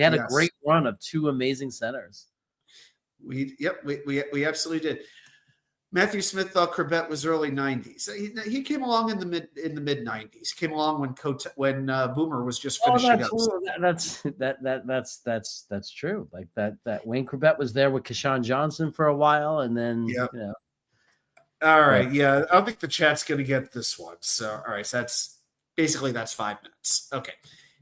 had a great run of two amazing centers. We absolutely did. Matthew Smith thought Corbett was early 90s. He came along in the mid 90s. Came along when Boomer was just finishing up. That's true. Like that Wayne Corbett was there with Keshawn Johnson for a while, and then All right, yeah. I don't think the chat's going to get this one. So, all right, so that's 5 minutes. Okay.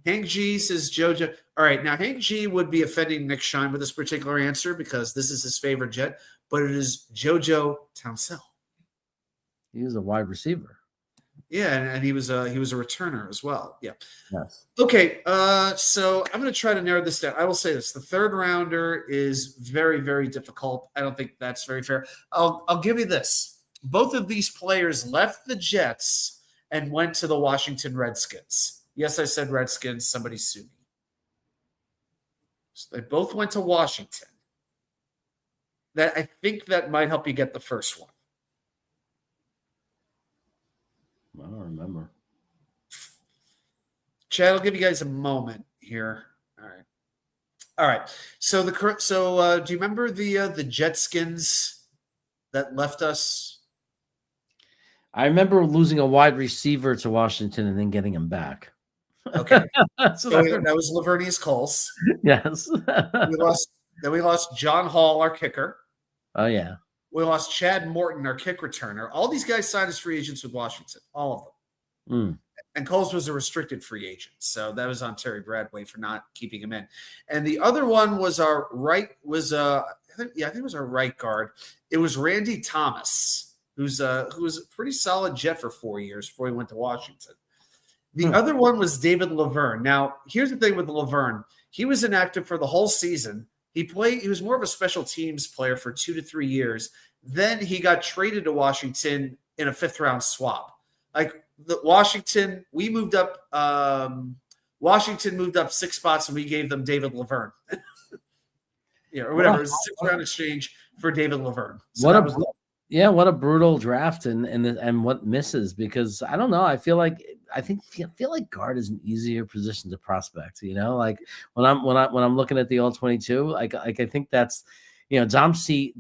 Hank G says JoJo. All right, now Hank G would be offending Nick Shine with this particular answer because this is his favorite Jet, but it is JoJo Townsell. He was a wide receiver. Yeah, and he was a returner as well. Yeah. Yes. Okay, so I'm going to try to narrow this down. I will say this: the third rounder is very, very difficult. I don't think that's very fair. I'll give you this: both of these players left the Jets and went to the Washington Redskins. Yes, I said Redskins. Somebody sue me. So they both went to Washington. I think that might help you get the first one. I don't remember. Chad, I'll give you guys a moment here. All right. So do you remember the Jetskins that left us? I remember losing a wide receiver to Washington and then getting him back. Okay. So that was Lavernius Coles. Yes. We lost John Hall, our kicker. Oh, yeah. We lost Chad Morton, our kick returner. All these guys signed as free agents with Washington, all of them. And Coles was a restricted free agent, so that was on Terry Bradway for not keeping him in. And the other one was I think it was our right guard. It was Randy Thomas, who was a pretty solid Jet for 4 years before he went to Washington. The other one was David Laverne. Now, here's the thing with Laverne. He was inactive for the whole season. He was more of a special teams player for 2 to 3 years. Then he got traded to Washington in a 5th-round swap. Washington moved up 6 spots, and we gave them David Laverne. Or whatever. It was a 6th-round exchange for David Laverne. So what a brutal draft and what misses, because I don't know. I feel like guard is an easier position to prospect. Like when I'm looking at the all 22, like I think that's, Dom C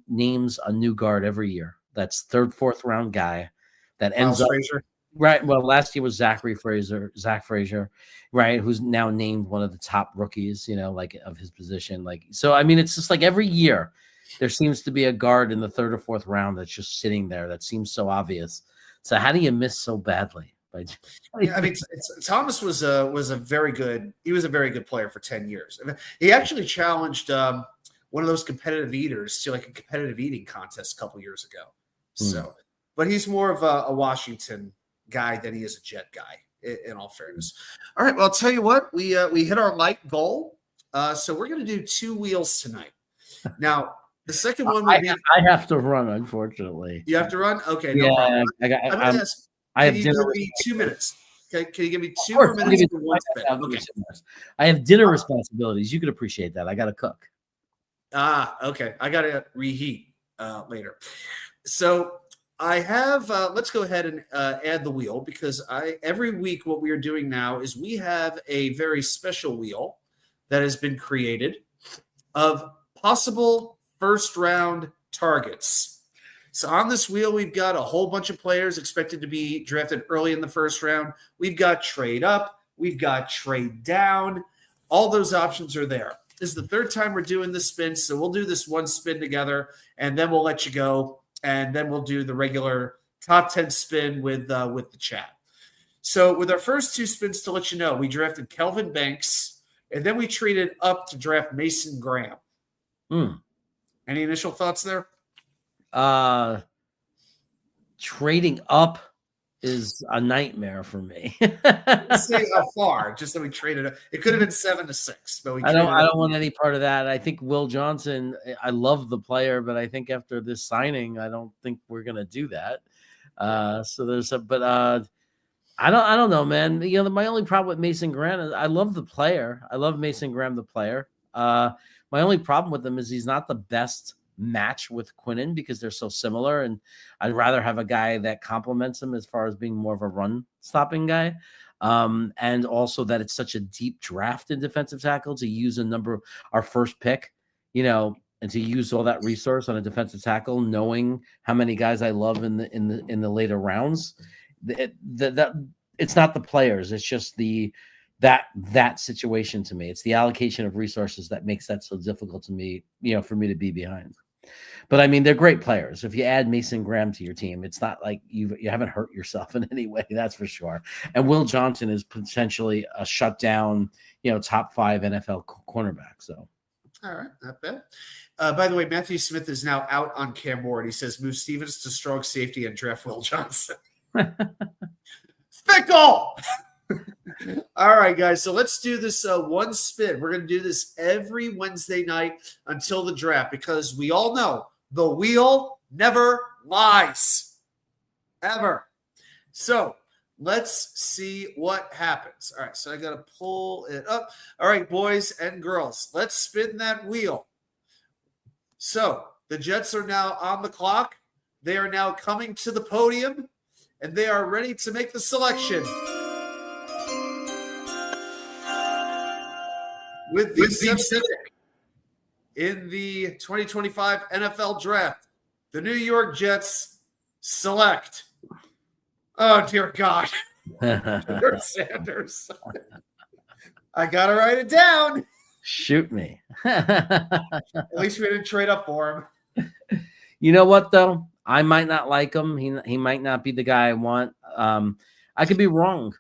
names a new guard every year. That's 3rd, 4th round guy that ends up Frazier. Right. Well, last year was Zach Frazier, right? Who's now named one of the top rookies, like of his position. So I mean, it's just like every year there seems to be a guard in the 3rd or 4th round that's just sitting there. That seems so obvious. So how do you miss so badly? Thomas was a very good. He was a very good player for 10 years. He actually challenged one of those competitive eaters to like a competitive eating contest a couple years ago. So, but he's more of a Washington guy than he is a Jet guy, in all fairness. All right. Well, I'll tell you what, we hit our light goal. So we're going to do 2 wheels tonight. Now, the second one I have to run, unfortunately. You have to run? Okay, no problem. I have dinner. Give me 2 minutes. Okay, can you give me 2 more minutes for one spin? Okay. I have dinner responsibilities. You could appreciate that. I got to cook. Okay. I got to reheat later. So I have. Let's go ahead and add the wheel, because every week what we are doing now is we have a very special wheel that has been created of possible first-round targets. So on this wheel, we've got a whole bunch of players expected to be drafted early in the first round. We've got trade up. We've got trade down. All those options are there. This is the 3rd time we're doing this spin, so we'll do this one spin together, and then we'll let you go, and then we'll do the regular top 10 spin with the chat. So with our first 2 spins, to let you know, we drafted Kelvin Banks, and then we traded up to draft Mason Graham. Any initial thoughts there? Trading up is a nightmare for me. Let's say how far, just so we traded it. It could have been 7 to 6, but I don't want any part of that. I think Will Johnson, I love the player, but I think after this signing, I don't think we're gonna do that. I don't know, man. My only problem with Mason Graham is I love the player. I love Mason Graham, the player. My only problem with him is he's not the best match with Quinnen because they're so similar, and I'd rather have a guy that complements him as far as being more of a run stopping guy, and also that it's such a deep draft in defensive tackle to use our first pick, and to use all that resource on a defensive tackle, knowing how many guys I love in the later rounds. That it's not the players, it's just that situation to me. It's the allocation of resources that makes that so difficult to me, for me to be behind. But I mean, they're great players. If you add Mason Graham to your team, it's not like you haven't hurt yourself in any way. That's for sure. And Will Johnson is potentially a shutdown, top 5 NFL cornerback. So, all right, not bad. By the way, Matthew Smith is now out on Cam Ward. He says move Stevens to strong safety and draft Will Johnson. Fickle. All right, guys. So let's do this one spin. We're going to do this every Wednesday night until the draft, because we all know the wheel never lies. Ever. So Let's see what happens. All right, so I got to pull it up. All right, boys and girls, let's spin that wheel. So the Jets are now on the clock. They are now coming to the podium, and they are ready to make the selection. With the seventh pick in the 2025 NFL Draft, the New York Jets select. Oh, dear God. Sanders. I got to write it down. Shoot me. At least we didn't trade up for him. You know what, though? I might not like him. He might not be the guy I want. I could be wrong,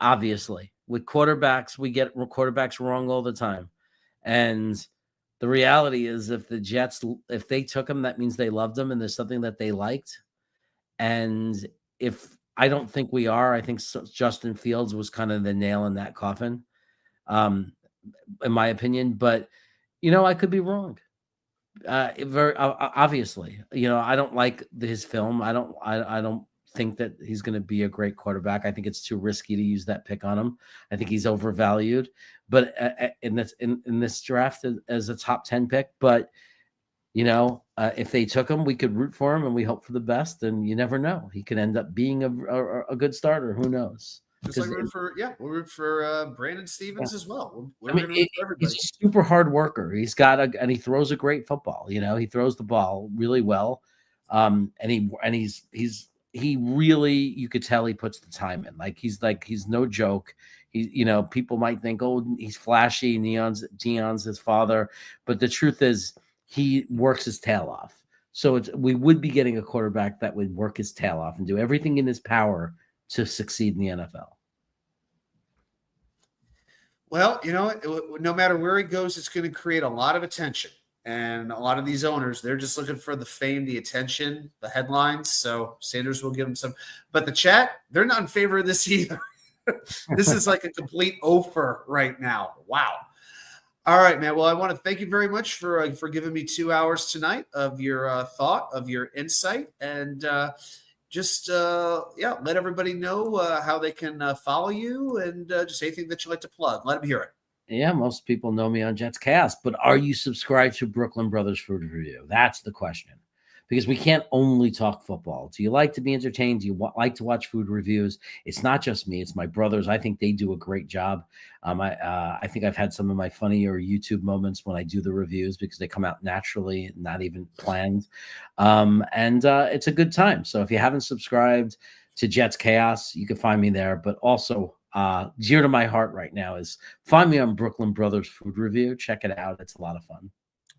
obviously. With quarterbacks, we get quarterbacks wrong all the time. And the reality is if the Jets, if they took him, that means they loved him and there's something that they liked. And if I don't think we are, I think Justin Fields was kind of the nail in that coffin, in my opinion. But, I could be wrong. Very obviously, I don't like his film. I don't think that he's going to be a great quarterback. I think it's too risky to use that pick on him. I think he's overvalued. But in this draft as a top 10 pick, but if they took him, we could root for him and we hope for the best. And you never know; he could end up being a good starter. Who knows? Just like we'll root for Brandon Stevens as well. He's a super hard worker. He's got and he throws a great football. He throws the ball really well. And he really, you could tell he puts the time in. He's no joke. People might think, oh, he's flashy. Dion's his father, but the truth is, he works his tail off. So we would be getting a quarterback that would work his tail off and do everything in his power to succeed in the NFL. Well, no matter where he goes, it's going to create a lot of attention. And a lot of these owners, they're just looking for the fame, the attention, the headlines. So Sanders will give them some. But the chat, they're not in favor of this either. This is like a complete offer right now. Wow. All right, man. Well, I want to thank you very much for giving me 2 hours tonight of your thought, of your insight, and let everybody know how they can follow you and just anything that you like to plug. Let them hear it. Yeah, most people know me on Jets Cast, but are you subscribed to Brooklyn Brothers Food Review? That's the question. Because we can't only talk football. Do you like to be entertained? Do you like to watch food reviews? It's not just me. It's my brothers. I think they do a great job. I think I've had some of my funnier YouTube moments when I do the reviews because they come out naturally, not even planned. And it's a good time. So if you haven't subscribed to Jets Chaos, you can find me there. But also dear to my heart right now is find me on Brooklyn Brothers Food Review. Check it out. It's a lot of fun.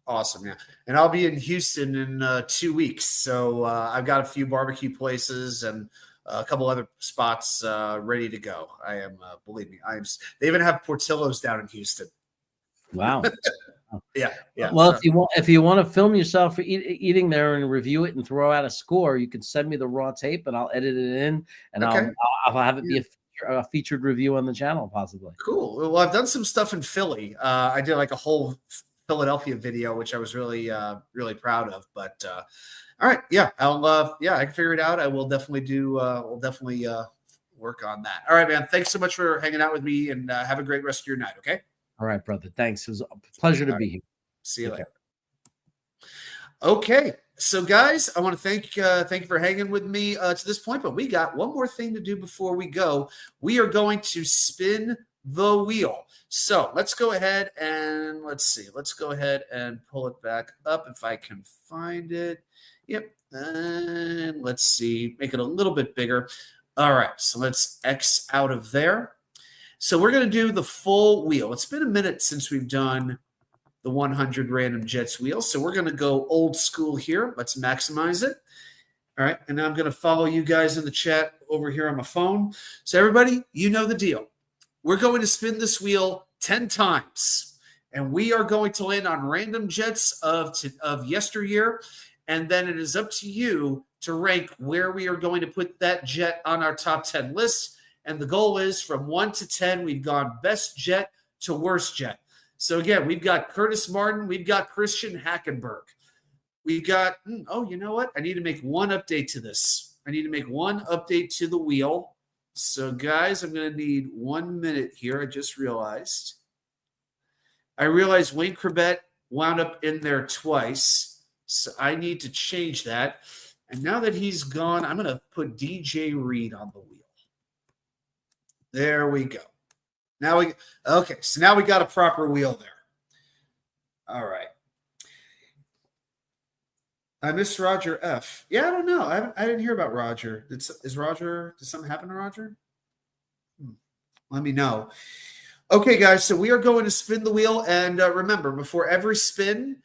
Awesome, yeah. And I'll be in Houston in 2 weeks. So I've got a few barbecue places and a couple other spots ready to go. I am, believe me, they even have Portillo's down in Houston. Wow. Yeah. Well, if you want to film yourself eating there and review it and throw out a score, you can send me the raw tape and I'll edit it in and okay. I'll have it be a featured review on the channel, possibly. Cool. Well, I've done some stuff in Philly. I did like a whole Philadelphia video, which I was really, really proud of. But all right, yeah, I can figure it out. I will definitely work on that. All right, man. Thanks so much for hanging out with me, and have a great rest of your night. Okay. All right, brother. Thanks. It was a pleasure to be here. See you later. Okay. So, guys, I want to thank you for hanging with me to this point, but we got one more thing to do before we go. We are going to spin the wheel. So let's go ahead and let's go ahead and pull it back up if I can find it. Yep. And let's see, make it a little bit bigger. All right. So let's X out of there. So we're going to do the full wheel. It's been a minute since we've done the 100 random Jets wheel. So we're going to go old school here. Let's maximize it. All right. And now I'm going to follow you guys in the chat over here on my phone. So everybody, you know the deal. We're going to spin this wheel 10 times, and we are going to land on random Jets of yesteryear, and then it is up to you to rank where we are going to put that Jet on our top 10 list, and the goal is from 1 to 10, we've gone best Jet to worst Jet. So, again, we've got Curtis Martin, we've got Christian Hackenberg. We've got, you know what? I need to make one update to this. I need to make one update to the wheel. So, guys, I'm going to need 1 minute here. I just realized. I realized Wayne Corbett wound up in there twice. So I need to change that. And now that he's gone, I'm going to put DJ Reed on the wheel. There we go. So now we got a proper wheel there. All right. I missed Roger F. Yeah, I don't know. I didn't hear about Roger. Did something happen to Roger? Let me know. Okay, guys, so we are going to spin the wheel. And remember, before every spin,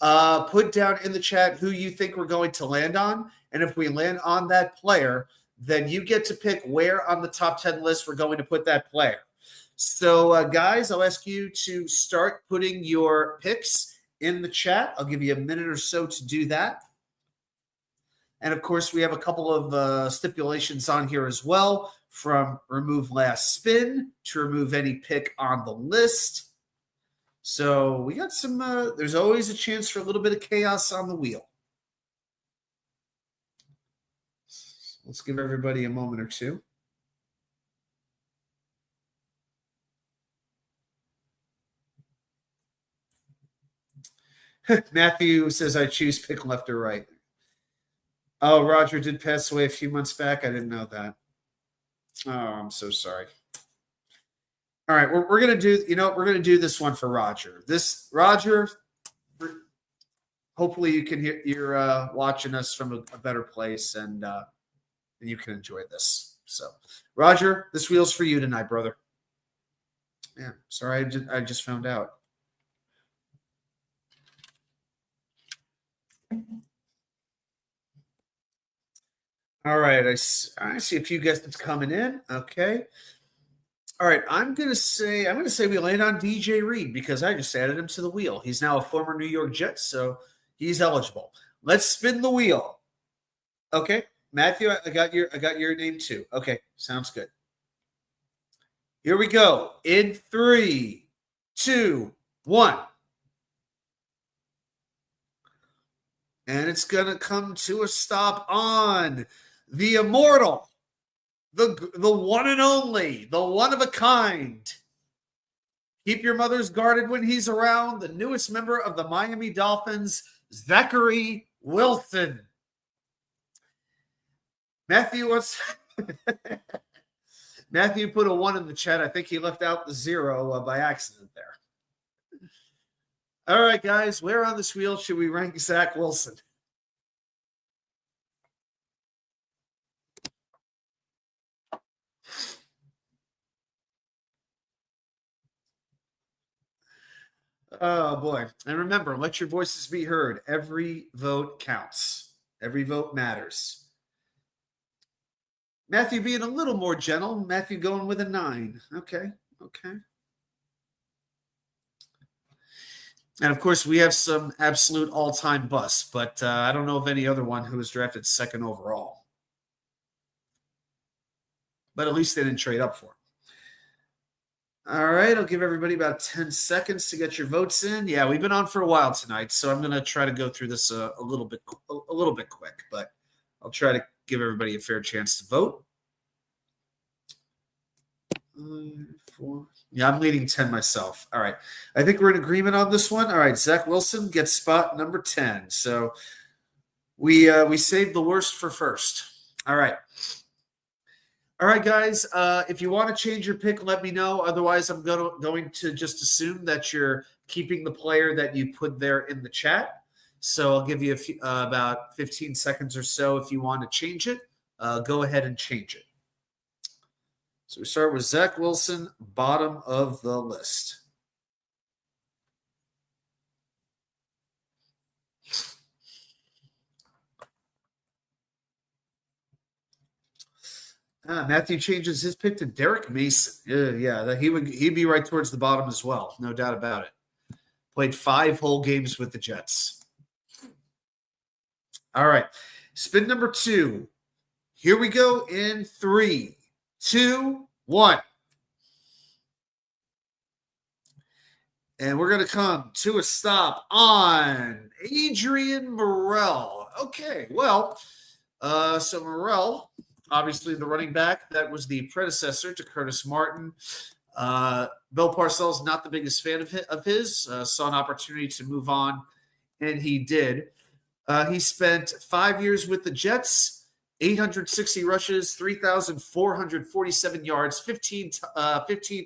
put down in the chat who you think we're going to land on. And if we land on that player, then you get to pick where on the top 10 list we're going to put that player. So, guys, I'll ask you to start putting your picks in the chat. I'll give you a minute or so to do that. And, of course, we have a couple of stipulations on here as well, from remove last spin to remove any pick on the list. So we got some there's always a chance for a little bit of chaos on the wheel. Let's give everybody a moment or two. Matthew says I choose pick left or right. Oh, Roger did pass away a few months back. I didn't know that. Oh, I'm so sorry. All right, we're gonna do this one for Roger. Roger, hopefully you can hear you're watching us from a better place and you can enjoy this. So, Roger, this wheel's for you tonight, brother. Yeah, sorry, I just found out. All right, I see a few guests coming in. Okay. All right, I'm gonna say we land on DJ Reed because I just added him to the wheel. He's now a former New York Jet, so he's eligible. Let's spin the wheel. Okay, Matthew, I got your name too. Okay, sounds good. Here we go. In 3, 2, 1. And it's gonna come to a stop on the immortal, the one and only, the one of a kind. Keep your mothers guarded when he's around. The newest member of the Miami Dolphins, Zachary Wilson. Matthew Matthew put a 1 in the chat. I think he left out the 0 by accident there. All right, guys, where on this wheel should we rank Zach Wilson? Oh, boy. And remember, let your voices be heard. Every vote counts. Every vote matters. Matthew being a little more gentle. Matthew going with a 9. Okay. And, of course, we have some absolute all-time busts, but I don't know of any other one who was drafted second overall. But at least they didn't trade up for him. All right, I'll give everybody about 10 seconds to get your votes in. Yeah, we've been on for a while tonight, so I'm going to try to go through this a little bit quick, but I'll try to give everybody a fair chance to vote. 4. Yeah, I'm leading 10 myself. All right. I think we're in agreement on this one. All right, Zach Wilson gets spot number 10. So we saved the worst for first. All right. All right, guys. If you want to change your pick, let me know. Otherwise, I'm going to just assume that you're keeping the player that you put there in the chat. So I'll give you about 15 seconds or so. If you want to change it, go ahead and change it. So we start with Zach Wilson, bottom of the list. Matthew changes his pick to Derek Mason. Yeah, he'd be right towards the bottom as well, no doubt about it. Played 5 whole games with the Jets. All right, spin number 2. Here we go in 3, 2, 1. And we're going to come to a stop on Adrian Morrell. Okay, well, So Morrell, obviously the running back, that was the predecessor to Curtis Martin. Bill Parcells, not the biggest fan of his, saw an opportunity to move on, and he did. He spent 5 years with the Jets, 860 rushes, 3,447 yards, 15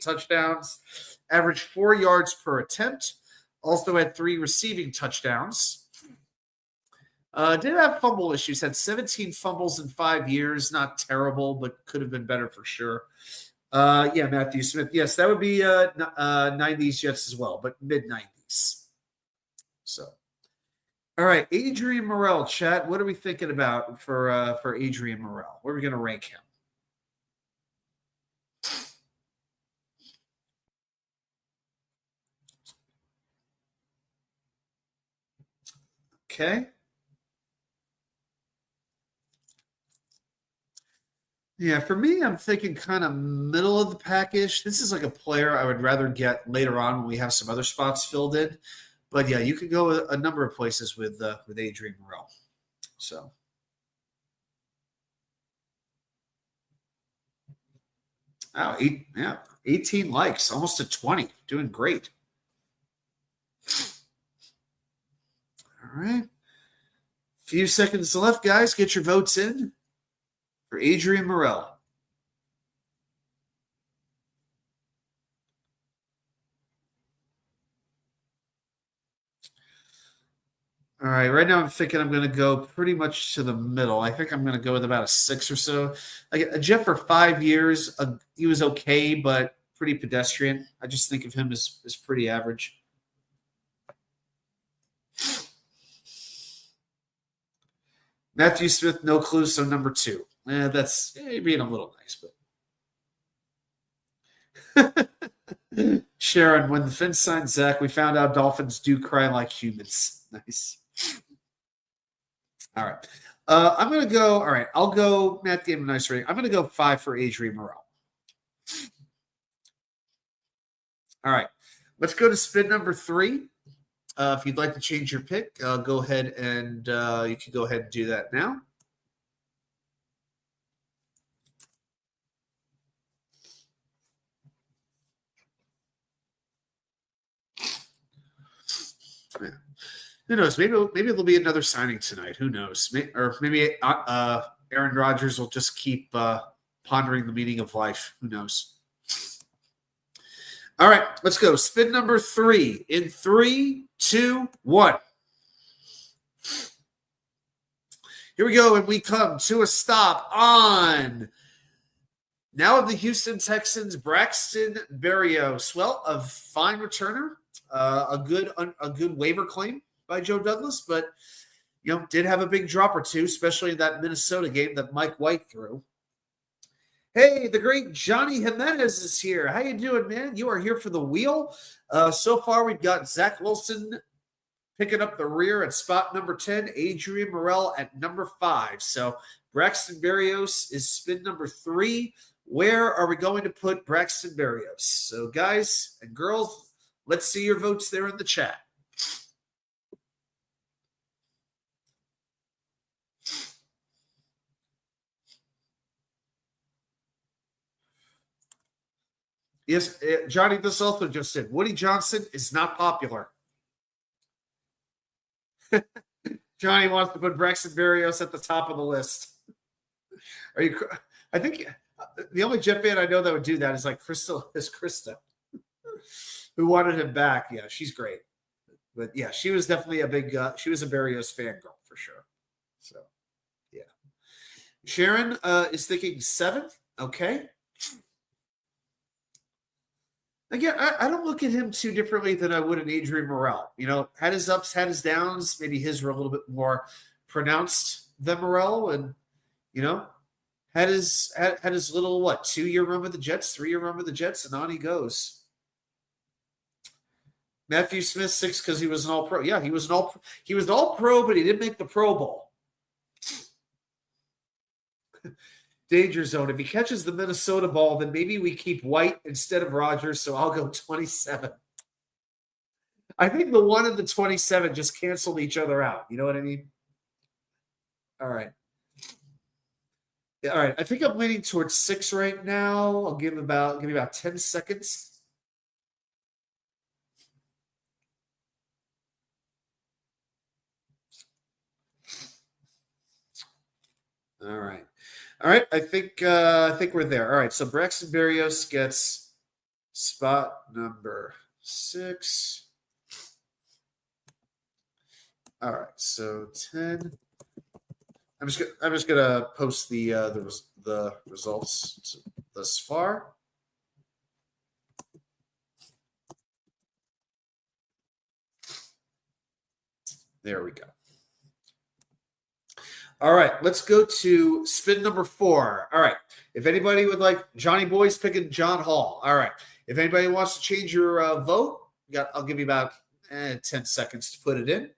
touchdowns, averaged 4 yards per attempt, also had 3 receiving touchdowns. Did have fumble issues, had 17 fumbles in 5 years. Not terrible, but could have been better for sure. Matthew Smith. Yes, that would be 90s Jets as well, but mid-90s. So, all right, Adrian Morrell, chat. What are we thinking about for Adrian Morrell? Where are we going to rank him? Okay. Yeah, for me, I'm thinking kind of middle of the package. This is like a player I would rather get later on when we have some other spots filled in. But yeah, you could go a number of places with Adrian Morrell. So, 18 likes, almost to 20, doing great. All right, few seconds left, guys. Get your votes in for Adrian Morrell. All right, right now I'm thinking I'm going to go pretty much to the middle. I think I'm going to go with about a 6 or so. Like Jeff for 5 years, he was okay, but pretty pedestrian. I just think of him as pretty average. Matthew Smith, no clue, so number 2. That's being a little nice, but Sharon, when the Finns signed Zach, we found out Dolphins do cry like humans. Nice. All right. I'm going to go. All right. I'll go. Matt gave him a nice rating. I'm going to go 5 for Adrian Morrell. All right. Let's go to spin number 3. If you'd like to change your pick, go ahead and you can go ahead and do that now. Yeah. Who knows? Maybe there'll be another signing tonight. Who knows? Or maybe Aaron Rodgers will just keep pondering the meaning of life. Who knows? All right, let's go. Spin number 3 in 3, 2, 1. Here we go, and we come to a stop on now of the Houston Texans, Braxton Berrios. Well, a fine returner, a good waiver claim by Joe Douglas, but did have a big drop or two, especially in that Minnesota game that Mike White threw. Hey, the great Johnny Jimenez is here. How you doing, man? You are here for the wheel. So far, we've got Zach Wilson picking up the rear at spot number 10, Adrian Morrell at number 5. So Braxton Berrios is spin number 3. Where are we going to put Braxton Berrios? So guys and girls, let's see your votes there in the chat. Yes, Johnny, this also just said Woody Johnson is not popular. Johnny wants to put Braxton Berrios at the top of the list. Are you? I think the only Jet fan I know that would do that is like Krista, who wanted him back. Yeah, she's great. But yeah, she was definitely a big. She was a Berrios fangirl for sure. So yeah, Sharon is thinking 7th. Okay. Again, I don't look at him too differently than I would an Adrian Morrell. Had his ups, had his downs. Maybe his were a little bit more pronounced than Morrell, and had his little 2-year run with the Jets, 3-year run with the Jets, and on he goes. Matthew Smith 6 because he was an All-Pro. Yeah, he was an All-Pro, but he didn't make the Pro Bowl. Danger zone. If he catches the Minnesota ball, then maybe we keep White instead of Rodgers, so I'll go 27. I think the 1 and the 27 just canceled each other out. You know what I mean? All right. Yeah, all right. I think I'm leaning towards 6 right now. I'll give me about 10 seconds. All right. All right. I think we're there. All right. So Braxton Berrios gets spot number 6. All right. So 10. I'm just gonna post the results thus far. There we go. All right, let's go to spin number 4. All right, if anybody would like, Johnny Boy's picking John Hall. All right, if anybody wants to change your vote, I'll give you about 10 seconds to put it in.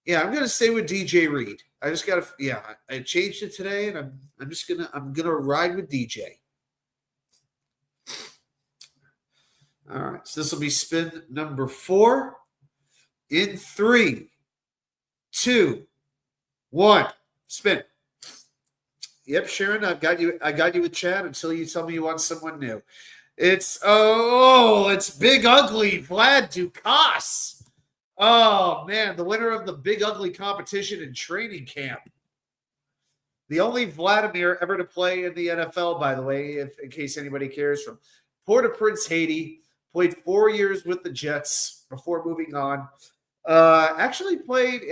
Yeah, I'm gonna stay with DJ Reed. I just gotta, yeah, I changed it today, and I'm gonna ride with DJ. All right, so this will be spin number 4 in 3, 2, 1. Spin. Yep, Sharon, I got you with Chad until you tell me you want someone new. It's Big Ugly Vlad Dukas. Oh man, the winner of the Big Ugly competition in training camp. The only Vladimir ever to play in the NFL, by the way, in case anybody cares, from Port-au-Prince, Haiti. Played 4 years with the Jets before moving on. Actually played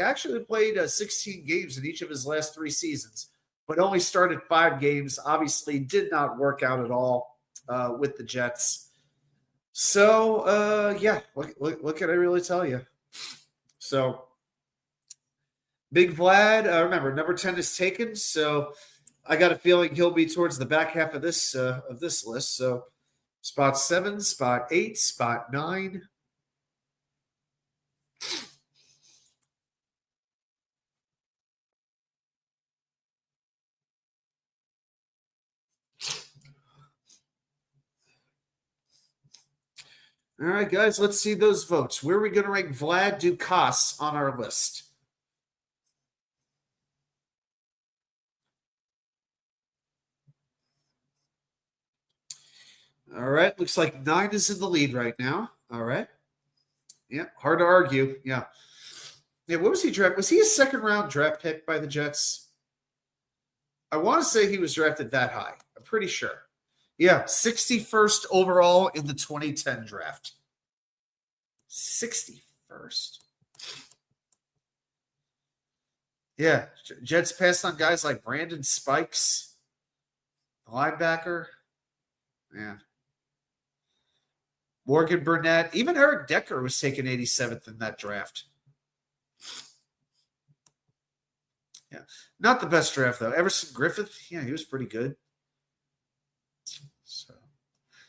16 games in each of his last 3 seasons, but only started 5 games. Obviously, did not work out at all with the Jets. So, yeah, what can I really tell you? So, Big Vlad, remember, number 10 is taken, so I got a feeling he'll be towards the back half of this list. So, spot 7, spot 8, spot 9. All right, guys, let's see those votes. Where are we going to rank Vlad Dukas on our list? All right, looks like 9 is in the lead right now. All right. Yeah, hard to argue. Yeah. Yeah, what was he drafted? Was he a second-round draft pick by the Jets? I want to say he was drafted that high. I'm pretty sure. Yeah, 61st overall in the 2010 draft. 61st. Yeah, Jets passed on guys like Brandon Spikes, linebacker. Yeah. Morgan Burnett. Even Eric Decker was taken 87th in that draft. Yeah. Not the best draft, though. Everson Griffith, yeah, he was pretty good. So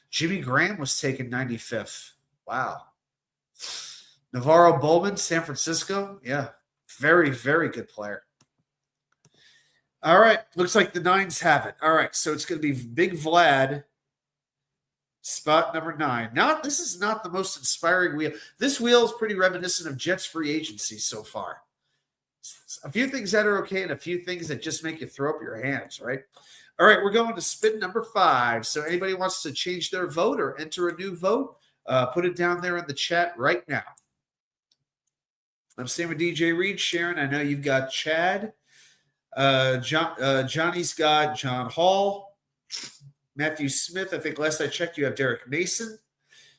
Jimmy Graham was taken 95th. Wow. Navarro Bowman, San Francisco. Yeah. Very, very good player. All right. Looks like the 9s have it. All right. So it's going to be Big Vlad, spot number 9. This is not the most inspiring wheel. This wheel is pretty reminiscent of Jets free agency so far. A few things that are okay and a few things that just make you throw up your hands, right? All right, we're going to spin number 5. So anybody wants to change their vote or enter a new vote, put it down there in the chat right now. I'm staying with DJ Reed. Sharon, I know you've got Chad. Johnny's got John Hall. Matthew Smith, I think last I checked, you have Derek Mason.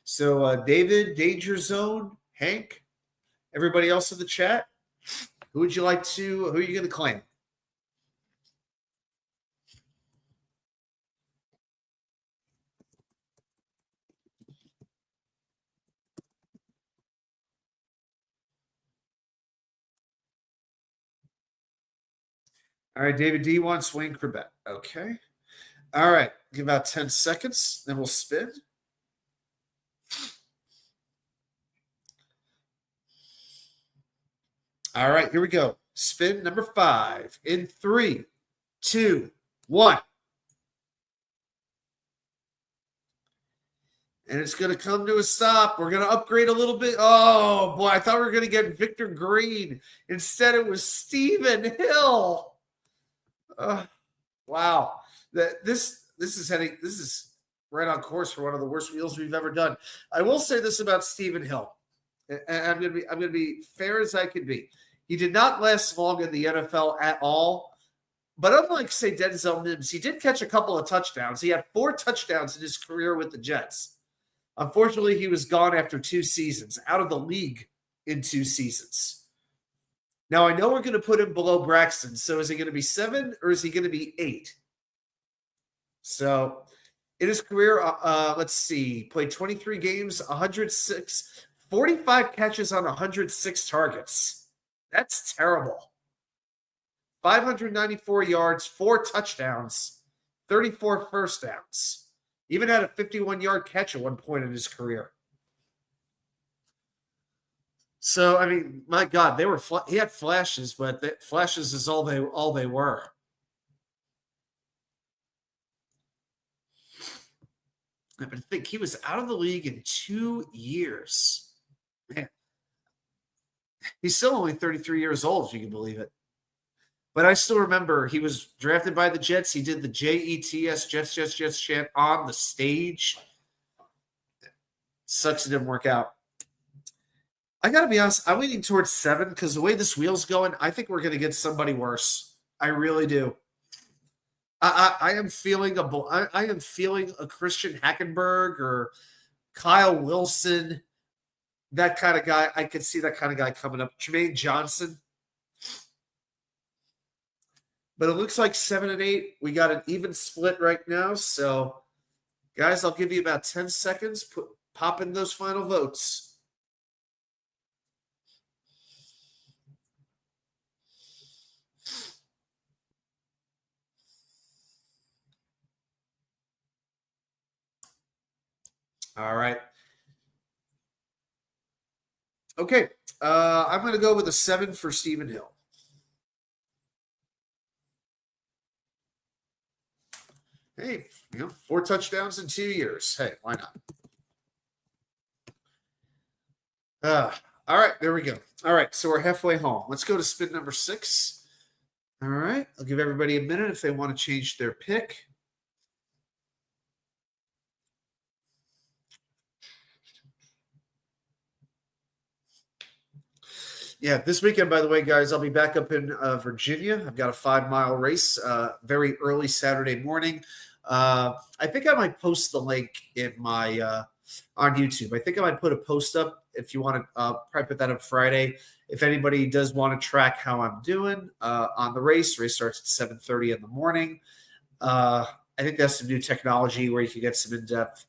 So David, Danger Zone, Hank, everybody else in the chat. Who are you going to claim? All right, David D wants Wayne Corbett. Okay. All right. Give about 10 seconds, then we'll spin. All right, here we go. Spin number 5 in 3, 2, 1. And it's going to come to a stop. We're going to upgrade a little bit. Oh, boy, I thought we were going to get Victor Green. Instead, it was Stephen Hill. Wow. This is right on course for one of the worst wheels we've ever done. I will say this about Stephen Hill. And I'm gonna be fair as I can be. He did not last long in the NFL at all. But unlike, say, Denzel Mims, he did catch a couple of touchdowns. He had 4 touchdowns in his career with the Jets. Unfortunately, he was gone after 2 seasons, out of the league in 2 seasons. Now, I know we're going to put him below Braxton. So is he going to be 7 or is he going to be 8? So in his career, let's see, played 23 games, 106, 45 catches on 106 targets. That's terrible. 594 yards, 4 touchdowns, 34 first downs. Even had a 51-yard catch at one point in his career. So, I mean, my God, he had flashes, but flashes is all they were. I think he was out of the league in 2 years. Man, he's still only 33 years old, if you can believe it. But I still remember he was drafted by the Jets. He did the JETS, Jets chant on the stage. Sucks it didn't work out. I got to be honest, I'm leaning towards 7 because the way this wheel's going, I think we're going to get somebody worse. I really do. I am feeling a Christian Hackenberg or Kyle Wilson, that kind of guy. I could see that kind of guy coming up. Jermaine Johnson. But it looks like 7 and 8. We got an even split right now. So, guys, I'll give you about 10 seconds. Pop in those final votes. All right. Okay. I'm going to go with a 7 for Stephen Hill. Hey, 4 touchdowns in 2 years. Hey, why not? All right, there we go. All right, so we're halfway home. Let's go to spin number 6. All right, I'll give everybody a minute if they want to change their pick. Yeah, this weekend, by the way, guys, I'll be back up in Virginia. I've got a 5-mile race, very early Saturday morning. I think I might post the link in my on YouTube. I think I might put a post up if you want to probably put that up Friday. If anybody does want to track how I'm doing on the race starts at 7:30 in the morning. I think that's some new technology where you can get some in-depth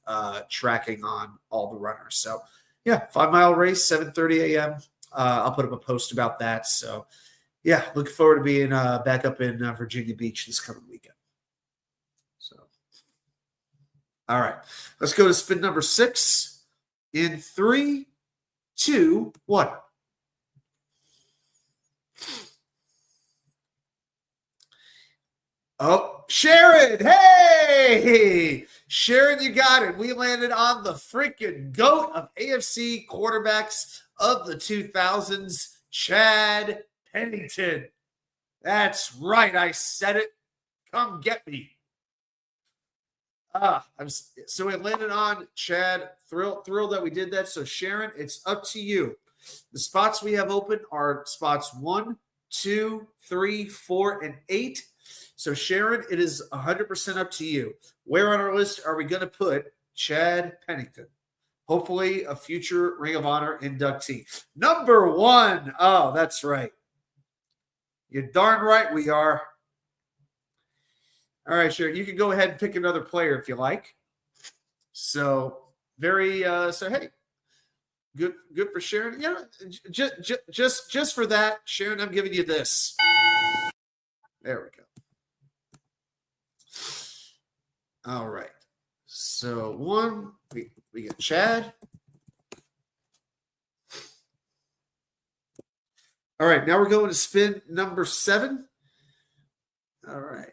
tracking on all the runners. So, yeah, 5-mile race, 7:30 a.m. I'll put up a post about that. So, yeah, looking forward to being back up in Virginia Beach this coming weekend. So, all right, let's go to spin number 6 in 3, 2, 1. Oh, Sharon. Hey, Sharon, you got it. We landed on the freaking GOAT of AFC quarterbacks of the 2000s, Chad Pennington. That's right. I said it. Come get me. So we landed on Chad. Thrilled that we did that. So Sharon, it's up to you. The spots we have open are spots 1, 2, 3, 4, and 8. So Sharon, it is 100% up to you. Where on our list are we going to put Chad Pennington? Hopefully a future Ring of Honor inductee. Number 1. Oh, that's right. You're darn right we are. All right, Sharon, you can go ahead and pick another player if you like. So hey, good for Sharon. Yeah, just for that, Sharon, I'm giving you this. There we go. All right. So 1, we get Chad. All right, now we're going to spin number 7. All right.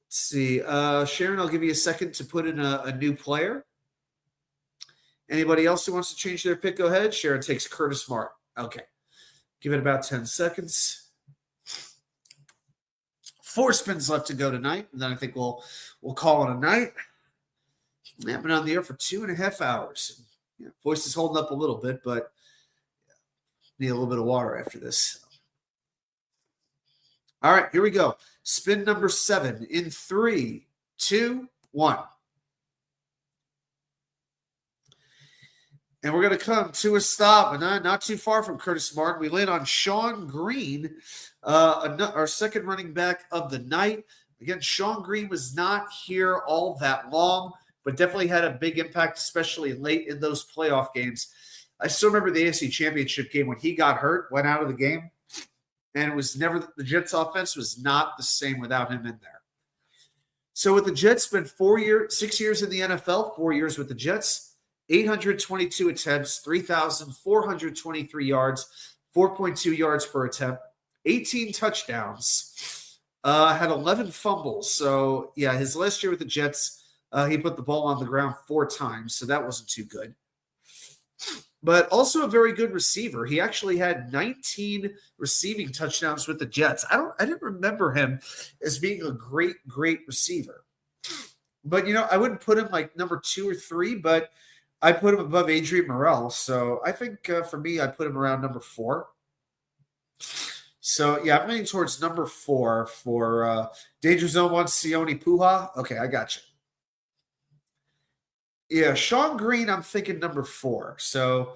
Let's see. Sharon, I'll give you a second to put in a new player. Anybody else who wants to change their pick, go ahead. Sharon takes Curtis Smart. Okay. Give it about 10 seconds. 4 spins left to go tonight, and then I think we'll call it a night. I've been on the air for 2.5 hours. Yeah, voice is holding up a little bit, but need a little bit of water after this. All right, here we go. Spin number 7 in 3, 2, 1. And we're going to come to a stop, and not too far from Curtis Martin. We land on Sean Green, our second running back of the night. Again, Sean Green was not here all that long, but definitely had a big impact, especially late in those playoff games. I still remember the AFC Championship game when he got hurt, went out of the game, and it was never – the Jets' offense was not the same without him in there. So with the Jets, spent 6 years in the NFL, 4 years with the Jets, 822 attempts, 3,423 yards, 4.2 yards per attempt, 18 touchdowns, had 11 fumbles. So, yeah, his last year with the Jets, he put the ball on the ground 4 times, so that wasn't too good. But also a very good receiver. He actually had 19 receiving touchdowns with the Jets. I didn't remember him as being a great receiver. But, I wouldn't put him like number 2 or 3, but I put him above Adrian Morrell. So I think for me, I put him around number 4. So, yeah, I'm leaning towards number 4 for Danger Zone 1, Sione Puha. Okay, I got you. Yeah, Sean Green, I'm thinking number 4. So,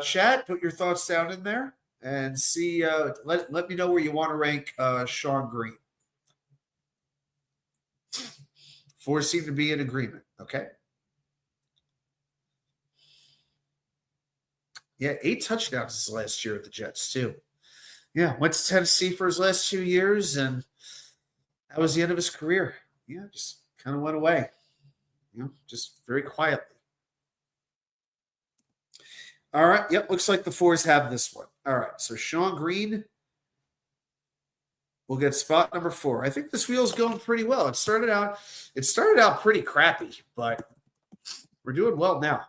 chat, put your thoughts down in there and see. Let me know where you want to rank Sean Green. 4 seem to be in agreement. Okay. Yeah, 8 touchdowns his last year at the Jets, too. Yeah, went to Tennessee for his last 2 years, and that was the end of his career. Yeah, just kind of went away. Just very quietly. All right. Yep. Looks like the 4s have this one. All right. So Sean Green will get spot number 4. I think this wheel's going pretty well. It started out pretty crappy, but we're doing well now.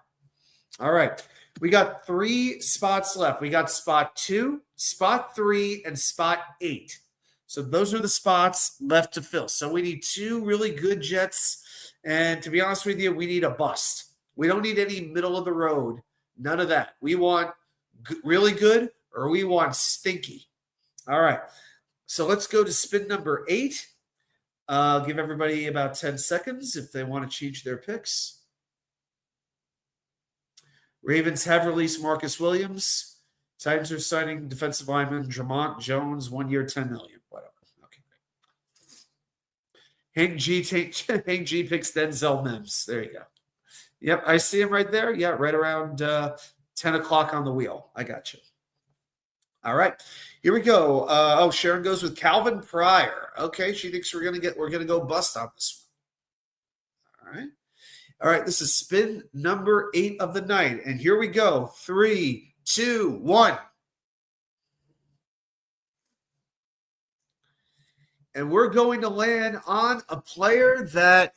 All right. We got 3 spots left. We got spot 2, spot 3, and spot 8. So those are the spots left to fill. So we need 2 really good Jets. And to be honest with you, we need a bust. We don't need any middle of the road. None of that. We want really good or we want stinky. All right. So let's go to spin number 8. I'll give everybody about 10 seconds if they want to change their picks. Ravens have released Marcus Williams. Titans are signing defensive lineman Dramont Jones, 1 year, $10 million. Whatever. Hank G picks Denzel Mims. There you go. Yep, I see him right there. Yeah, right around 10 o'clock on the wheel. I got you. All right, here we go. Sharon goes with Calvin Pryor. Okay, she thinks we're gonna go bust on this one. All right. This is spin number 8 of the night, and here we go. 3, 2, 1. And we're going to land on a player that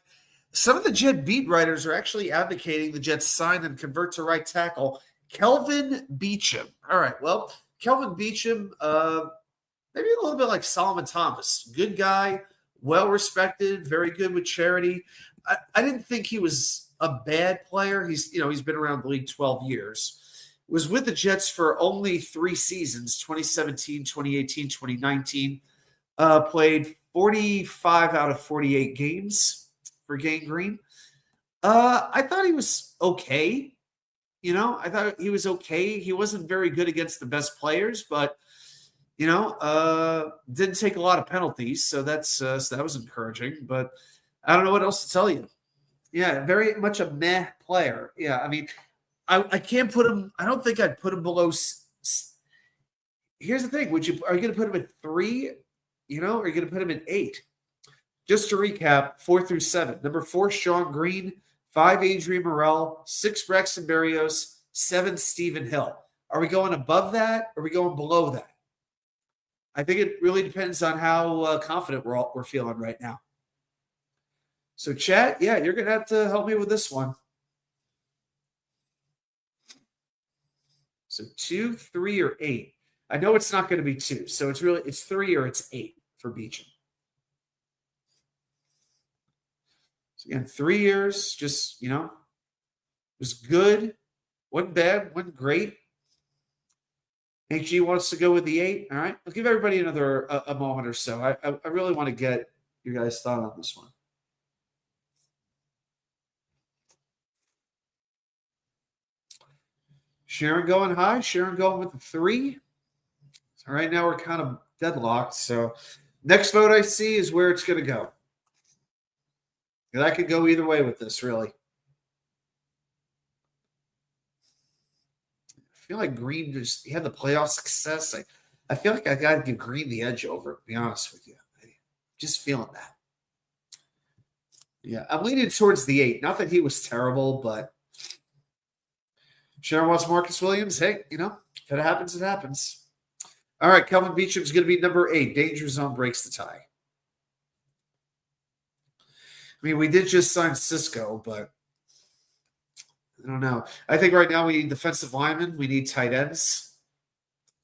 some of the Jet beat writers are actually advocating the Jets sign and convert to right tackle, Kelvin Beachum. All right, well, Kelvin Beachum, maybe a little bit like Solomon Thomas. Good guy, well-respected, very good with charity. I didn't think he was a bad player. He's been around the league 12 years. Was with the Jets for only 3 seasons, 2017, 2018, 2019. Played 45 out of 48 games for Gang Green. I thought he was okay. I thought he was okay. He wasn't very good against the best players, but, didn't take a lot of penalties. So so that was encouraging, but I don't know what else to tell you. Yeah, very much a meh player. Yeah, I mean, I can't put him – I don't think I'd put him below – here's the thing. Are you going to put him at 3 – or are you going to put him in 8? Just to recap, 4 through 7. Number 4, Sean Green. 5, Adrian Morrell. 6, Braxton Berrios. 7, Stephen Hill. Are we going above that or are we going below that? I think it really depends on how confident we're feeling right now. So, chat, yeah, you're going to have to help me with this one. So 2, 3, or 8. I know it's not going to be 2, so it's 3 or it's 8 for Beachum. Again, 3 years, just, was good. Wasn't bad, wasn't great. HG wants to go with the 8. All right. I'll give everybody another a moment or so. I really want to get your guys' thought on this one. Sharon going high. Sharon going with the 3. So right now we're kind of deadlocked. So next vote I see is where it's going to go. And I could go either way with this, really. I feel like Green he had the playoff success. I feel like I got to give Green the edge over, to be honest with you. Just feeling that. Yeah, I'm leaning towards the 8. Not that he was terrible, but Sharon wants Marcus Williams. Hey, if it happens, it happens. All right, Kelvin Beacham's going to be number 8. Danger Zone breaks the tie. I mean, we did just sign Cisco, but I don't know. I think right now we need defensive linemen. We need tight ends.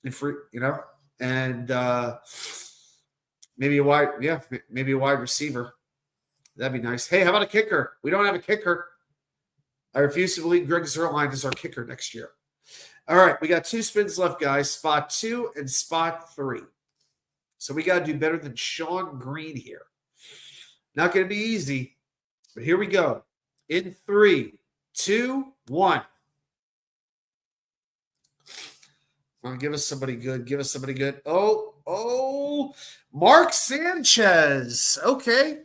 And maybe a wide receiver. That'd be nice. Hey, how about a kicker? We don't have a kicker. I refuse to believe Greg Zuerlein is our kicker next year. All right, we got 2 spins left, guys. Spot 2 and spot 3. So we got to do better than Sean Green here. Not going to be easy, but here we go. In 3, 2, 1. Give us somebody good. Give us somebody good. Oh, Mark Sanchez. Okay.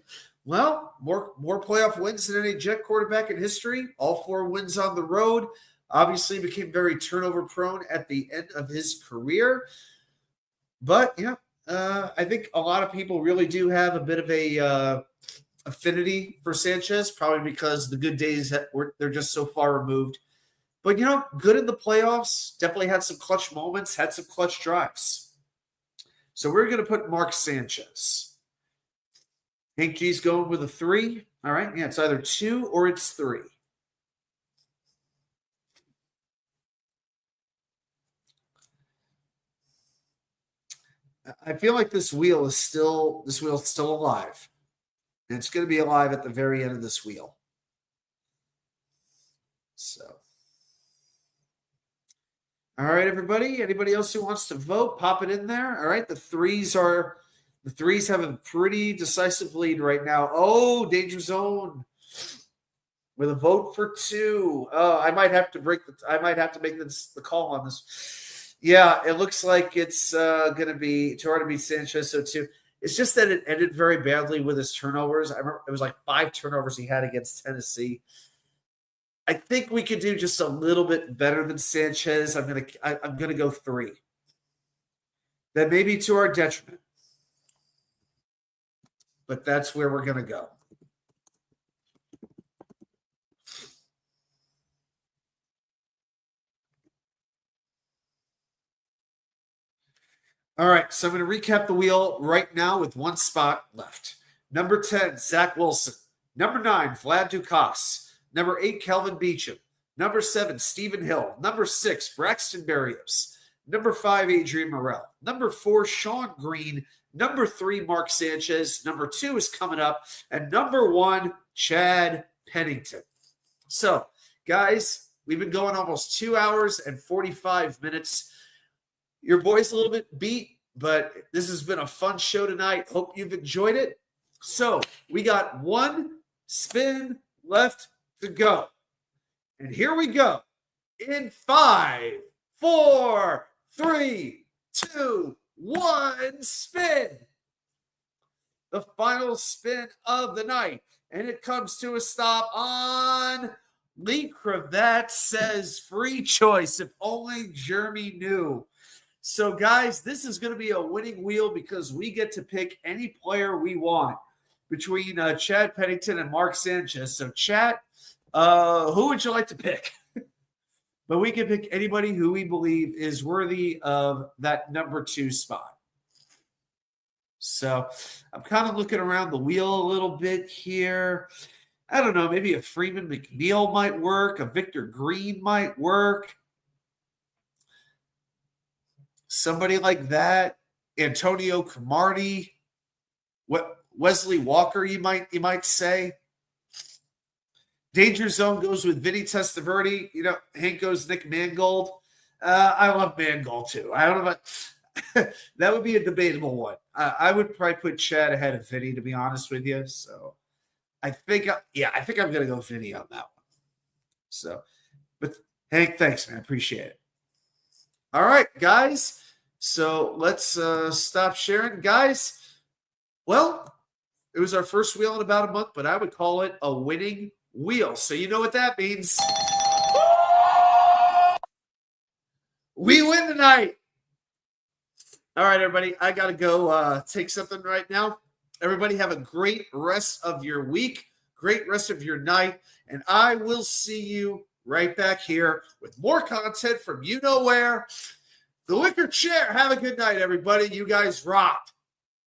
Well, more playoff wins than any Jet quarterback in history. All 4 wins on the road. Obviously became very turnover prone at the end of his career. But, I think a lot of people really do have a bit of a affinity for Sanchez, probably because the good days they're just so far removed. But, good in the playoffs. Definitely had some clutch moments, had some clutch drives. So we're going to put Mark Sanchez. Hank G's going with a 3. All right. Yeah, it's either 2 or it's 3. I feel like this wheel is still alive. And it's going to be alive at the very end of this wheel. So. All right, everybody. Anybody else who wants to vote, pop it in there. All right. The threes have a pretty decisive lead right now. Oh, Danger Zone with a vote for 2. Oh, I might have to make the call on this. Yeah, it looks like it's going to be too hard to beat Sanchez. So 2. It's just that it ended very badly with his turnovers. I remember it was like 5 turnovers he had against Tennessee. I think we could do just a little bit better than Sanchez. I'm gonna go 3. That may be to our detriment, but that's where we're gonna go. All right, so I'm going to recap the wheel right now with 1 spot left. Number 10, Zach Wilson. Number 9, Vlad Dukas. Number 8, Kelvin Beacham. Number 7, Stephen Hill. Number 6, Braxton Berrios. Number 5, Adrian Morrell. Number 4, Sean Green. Number 3, Mark Sanchez. Number 2 is coming up. And number 1, Chad Pennington. So, guys, we've been going almost 2 hours and 45 minutes. Your boy's a little bit beat, but this has been a fun show tonight. Hope you've enjoyed it. So we got 1 spin left to go. And here we go. In 5, 4, 3, 2, 1, spin. The final spin of the night. And it comes to a stop on Lee Cravat says free choice. If only Jeremy knew. So, guys, this is going to be a winning wheel because we get to pick any player we want between Chad Pennington and Mark Sanchez. So, Chad, who would you like to pick? But we can pick anybody who we believe is worthy of that number 2 spot. So, I'm kind of looking around the wheel a little bit here. I don't know, maybe a Freeman McNeil might work. A Victor Green might work. Somebody like that, Antonio Cromartie, Wesley Walker, you might say. Danger Zone goes with Vinny Testaverde. You know, Hank goes Nick Mangold. I love Mangold too. I don't know about that would be a debatable one. I would probably put Chad ahead of Vinny, to be honest with you. So I think I'm gonna go Vinny on that one. So, but Hank, thanks, man. Appreciate it. All right, guys. So let's stop sharing, guys. Well, it was our first wheel in about a month, but I would call it a winning wheel. So you know what that means. We win tonight. All right, everybody. I got to go take something right now. Everybody have a great rest of your week, great rest of your night, and I will see you right back here with more content from you know where. The Wicker Chair. Have a good night, everybody. You guys rock.